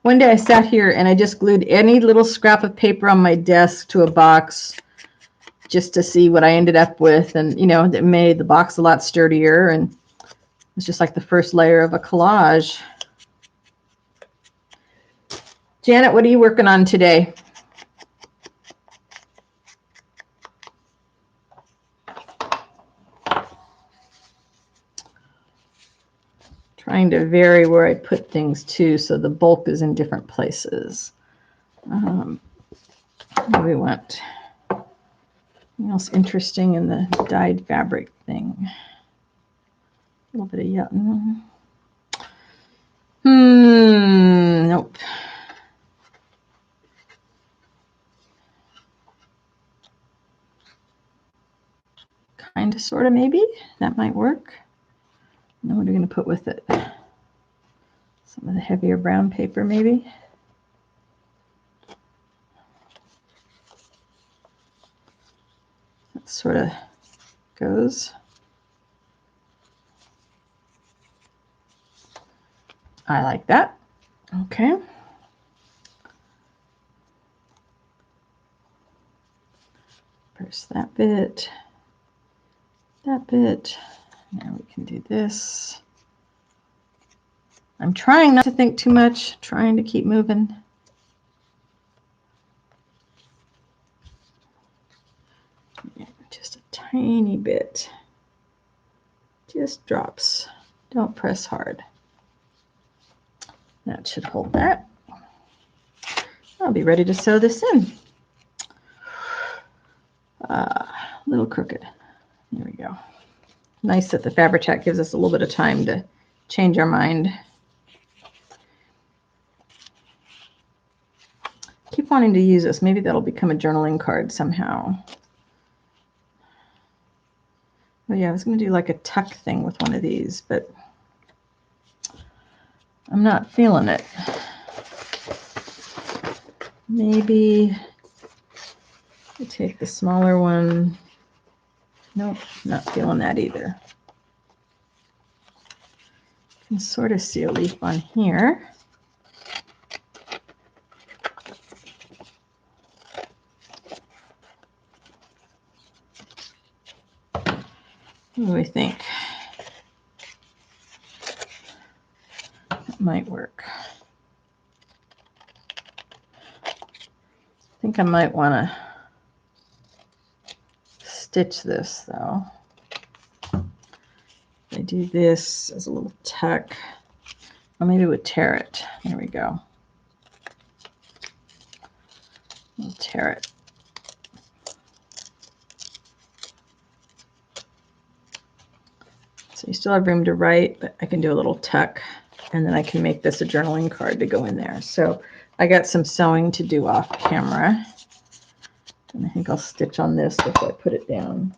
One day I sat here and I just glued any little scrap of paper on my desk to a box just to see what I ended up with. And, you know, it made the box a lot sturdier. And it's just like the first layer of a collage. Janet, what are you working on today? Trying to vary where I put things too, so the bulk is in different places. We want anything else interesting in the dyed fabric thing. A little bit of yellow. Nope. Kind of, sort of, maybe. That might work. And what are we going to put with it? Some of the heavier brown paper, maybe. That sort of goes. I like that. Okay. First that bit. That bit. Now we can do this. I'm trying not to think too much, trying to keep moving. Yeah, just a tiny bit. Just drops. Don't press hard. That should hold that. I'll be ready to sew this in. A little crooked. There we go. Nice that the Fabri Tack gives us a little bit of time to change our mind. Keep wanting to use this. Maybe that'll become a journaling card somehow. Oh yeah, I was going to do like a tuck thing with one of these, but I'm not feeling it. Maybe I take the smaller one. Nope, not feeling that either. You can sort of see a leaf on here. What do we think? That might work. I think I might want to stitch this though. I do this as a little tuck, or maybe we'll tear it. There we go. We'll tear it. So you still have room to write, but I can do a little tuck, and then I can make this a journaling card to go in there. So I got some sewing to do off camera, and I think I'll stitch on this before I put it down.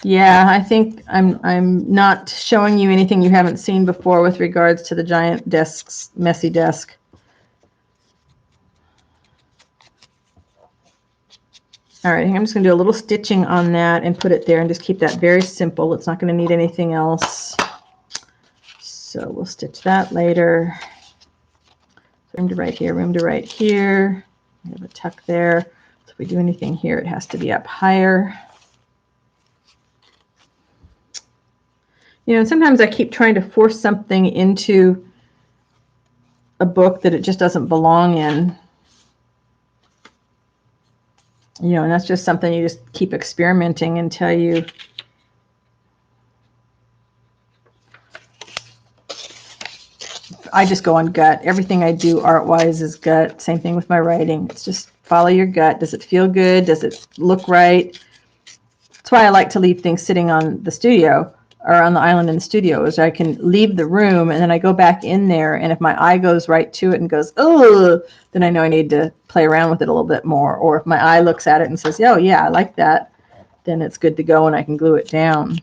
Yeah, I think I'm not showing you anything you haven't seen before with regards to the giant desks, messy desk. All right, I'm just going to do a little stitching on that and put it there and just keep that very simple. It's not going to need anything else. So we'll stitch that later. Room to right here, room to right here. We have a tuck there. So if we do anything here, it has to be up higher. You know, sometimes I keep trying to force something into a book that it just doesn't belong in. You know, and that's just something you just keep experimenting until you I just go on gut. Everything I do art-wise is gut. Same thing with my writing. It's just follow your gut. Does it feel good? Does it look right? That's why I like to leave things sitting on the studio or on the island in the studio, is I can leave the room and then I go back in there, and if my eye goes right to it and goes, oh, then I know I need to play around with it a little bit more. Or if my eye looks at it and says, oh yeah, I like that, then it's good to go and I can glue it down.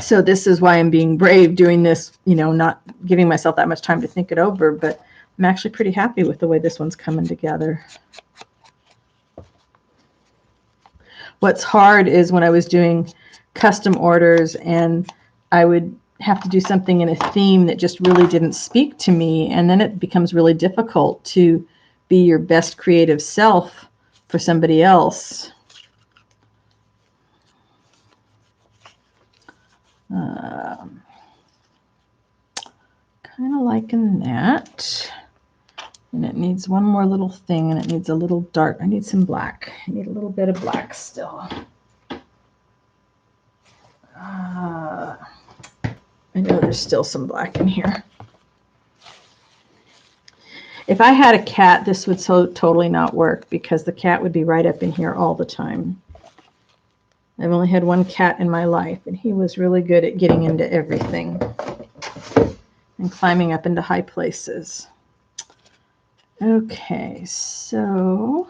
So this is why I'm being brave doing this, you know, not giving myself that much time to think it over, but I'm actually pretty happy with the way this one's coming together. What's hard is when I was doing custom orders and I would have to do something in a theme that just really didn't speak to me, and then it becomes really difficult to be your best creative self for somebody else. Kind of liking that. And it needs one more little thing, and it needs a little dark. I need some black. I need a little bit of black still. I know there's still some black in here. If I had a cat, this would so totally not work, because the cat would be right up in here all the time. I've only had one cat in my life, and he was really good at getting into everything and climbing up into high places. Okay, so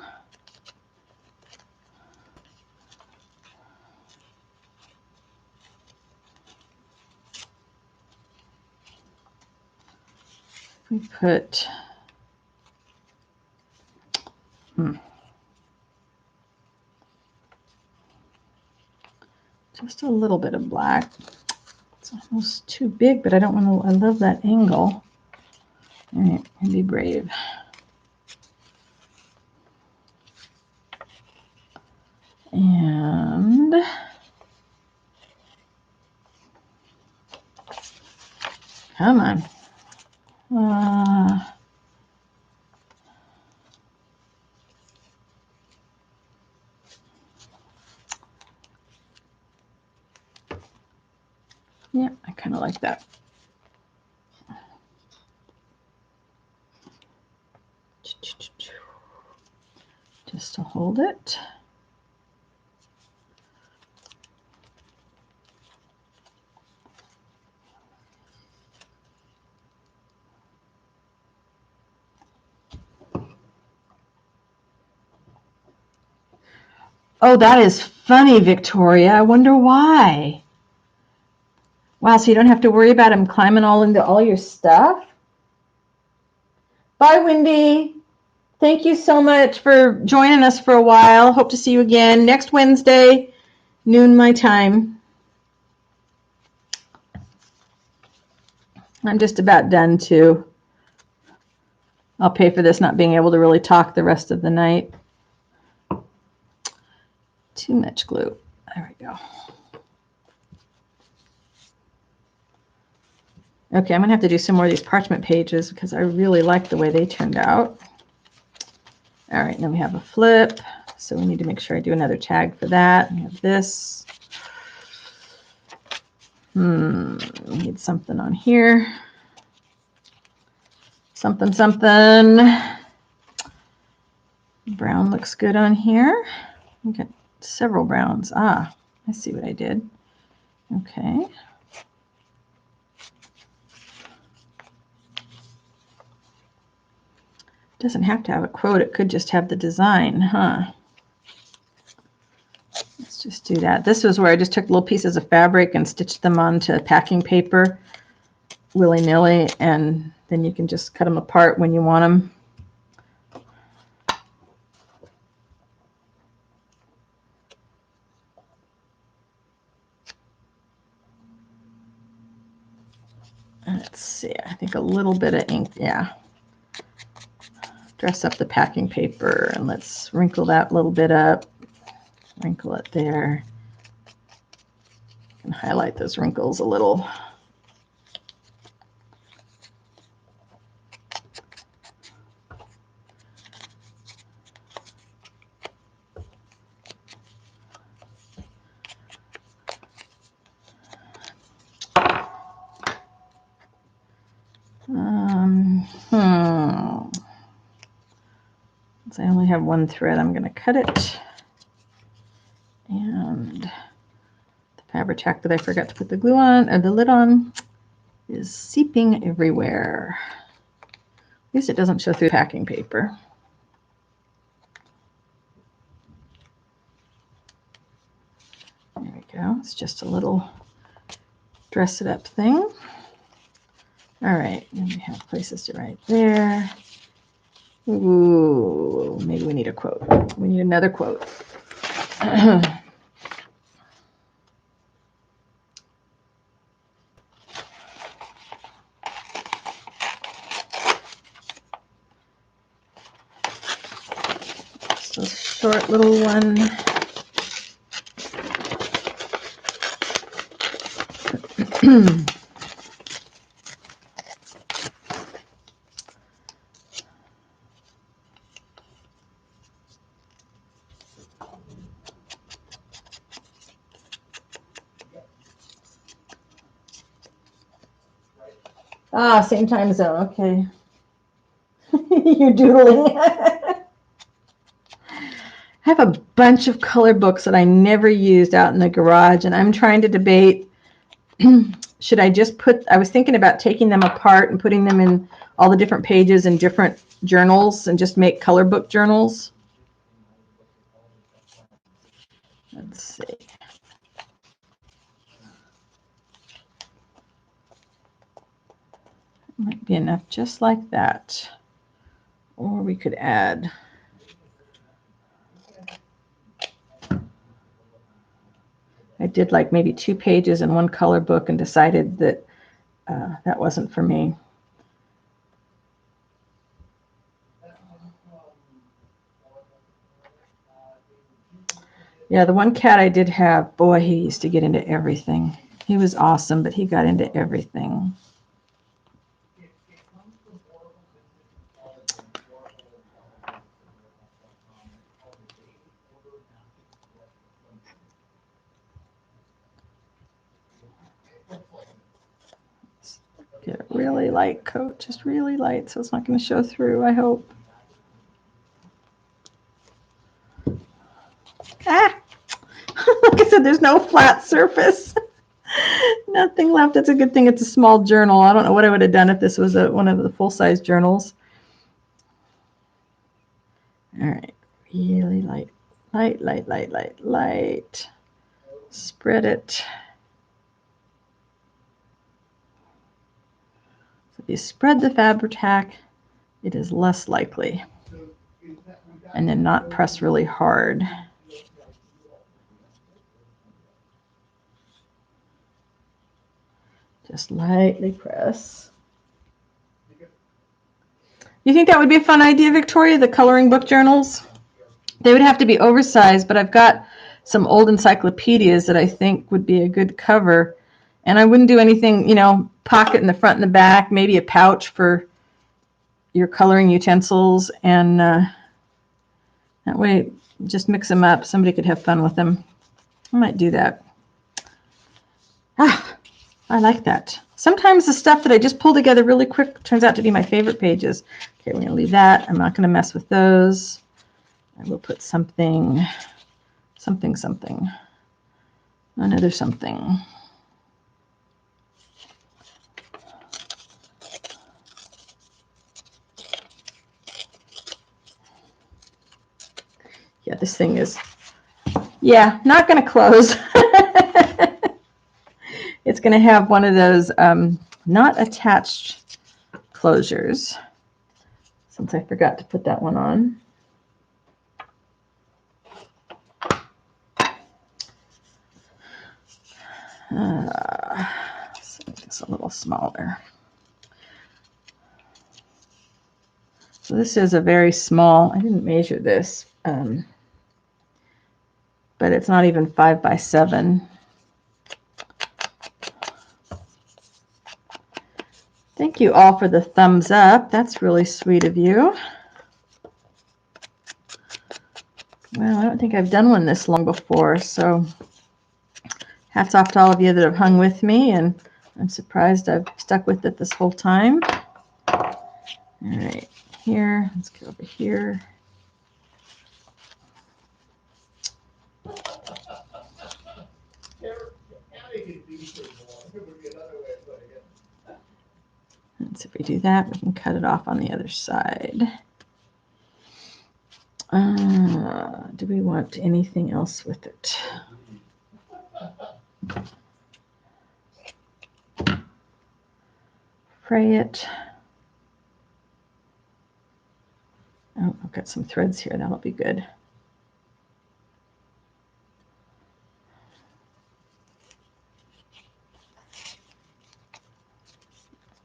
we put just a little bit of black. It's almost too big, but I don't want to, I love that angle. All right, and be brave. And come on. Yeah, I kind of like that. Just to hold it. Oh, that is funny, Victoria. I wonder why. Wow, so you don't have to worry about him climbing all into all your stuff? Bye, Wendy. Thank you so much for joining us for a while. Hope to see you again next Wednesday, noon my time. I'm just about done too. I'll pay for this not being able to really talk the rest of the night. Too much glue. There we go. Okay, I'm going to have to do some more of these parchment pages because I really like the way they turned out. All right, then we have a flip. So we need to make sure I do another tag for that. We have this. We need something on here. Something, something. Brown looks good on here. We got several browns. Ah, I see what I did. Okay. Doesn't have to have a quote. It could just have the design, huh? Let's just do that. This was where I just took little pieces of fabric and stitched them onto packing paper willy-nilly, and then you can just cut them apart when you want them. Let's see, I think a little bit of ink, yeah. Dress up the packing paper, and let's wrinkle that little bit up. Wrinkle it there. And highlight those wrinkles a little. Since I only have one thread, I'm going to cut it. And the Fabri Tack that I forgot to put the glue on, or the lid on, is seeping everywhere. At least it doesn't show through packing paper. There we go. It's just a little dress it up thing. All right, and we have places to write there. Ooh, maybe we need a quote. We need another quote. Just a short little one. Ah, same time zone. Okay. You're doodling. I have a bunch of color books that I never used out in the garage, and I'm trying to debate, should I just I was thinking about taking them apart and putting them in all the different pages in different journals and just make color book journals. Let's see. Might be enough just like that. Or we could add. I did like maybe 2 pages in one color book and decided that that wasn't for me. Yeah, the one cat I did have, boy, he used to get into everything. He was awesome, but he got into everything. Get a really light coat, just really light, so it's not going to show through, I hope. Ah! Like I said, there's no flat surface. Nothing left. That's a good thing it's a small journal. I don't know what I would have done if this was one of the full-size journals. All right, really light, light, light, light, light, light. Spread it. So if you spread the Fabri Tack, it is less likely. And then not press really hard. Just lightly press. You think that would be a fun idea, Victoria, the coloring book journals? They would have to be oversized, but I've got some old encyclopedias that I think would be a good cover. And I wouldn't do anything, you know, pocket in the front and the back, maybe a pouch for your coloring utensils. And that way, just mix them up. Somebody could have fun with them. I might do that. Ah, I like that. Sometimes the stuff that I just pull together really quick turns out to be my favorite pages. Okay, we're going to leave that. I'm not going to mess with those. I will put something, another something. Yeah, this thing is, yeah, not going to close. It's going to have one of those not attached closures, since I forgot to put that one on. So it's a little smaller. So this is a very small, I didn't measure this, but it's not even 5 by 7. Thank you all for the thumbs up. That's really sweet of you. Well, I don't think I've done one this long before, so hats off to all of you that have hung with me, and I'm surprised I've stuck with it this whole time. All right, here, let's go over here. And so if we do that, we can cut it off on the other side. Do we want anything else with it? Fray it. Oh, I've got some threads here. That'll be good.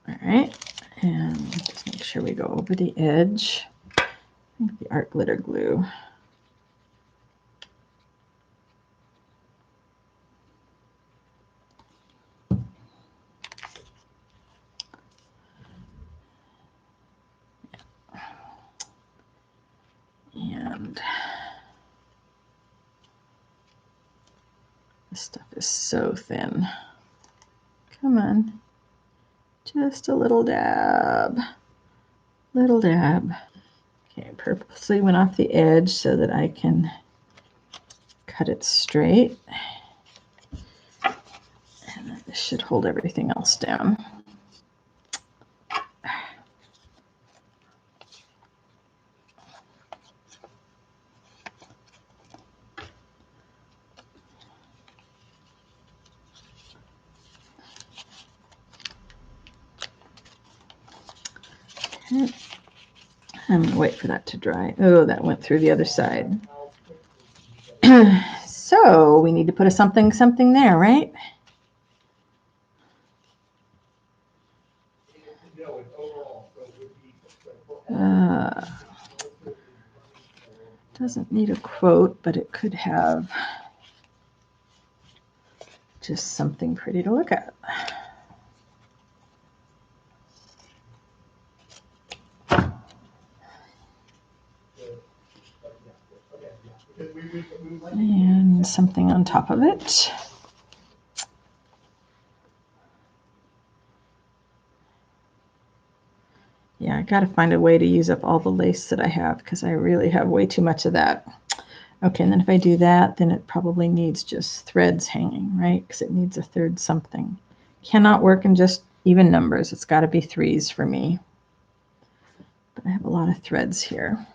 All right, and just make sure we go over the edge with the art glitter glue. And this stuff is so thin. Come on, just a little dab, little dab. Okay, I purposely went off the edge so that I can cut it straight. And this should hold everything else down. Okay. I'm going to wait for that to dry. Oh, that went through the other side. So we need to put a something there, right? Doesn't need a quote, but it could have just something pretty to look at. And something on top of it. Yeah, I got to find a way to use up all the lace that I have because I really have way too much of that. Okay, and then if I do that, then it probably needs just threads hanging, right? Because it needs a third something. Cannot work in just even numbers. It's got to be 3s for me. But I have a lot of threads here.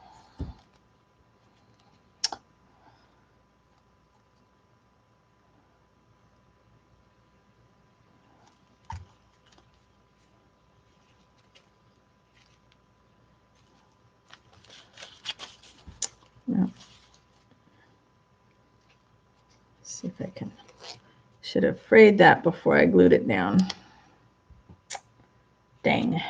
Well, see if I can. Should have frayed that before I glued it down. Dang.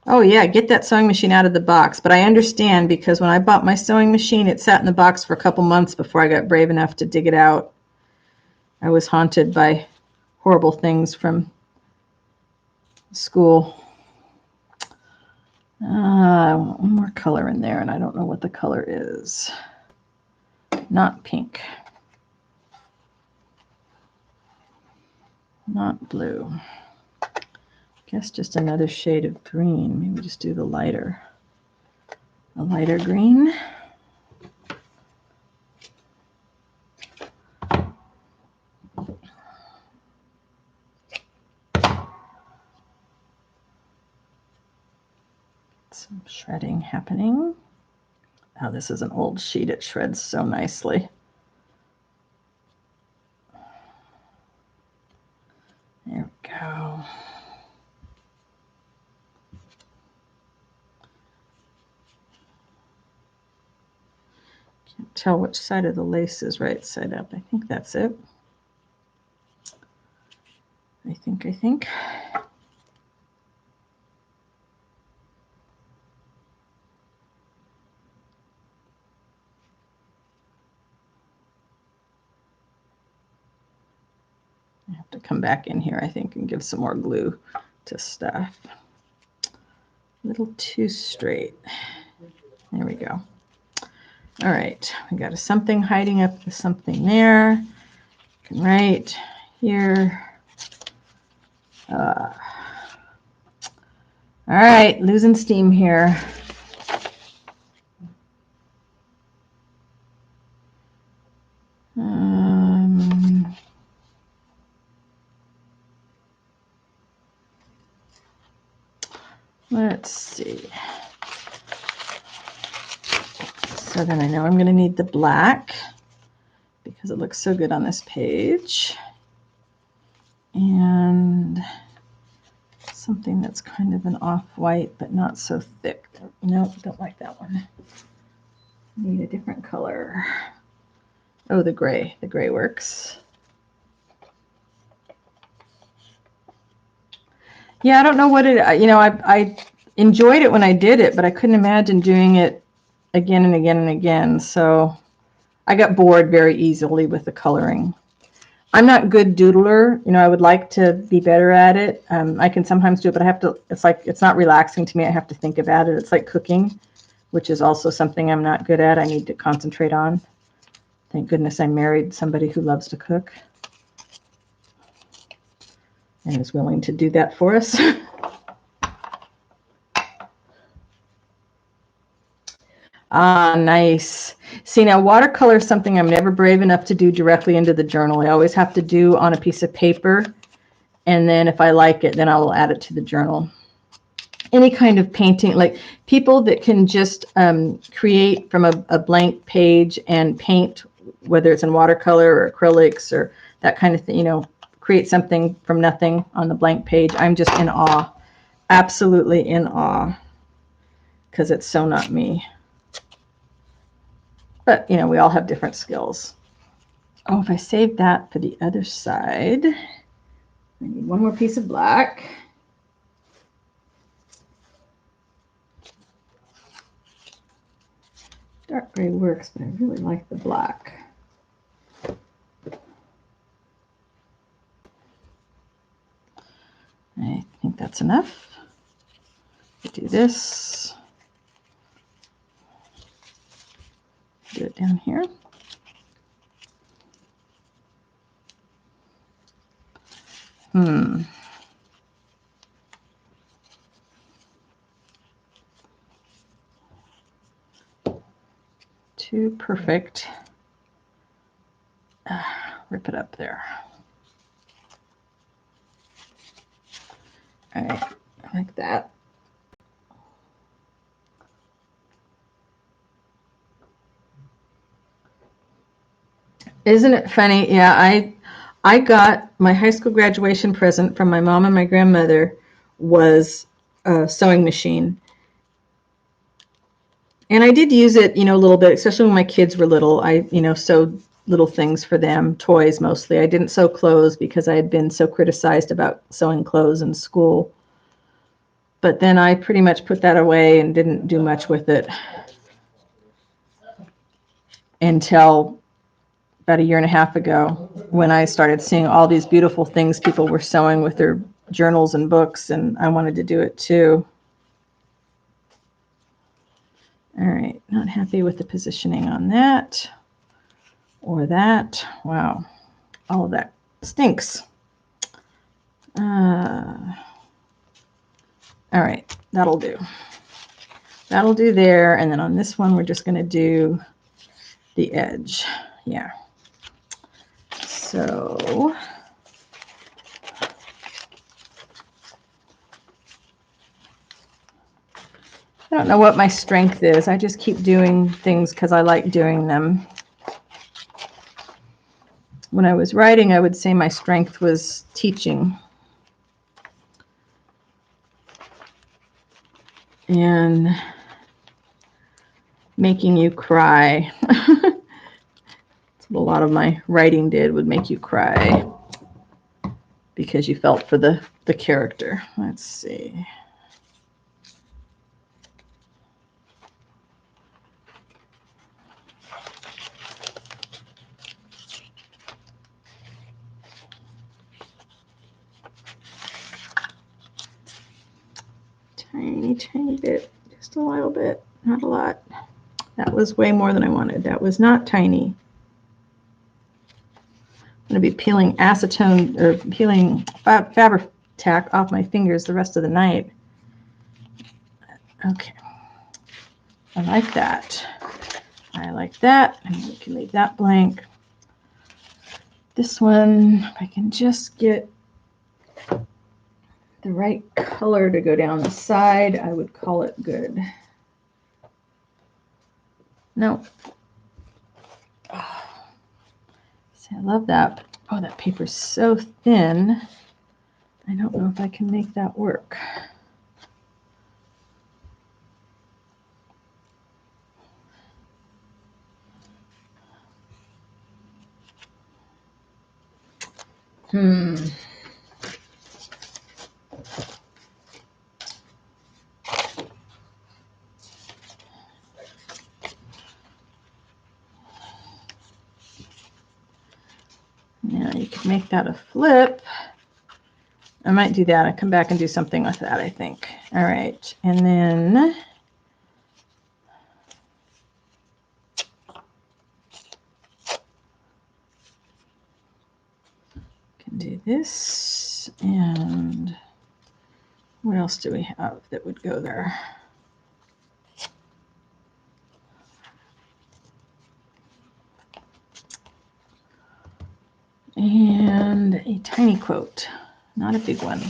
Oh yeah, get that sewing machine out of the box. But I understand because when I bought my sewing machine, it sat in the box for a couple months before I got brave enough to dig it out. I was haunted by horrible things from school. I want one more color in there, and I don't know what the color is. Not pink. Not blue. Guess just another shade of green. Maybe just do a lighter green. Some shredding happening. Oh, this is an old sheet. It shreds so nicely. There we go. Can't tell which side of the lace is right side up. I think that's it. I think. I have to come back in here, I think, and give some more glue to stuff. A little too straight. There we go. All right, we got a something hiding up the something there. Right here. All right, losing steam here. Let's see. So then I know I'm going to need the black because it looks so good on this page. And something that's kind of an off-white but not so thick. Nope, don't like that one. Need a different color. Oh, the gray. The gray works. Yeah, I don't know what it, you know, I enjoyed it when I did it, but I couldn't imagine doing it again and again and again. So I got bored very easily with the coloring. I'm not a good doodler. You know, I would like to be better at it. I can sometimes do it, but I have to, it's like, it's not relaxing to me. I have to think about it. It's like cooking, which is also something I'm not good at. I need to concentrate on. Thank goodness I married somebody who loves to cook and is willing to do that for us. Ah, nice. See, now watercolor is something I'm never brave enough to do directly into the journal. I always have to do on a piece of paper. And then if I like it, then I will add it to the journal. Any kind of painting, like people that can just create from a blank page and paint, whether it's in watercolor or acrylics or that kind of thing, you know, create something from nothing on the blank page. I'm just in awe, absolutely in awe, because it's so not me. But, you know, we all have different skills. Oh, if I save that for the other side, I need one more piece of black. Dark gray works, but I really like the black. I think that's enough. Do this. Do it down here. Too perfect. Rip it up there. All right, like that. Isn't it funny? Yeah, I got my high school graduation present from my mom and my grandmother was a sewing machine. And I did use it, you know, a little bit, especially when my kids were little. I, you know, sewed little things for them, toys mostly. I didn't sew clothes because I had been so criticized about sewing clothes in school. But then I pretty much put that away and didn't do much with it until about a year and a half ago when I started seeing all these beautiful things people were sewing with their journals and books, and I wanted to do it too. All right, not happy with the positioning on that or that. Wow, all of that stinks. All right, that'll do. That'll do there, and then on this one, we're just going to do the edge. Yeah. So I don't know what my strength is. I just keep doing things because I like doing them. When I was writing, I would say my strength was teaching. And making you cry. That's what a lot of my writing did, would make you cry because you felt for the character. Let's see. Tiny bit, just a little bit, not a lot. That was way more than I wanted. That was not tiny. I'm going to be peeling acetone, or peeling Fabri Tack off my fingers the rest of the night. Okay. I like that. I like that. And we can leave that blank. This one, if I can just get the right color to go down the side, I would call it good. No. Oh. See, I love that. Oh, that paper's so thin. I don't know if I can make that work. Now you can make that a flip. I might do that. I'll come back and do something with that, I think. All right. And then can do this. And what else do we have that would go there? And a tiny quote, not a big one.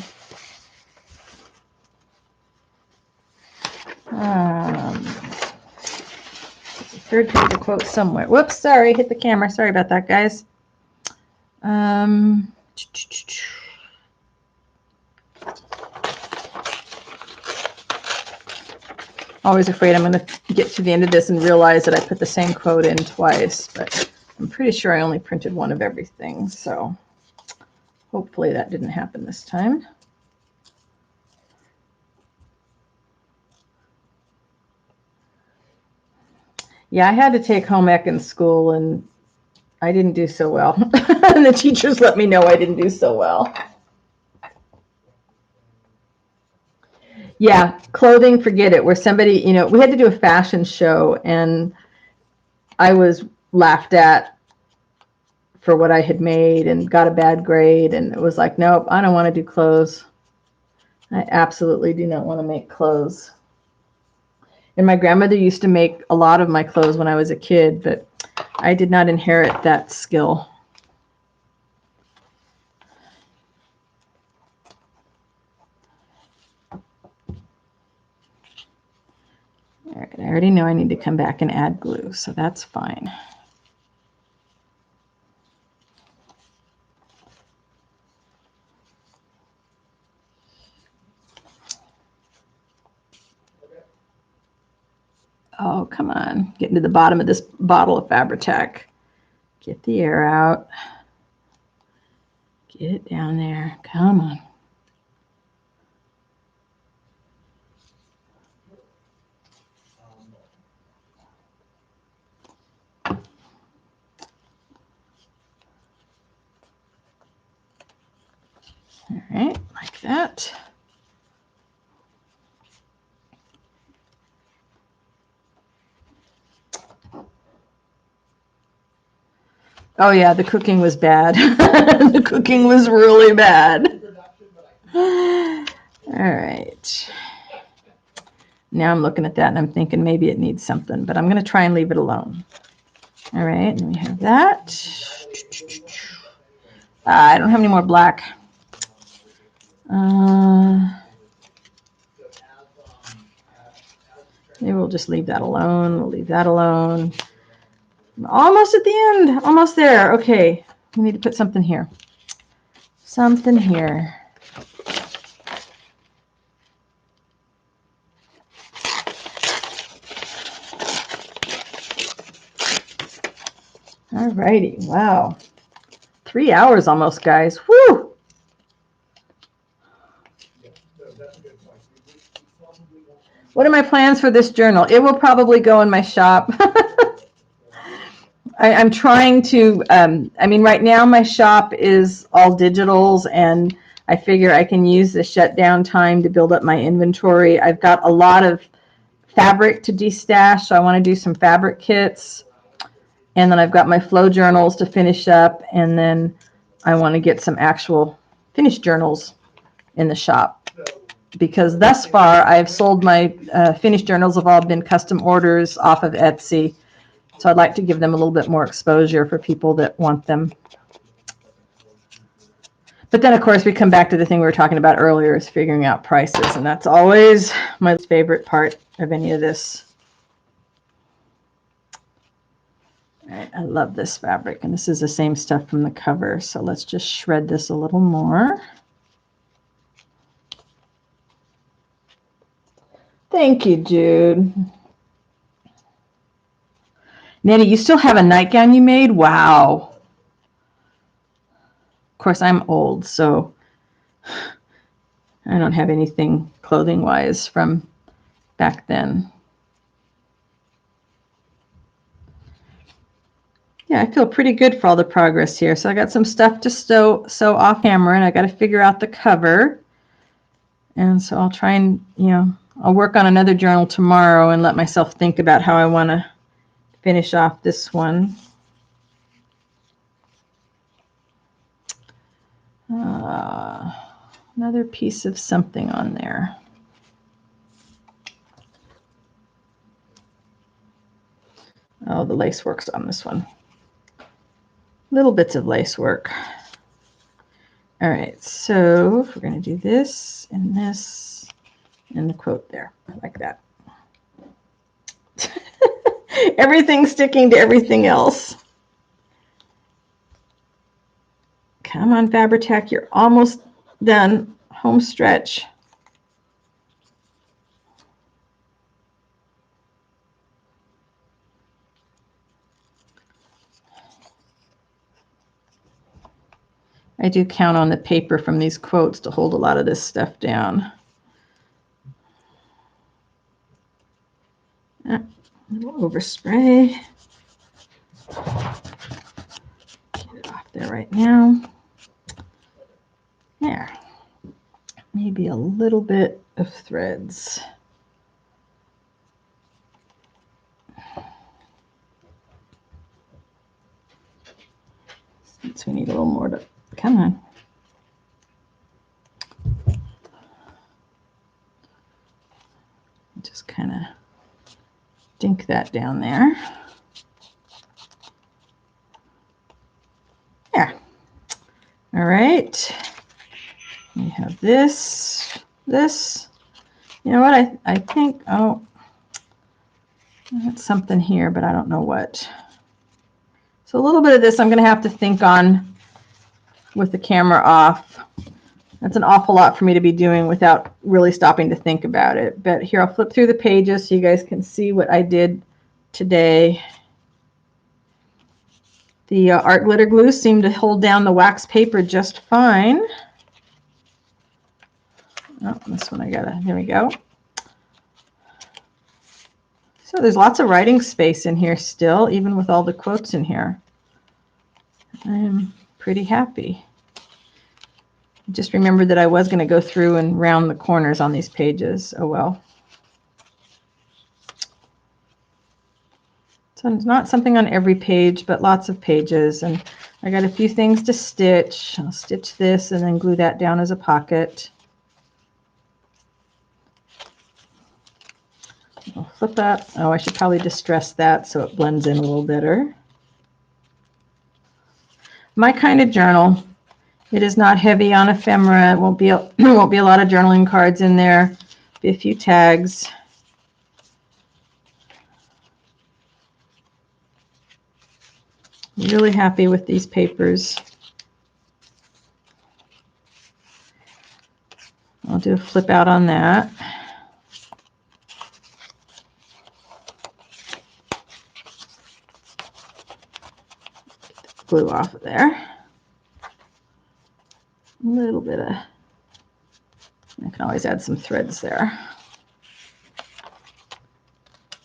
Third page of quote somewhere. Whoops, sorry, hit the camera. Sorry about that, guys. Always afraid I'm going to get to the end of this and realize that I put the same quote in twice, but I'm pretty sure I only printed one of everything, so hopefully that didn't happen this time. Yeah, I had to take home ec in school, and I didn't do so well. And the teachers let me know I didn't do so well. Yeah, clothing, forget it. Where somebody, you know, we had to do a fashion show, and I was laughed at for what I had made and got a bad grade, and it was like, nope, I don't want to do clothes. I absolutely do not want to make clothes. And my grandmother used to make a lot of my clothes when I was a kid, but I did not inherit that skill. All right, I already know I need to come back and add glue, so that's fine. Oh, come on. Getting to the bottom of this bottle of Fabri Tack. Get the air out. Get it down there. Come on. All right, like that. Oh yeah, the cooking was bad. The cooking was really bad. All right. Now I'm looking at that and I'm thinking maybe it needs something, but I'm going to try and leave it alone. All right, and we have that. I don't have any more black. Maybe we'll just leave that alone. We'll leave that alone. Almost at the end. Almost there. Okay. We need to put something here. Something here. All righty. Wow. 3 hours almost, guys. Woo! What are my plans for this journal? It will probably go in my shop. I'm trying to, I mean, right now my shop is all digitals, and I figure I can use the shutdown time to build up my inventory. I've got a lot of fabric to destash, so I want to do some fabric kits. And then I've got my flow journals to finish up, and then I want to get some actual finished journals in the shop. Because thus far, I've sold my finished journals have all been custom orders off of Etsy. So I'd like to give them a little bit more exposure for people that want them. But then, of course, we come back to the thing we were talking about earlier, is figuring out prices. And that's always my favorite part of any of this. All right, I love this fabric. And this is the same stuff from the cover. So let's just shred this a little more. Thank you, Jude. Nettie, you still have a nightgown you made? Wow. Of course, I'm old, so I don't have anything clothing-wise from back then. Yeah, I feel pretty good for all the progress here. So I got some stuff to sew off camera, and I got to figure out the cover. And so I'll try and, I'll work on another journal tomorrow and let myself think about how I want to finish off this one. Another piece of something on there. Oh, the lace work's on this one. Little bits of lace work. All right, so we're going to do this and the quote there, like that. Everything's sticking to everything else. Come on, Fabri Tack, you're almost done. Home stretch. I do count on the paper from these quotes to hold a lot of this stuff down. A little overspray. Get it off there right now. There. Maybe a little bit of threads. Since we need a little more to, come on. Just kind of dink that down there. There. All right. We have this. You know what? I think, oh, that's something here, but I don't know what. So a little bit of this I'm going to have to think on with the camera off. That's an awful lot for me to be doing without really stopping to think about it. But here, I'll flip through the pages so you guys can see what I did today. The art glitter glue seemed to hold down the wax paper just fine. Oh, this one I gotta, there we go. So there's lots of writing space in here still, even with all the quotes in here. I'm pretty happy. Just remembered that I was going to go through and round the corners on these pages. Oh well. So it's not something on every page, but lots of pages. And I got a few things to stitch. I'll stitch this and then glue that down as a pocket. I'll flip that. Oh, I should probably distress that so it blends in a little better. My kind of journal. It is not heavy on ephemera. It won't be a lot of journaling cards in there. Be a few tags. Really happy with these papers. I'll do a flip out on that. glue off of there. A little bit of, I can always add some threads there.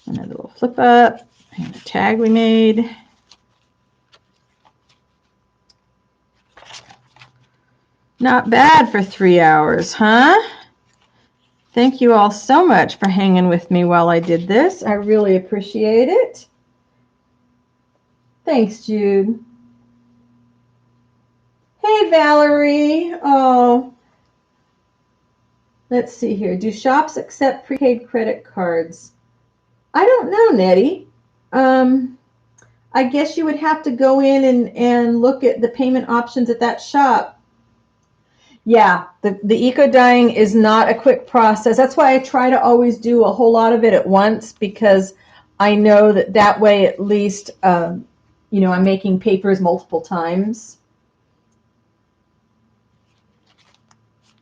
Another little flip up, and the tag we made. Not bad for 3 hours, huh? Thank you all so much for hanging with me while I did this. I really appreciate it. Thanks, Jude. Hey, Valerie. Oh, let's see here. Do shops accept prepaid credit cards? I don't know, Nettie. I guess you would have to go in and look at the payment options at that shop. Yeah, the eco dyeing is not a quick process. That's why I try to always do a whole lot of it at once, because I know that way at least, you know, I'm making papers multiple times.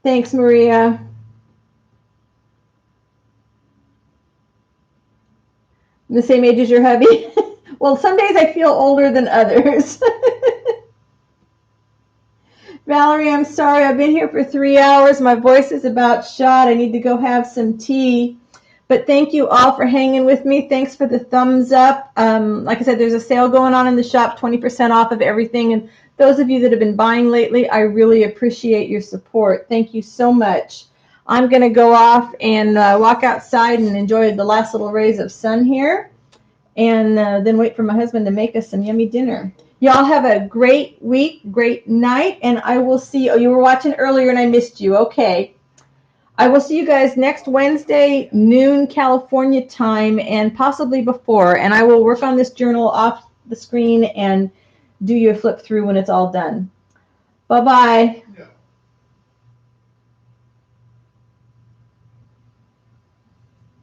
Thanks, Maria. I'm the same age as your hubby. Well, some days I feel older than others. Valerie, I'm sorry. I've been here for 3 hours. My voice is about shot. I need to go have some tea. But thank you all for hanging with me. Thanks for the thumbs up. Like I said, there's a sale going on in the shop, 20% off of everything. And those of you that have been buying lately, I really appreciate your support. Thank you so much. I'm going to go off and walk outside and enjoy the last little rays of sun here. And then wait for my husband to make us some yummy dinner. Y'all have a great week, great night, and I will see you. Oh, you were watching earlier and I missed you. Okay. I will see you guys next Wednesday, noon California time, and possibly before. And I will work on this journal off the screen and do your flip through when it's all done. Bye-bye. Yeah.